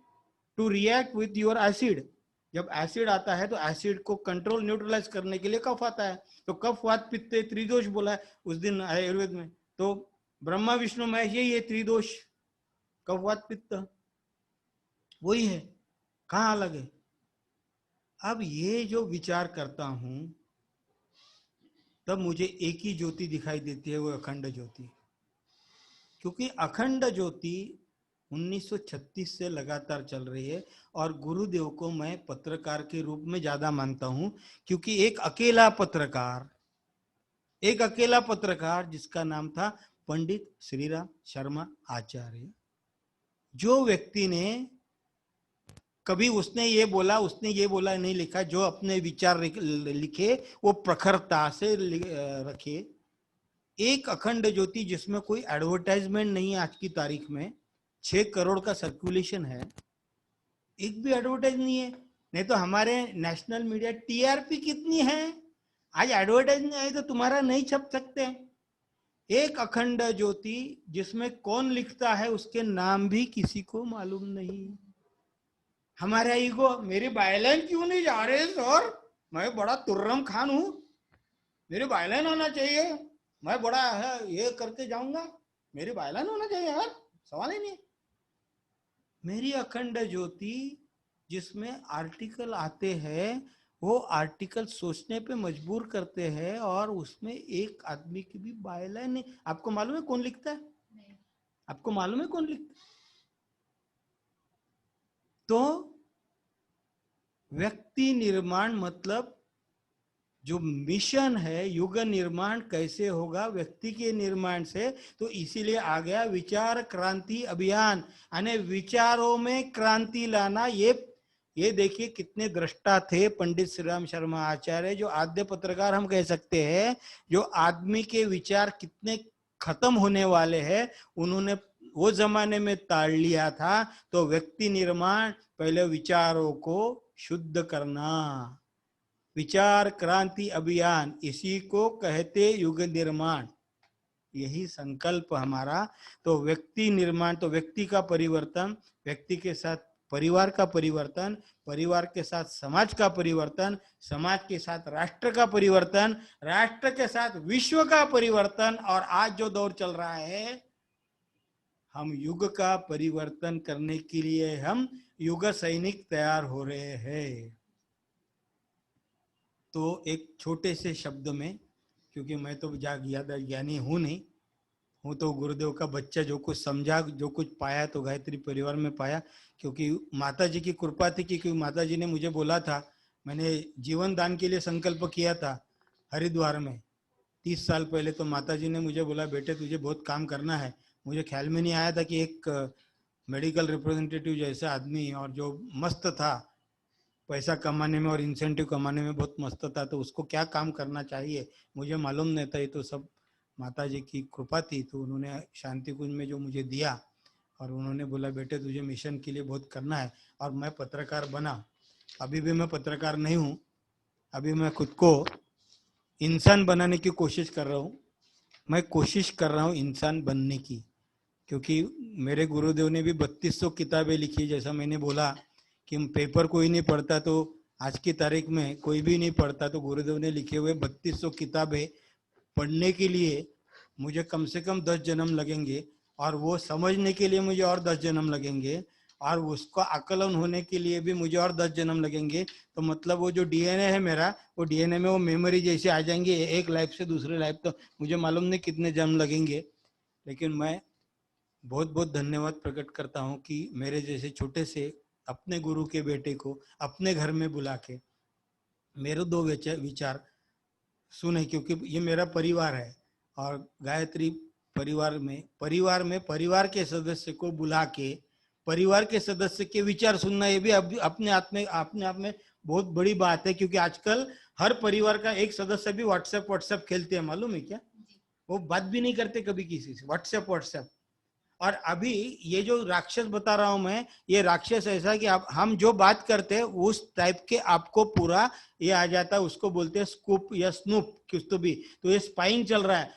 Speaker 6: to react with your acid. जब एसिड आता है तो एसिड को कंट्रोल न्यूट्रलाइज करने के लिए कफ आता है, तो कफ वात पित्त त्रिदोष बोला है उस दिन आयुर्वेद में, तो ब्रह्मा विष्णु महेश ये त्रिदोष, कफ वात पित्त वही है, कहाँ अलग है। अब ये जो विचार करता हूं तब मुझे एक ही ज्योति दिखाई देती है, वो अखंड ज्योति। क्योंकि अखंड ज्योति 1936 से लगातार चल रही है, और गुरुदेव को मैं पत्रकार के रूप में ज्यादा मानता हूं, क्योंकि एक अकेला पत्रकार जिसका नाम था पंडित श्रीराम शर्मा आचार्य, जो व्यक्ति ने कभी उसने ये बोला नहीं लिखा, जो अपने विचार लिखे वो प्रखरता से रखे। एक अखंड ज्योति जिसमें कोई एडवर्टाइजमेंट नहीं है, आज की तारीख में 6 करोड़ का सर्कुलेशन है, एक भी एडवर्टाइज नहीं है। नहीं तो हमारे नेशनल मीडिया टीआरपी कितनी है, आज एडवर्टाइज नहीं आए तो तुम्हारा नहीं छप सकते। एक अखंड ज्योति जिसमें कौन लिखता है उसके नाम भी किसी को मालूम नहीं। हमारा ईगो, मेरी बायलाइन क्यों नहीं जा रहे सर, मैं बड़ा तुर्रम खान हूं, मेरी बायलाइन होना चाहिए, मैं बड़ा है ये करके जाऊंगा, मेरी बायलाइन होना चाहिए यार, सवाल ही नहीं। मेरी अखंड ज्योति जिसमें आर्टिकल आते हैं, वो आर्टिकल सोचने पे मजबूर करते हैं, और उसमें एक आदमी की भी बायलाइन नहीं। आपको मालूम है कौन लिखता है? नहीं। आपको मालूम है कौन लिखता है? तो व्यक्ति निर्माण मतलब जो मिशन है, युग निर्माण कैसे होगा व्यक्ति के निर्माण से, तो इसीलिए आ गया विचार क्रांति अभियान, यानी विचारों में क्रांति लाना। ये देखिए कितने दृष्टा थे पंडित श्रीराम शर्मा आचार्य, जो आद्य पत्रकार हम कह सकते हैं, जो आदमी के विचार कितने खत्म होने वाले हैं उन्होंने वो जमाने में ताड़ लिया था। तो व्यक्ति निर्माण, पहले विचारों को शुद्ध करना, विचार क्रांति अभियान, इसी को कहते युग निर्माण, यही संकल्प हमारा। तो व्यक्ति निर्माण, तो व्यक्ति का परिवर्तन, व्यक्ति के साथ परिवार का परिवर्तन, परिवार के साथ समाज का परिवर्तन, समाज के साथ राष्ट्र का परिवर्तन, राष्ट्र के साथ विश्व का परिवर्तन। और आज जो दौर चल रहा है, हम युग का परिवर्तन करने के लिए हम युग सैनिक तैयार हो रहे हैं। तो एक छोटे से शब्द में, क्योंकि मैं तो ज्यादा ज्ञानी हूं नहीं, हूँ तो गुरुदेव का बच्चा, जो कुछ समझा, जो कुछ पाया तो गायत्री परिवार में पाया, क्योंकि माता जी की कृपा थी। क्योंकि माता जी ने मुझे बोला था, मैंने जीवन दान के लिए संकल्प किया था हरिद्वार में 30 साल पहले, तो माता जी ने मुझे बोला, बेटे तुझे बहुत काम करना है। मुझे ख्याल में नहीं आया था कि एक मेडिकल रिप्रेजेंटेटिव जैसा आदमी, और जो मस्त था पैसा कमाने में और इंसेंटिव कमाने में, बहुत मस्त था, तो उसको क्या काम करना चाहिए मुझे मालूम नहीं था। ये तो सब माता जी की कृपा थी। तो उन्होंने शांति कुंज में जो मुझे दिया, और उन्होंने बोला, बेटे तुझे मिशन के लिए बहुत करना है। और मैं पत्रकार बना। अभी भी मैं पत्रकार नहीं हूँ, अभी मैं खुद को इंसान बनाने की कोशिश कर रहा हूँ। मैं कोशिश कर रहा हूँ इंसान बनने की, क्योंकि मेरे गुरुदेव ने भी 3200 किताबें लिखी। जैसा मैंने बोला कि पेपर कोई नहीं पढ़ता, तो आज की तारीख में कोई भी नहीं पढ़ता, तो गुरुदेव ने लिखे हुए 3200 किताबें पढ़ने के लिए मुझे कम से कम 10 जन्म लगेंगे, और वो समझने के लिए मुझे और 10 जन्म लगेंगे, और उसका आकलन होने के लिए भी मुझे और 10 जन्म लगेंगे। तो मतलब वो जो डीएनए है मेरा, वो डीएनए में वो मेमोरी जैसे आ जाएंगे, एक लाइफ से दूसरे लाइफ, तो मुझे मालूम नहीं कितने जन्म लगेंगे। लेकिन मैं बहुत बहुत धन्यवाद प्रकट करता हूँ कि मेरे जैसे छोटे से अपने गुरु के बेटे को अपने घर में बुला के मेरे दो विचार सुने, क्योंकि ये मेरा परिवार है। और गायत्री परिवार में परिवार के सदस्य को बुला के परिवार के सदस्य के विचार सुनना, ये भी अपने आप में बहुत बड़ी बात है। क्योंकि आजकल हर परिवार का एक सदस्य भी व्हाट्सएप खेलते हैं, मालूम है क्या? वो बात भी नहीं करते कभी किसी से, व्हाट्सएप। और अभी ये जो राक्षस बता रहा हूं मैं, ये राक्षस ऐसा कि आप हम जो बात करते हैं उस टाइप के आपको पूरा ये आ जाता है। उसको बोलते हैं स्कूप या स्नूप कुछ तो भी। तो ये स्पाइंग चल रहा है।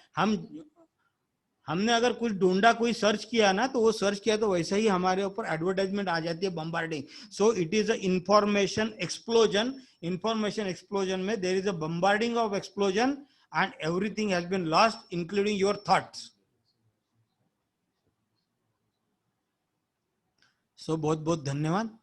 Speaker 6: हमने अगर कुछ ढूंढा, कोई सर्च किया ना, तो वो सर्च किया तो वैसे ही हमारे ऊपर एडवर्टाइजमेंट आ जाती है, bombarding. So it is a information explosion. Information explosion में there is a bombarding of explosion, and everything has been lost including your thoughts. So बहुत बहुत धन्यवाद।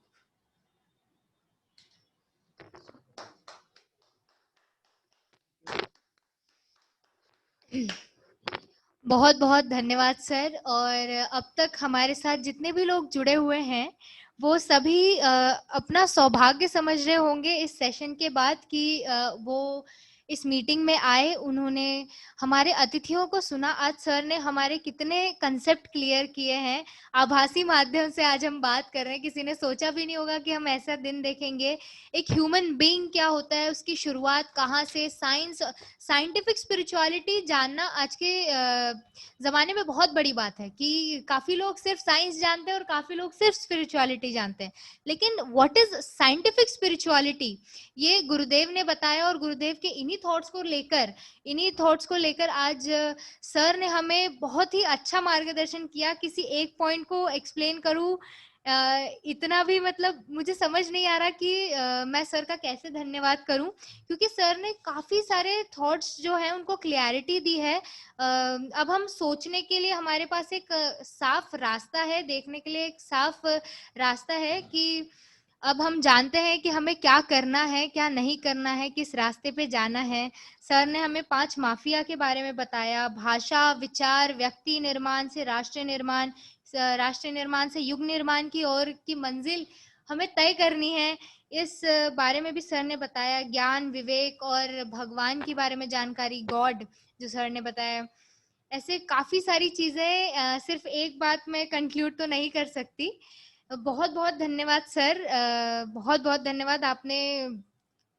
Speaker 2: बहुत बहुत धन्यवाद सर। और अब तक हमारे साथ जितने भी लोग जुड़े हुए हैं, वो सभी अपना सौभाग्य समझ रहे होंगे इस सेशन के बाद कि वो इस मीटिंग में आए, उन्होंने हमारे अतिथियों को सुना। आज सर ने हमारे कितने कंसेप्ट क्लियर किए हैं। आभासी माध्यम से आज हम बात कर रहे हैं। किसी ने सोचा भी नहीं होगा कि हम ऐसा दिन देखेंगे। एक ह्यूमन बीइंग क्या होता है, उसकी शुरुआत कहाँ से, साइंटिफिक स्पिरिचुअलिटी जानना आज के जमाने में बहुत बड़ी बात है। कि काफी लोग सिर्फ साइंस जानते हैं और काफी लोग सिर्फ स्पिरिचुअलिटी जानते हैं, लेकिन व्हाट इज साइंटिफिक स्पिरिचुअलिटी, ये गुरुदेव ने बताया। और गुरुदेव के इन्हीं थॉट्स को लेकर आज सर ने हमें बहुत ही अच्छा मार्गदर्शन किया। किसी एक पॉइंट को एक्सप्लेन करूं, इतना भी मतलब मुझे समझ नहीं आ रहा कि मैं सर का कैसे धन्यवाद करूं, क्योंकि सर ने काफी सारे थॉट्स जो हैं उनको क्लैरिटी दी है। अब हम सोचने के लिए हमारे पास एक साफ रास्ता है, देखने के लिए एक साफ रास्ता है कि अब हम जानते हैं कि हमें क्या करना है, क्या नहीं करना है, किस रास्ते पे जाना है। सर ने हमें 5 माफिया के बारे में बताया। भाषा, विचार, व्यक्ति निर्माण से राष्ट्र निर्माण, राष्ट्र निर्माण से युग निर्माण की ओर की मंजिल हमें तय करनी है। इस बारे में भी सर ने बताया। ज्ञान, विवेक और भगवान के बारे में जानकारी, गॉड, जो सर ने बताया। ऐसे काफी सारी चीजें, सिर्फ एक बात में कंक्लूड तो नहीं कर सकती। बहुत बहुत धन्यवाद सर। बहुत बहुत धन्यवाद। आपने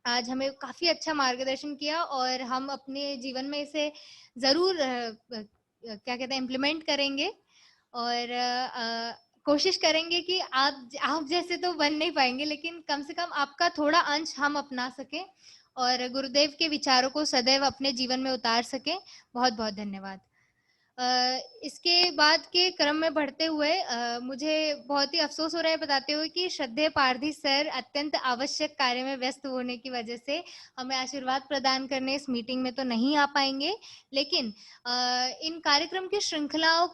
Speaker 2: आज हमें काफी अच्छा मार्गदर्शन किया, और हम अपने जीवन में इसे जरूर क्या कहते हैं, इम्प्लीमेंट करेंगे। और कोशिश करेंगे कि आप जैसे तो बन नहीं पाएंगे, लेकिन कम से कम आपका थोड़ा अंश हम अपना सकें और गुरुदेव के विचारों को सदैव अपने जीवन में उतार सकें। बहुत बहुत धन्यवाद। इसके बाद के क्रम में बढ़ते हुए मुझे बहुत ही अफसोस हो रहा है बताते हुए कि श्रद्धेय पारधी सर अत्यंत आवश्यक कार्य में व्यस्त होने की वजह से हमें आशीर्वाद प्रदान करने इस मीटिंग में तो नहीं आ पाएंगे, लेकिन इन कार्यक्रम की श्रृंखलाओं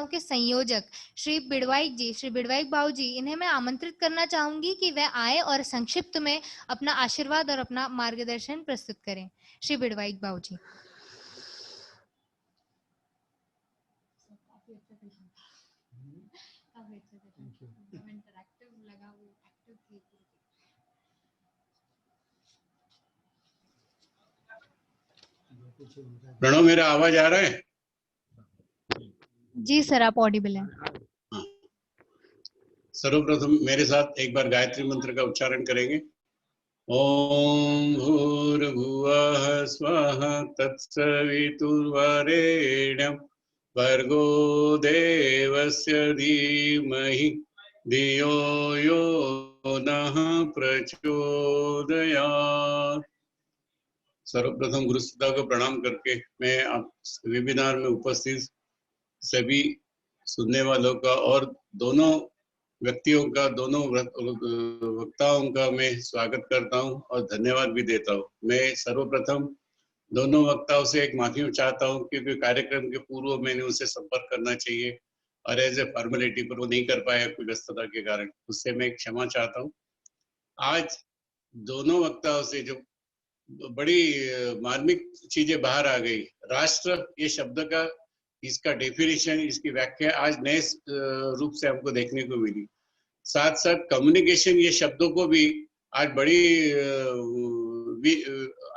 Speaker 2: के संयोजक श्री बिड़वाइक बाबू जी, इन्हें मैं आमंत्रित करना चाहूंगी कि वह आए और संक्षिप्त में अपना आशीर्वाद और अपना मार्गदर्शन प्रस्तुत करें। श्री बिड़वाइक बाबू जी।
Speaker 3: प्रणव, मेरा आवाज आ रहा है?
Speaker 2: जी सर, आप ऑडिबल हैं।
Speaker 3: हाँ। सर्वप्रथम मेरे साथ एक बार गायत्री मंत्र का उच्चारण करेंगे। ओम भूर्भुवः स्वः तत्सवितुर्वरेण्यं भर्गो देवस्य धीमहि धियो यो नः प्रचोदयात्। सर्वप्रथम गुरुसत्ता को प्रणाम करके मैं आप वेबिनार में उपस्थित सभी सुनने वालों का और दोनों व्यक्तियों का, दोनों वक्ताओं का मैं स्वागत करता हूं और धन्यवाद भी देता हूं। मैं सर्वप्रथम दोनों वक्ताओं से एक माफी चाहता हूं क्योंकि कार्यक्रम के पूर्व मैंने उनसे संपर्क करना चाहिए और एज ए फॉर्मेलिटी पर वो नहीं कर पाया कोई व्यस्तता के कारण, उससे मैं क्षमा चाहता हूं। आज दोनों वक्ताओं से जो बड़ी मार्मिक चीजें बाहर आ गई, राष्ट्र ये शब्द का, इसका डेफिनेशन, इसकी व्याख्या आज नए रूप से हमको देखने को मिली। साथ साथ कम्युनिकेशन ये शब्दों को भी आज बड़ी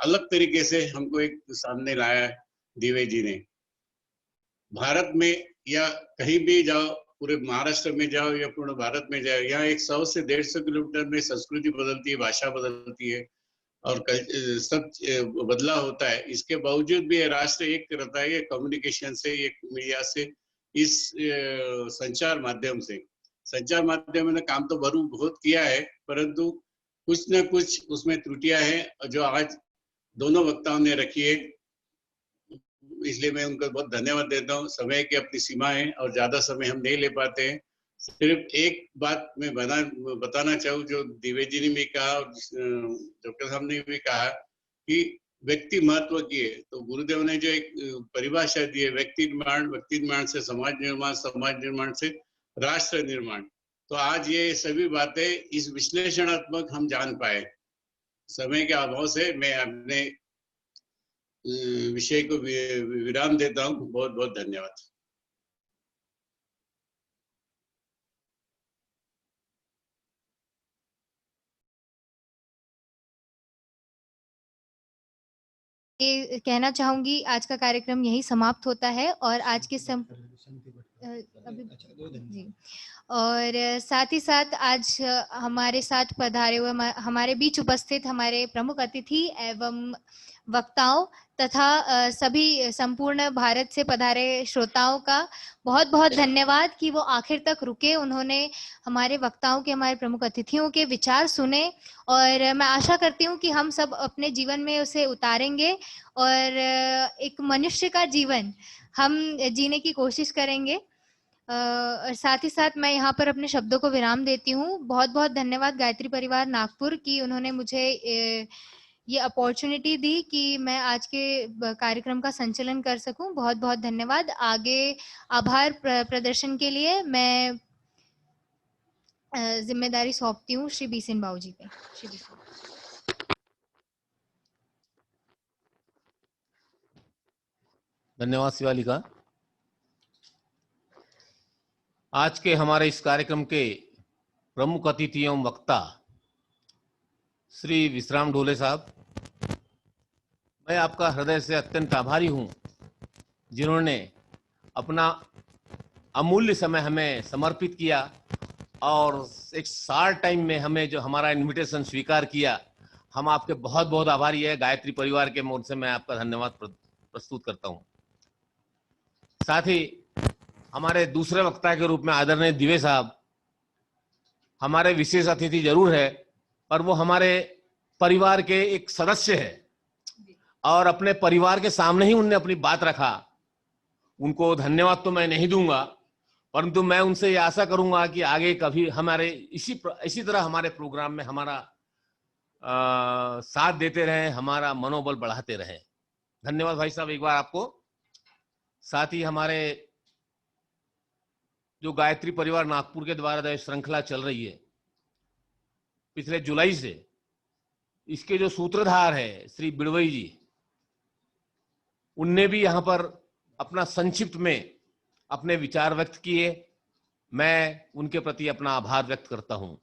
Speaker 3: अलग तरीके से हमको एक सामने लाया दिवे जी ने। भारत में या कहीं भी जाओ, पूरे महाराष्ट्र में जाओ या पूर्ण भारत में जाओ, यहाँ 100 से 150 किलोमीटर में संस्कृति बदलती है, भाषा बदलती है और सब बदला होता है। इसके बावजूद भी ये राष्ट्र एक रहता है, ये कम्युनिकेशन से, ये मीडिया से, इस संचार माध्यम ने काम तो बहुत किया है, परंतु कुछ न कुछ उसमें त्रुटियां हैं जो आज दोनों वक्ताओं ने रखी है। इसलिए मैं उनको बहुत धन्यवाद देता हूँ। समय की अपनी सीमाएं और ज्यादा समय हम नहीं ले पाते हैं। सिर्फ एक बात मैं बताना चाहूँ, जो दिवे जी ने भी कहा और डॉक्टर साहब ने भी कहा कि व्यक्ति महत्व की है, तो गुरुदेव ने जो एक परिभाषा दी है, व्यक्ति निर्माण से समाज निर्माण, समाज निर्माण से राष्ट्र निर्माण, तो आज ये सभी बातें इस विश्लेषणात्मक हम जान पाए। समय के अभाव से मैं अपने विषय को विराम देता हूँ। बहुत बहुत धन्यवाद।
Speaker 2: ये कहना चाहूंगी आज का कार्यक्रम यही समाप्त होता है और आज के जी, और साथ ही साथ आज हमारे साथ पधारे हुए, हमारे बीच उपस्थित हमारे प्रमुख अतिथि एवं वक्ताओं तथा सभी संपूर्ण भारत से पधारे श्रोताओं का बहुत बहुत धन्यवाद कि वो आखिर तक रुके, उन्होंने हमारे वक्ताओं के, हमारे प्रमुख अतिथियों के विचार सुने और मैं आशा करती हूँ कि हम सब अपने जीवन में उसे उतारेंगे और एक मनुष्य का जीवन हम जीने की कोशिश करेंगे। और साथ ही साथ मैं यहाँ पर अपने शब्दों को विराम देती हूँ। बहुत बहुत धन्यवाद गायत्री परिवार नागपुर की, उन्होंने मुझे ये अपॉर्चुनिटी दी कि मैं आज के कार्यक्रम का संचालन कर सकूं। बहुत बहुत धन्यवाद। आगे आभार प्रदर्शन के लिए मैं जिम्मेदारी सौंपती हूँ श्री बीसेन बाबू जी पे। श्री बीसेन।
Speaker 1: धन्यवाद शिवालिका। आज के हमारे इस कार्यक्रम के प्रमुख अतिथि एवं वक्ता श्री विश्राम ढोले साहब, मैं आपका हृदय से अत्यंत आभारी हूं जिन्होंने अपना अमूल्य समय हमें समर्पित किया और एक शार्ट टाइम में हमें जो हमारा इनविटेशन स्वीकार किया। हम आपके बहुत बहुत आभारी है। गायत्री परिवार के मोड से मैं आपका धन्यवाद प्रस्तुत करता हूं। साथ ही हमारे दूसरे वक्ता के रूप में आदरणीय दिवे साहब हमारे विशेष अतिथि जरूर है, पर वो हमारे परिवार के एक सदस्य है और अपने परिवार के सामने ही उनने अपनी बात रखा, उनको धन्यवाद तो मैं नहीं दूंगा, परंतु मैं उनसे ये आशा करूंगा कि आगे कभी हमारे इसी तरह हमारे प्रोग्राम में हमारा साथ देते रहें, हमारा मनोबल बढ़ाते रहें। धन्यवाद भाई साहब एक बार आपको। साथ ही हमारे जो गायत्री परिवार नागपुर के द्वारा जो श्रृंखला चल रही है पिछले जुलाई से, इसके जो सूत्रधार है श्री बिड़वई जी, उनने भी यहां पर अपना संक्षिप्त में अपने विचार व्यक्त किए। मैं उनके प्रति अपना आभार व्यक्त करता हूं।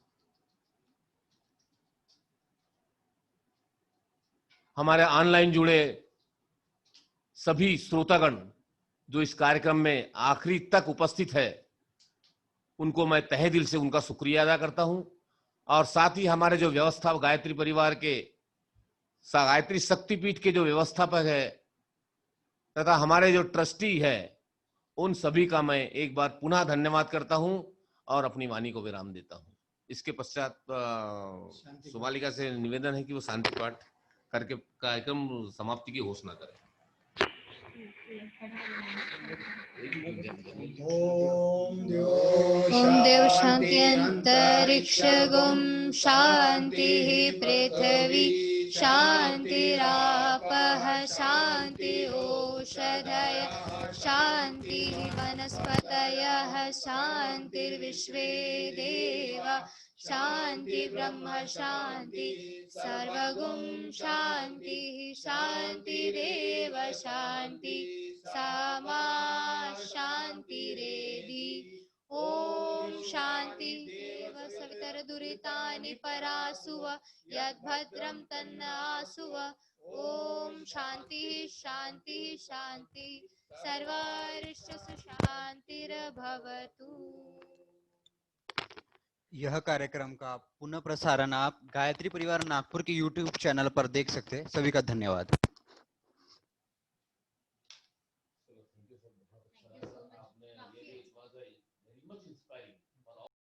Speaker 1: हमारे ऑनलाइन जुड़े सभी श्रोतागण जो इस कार्यक्रम में आखिरी तक उपस्थित है, उनको मैं तहे दिल से उनका शुक्रिया अदा करता हूं। और साथ ही हमारे जो व्यवस्थापक गायत्री परिवार के गायत्री शक्तिपीठ के जो व्यवस्थापक है तथा हमारे जो ट्रस्टी है, उन सभी का मैं एक बार पुनः धन्यवाद करता हूं और अपनी वाणी को विराम देता हूं। इसके पश्चात सुमालिका से निवेदन है कि वो शांति पाठ करके कार्यक्रम समाप्ति की घोषणा करें।
Speaker 2: ओम देव शांति अंतरिक्षगुम शांति पृथ्वी शांतिरापः शांति ओषधय शांति वनस्पतयः शांतिर्विश्वे देवा शांति ब्रह्म शांति सर्वगुण शांति शांतिरेव शांति सामा शांतिरेधि। ओम शांति देव सवितर दुरितानि परासुव यद्भद्रं तन्नासुव। ओम शांति शांति शांति सर्वारिष्टसु शांतिर्भवतु।
Speaker 7: यह कार्यक्रम का पुनः प्रसारण आप गायत्री परिवार नागपुर के YouTube चैनल पर देख सकते हैं। सभी का धन्यवाद।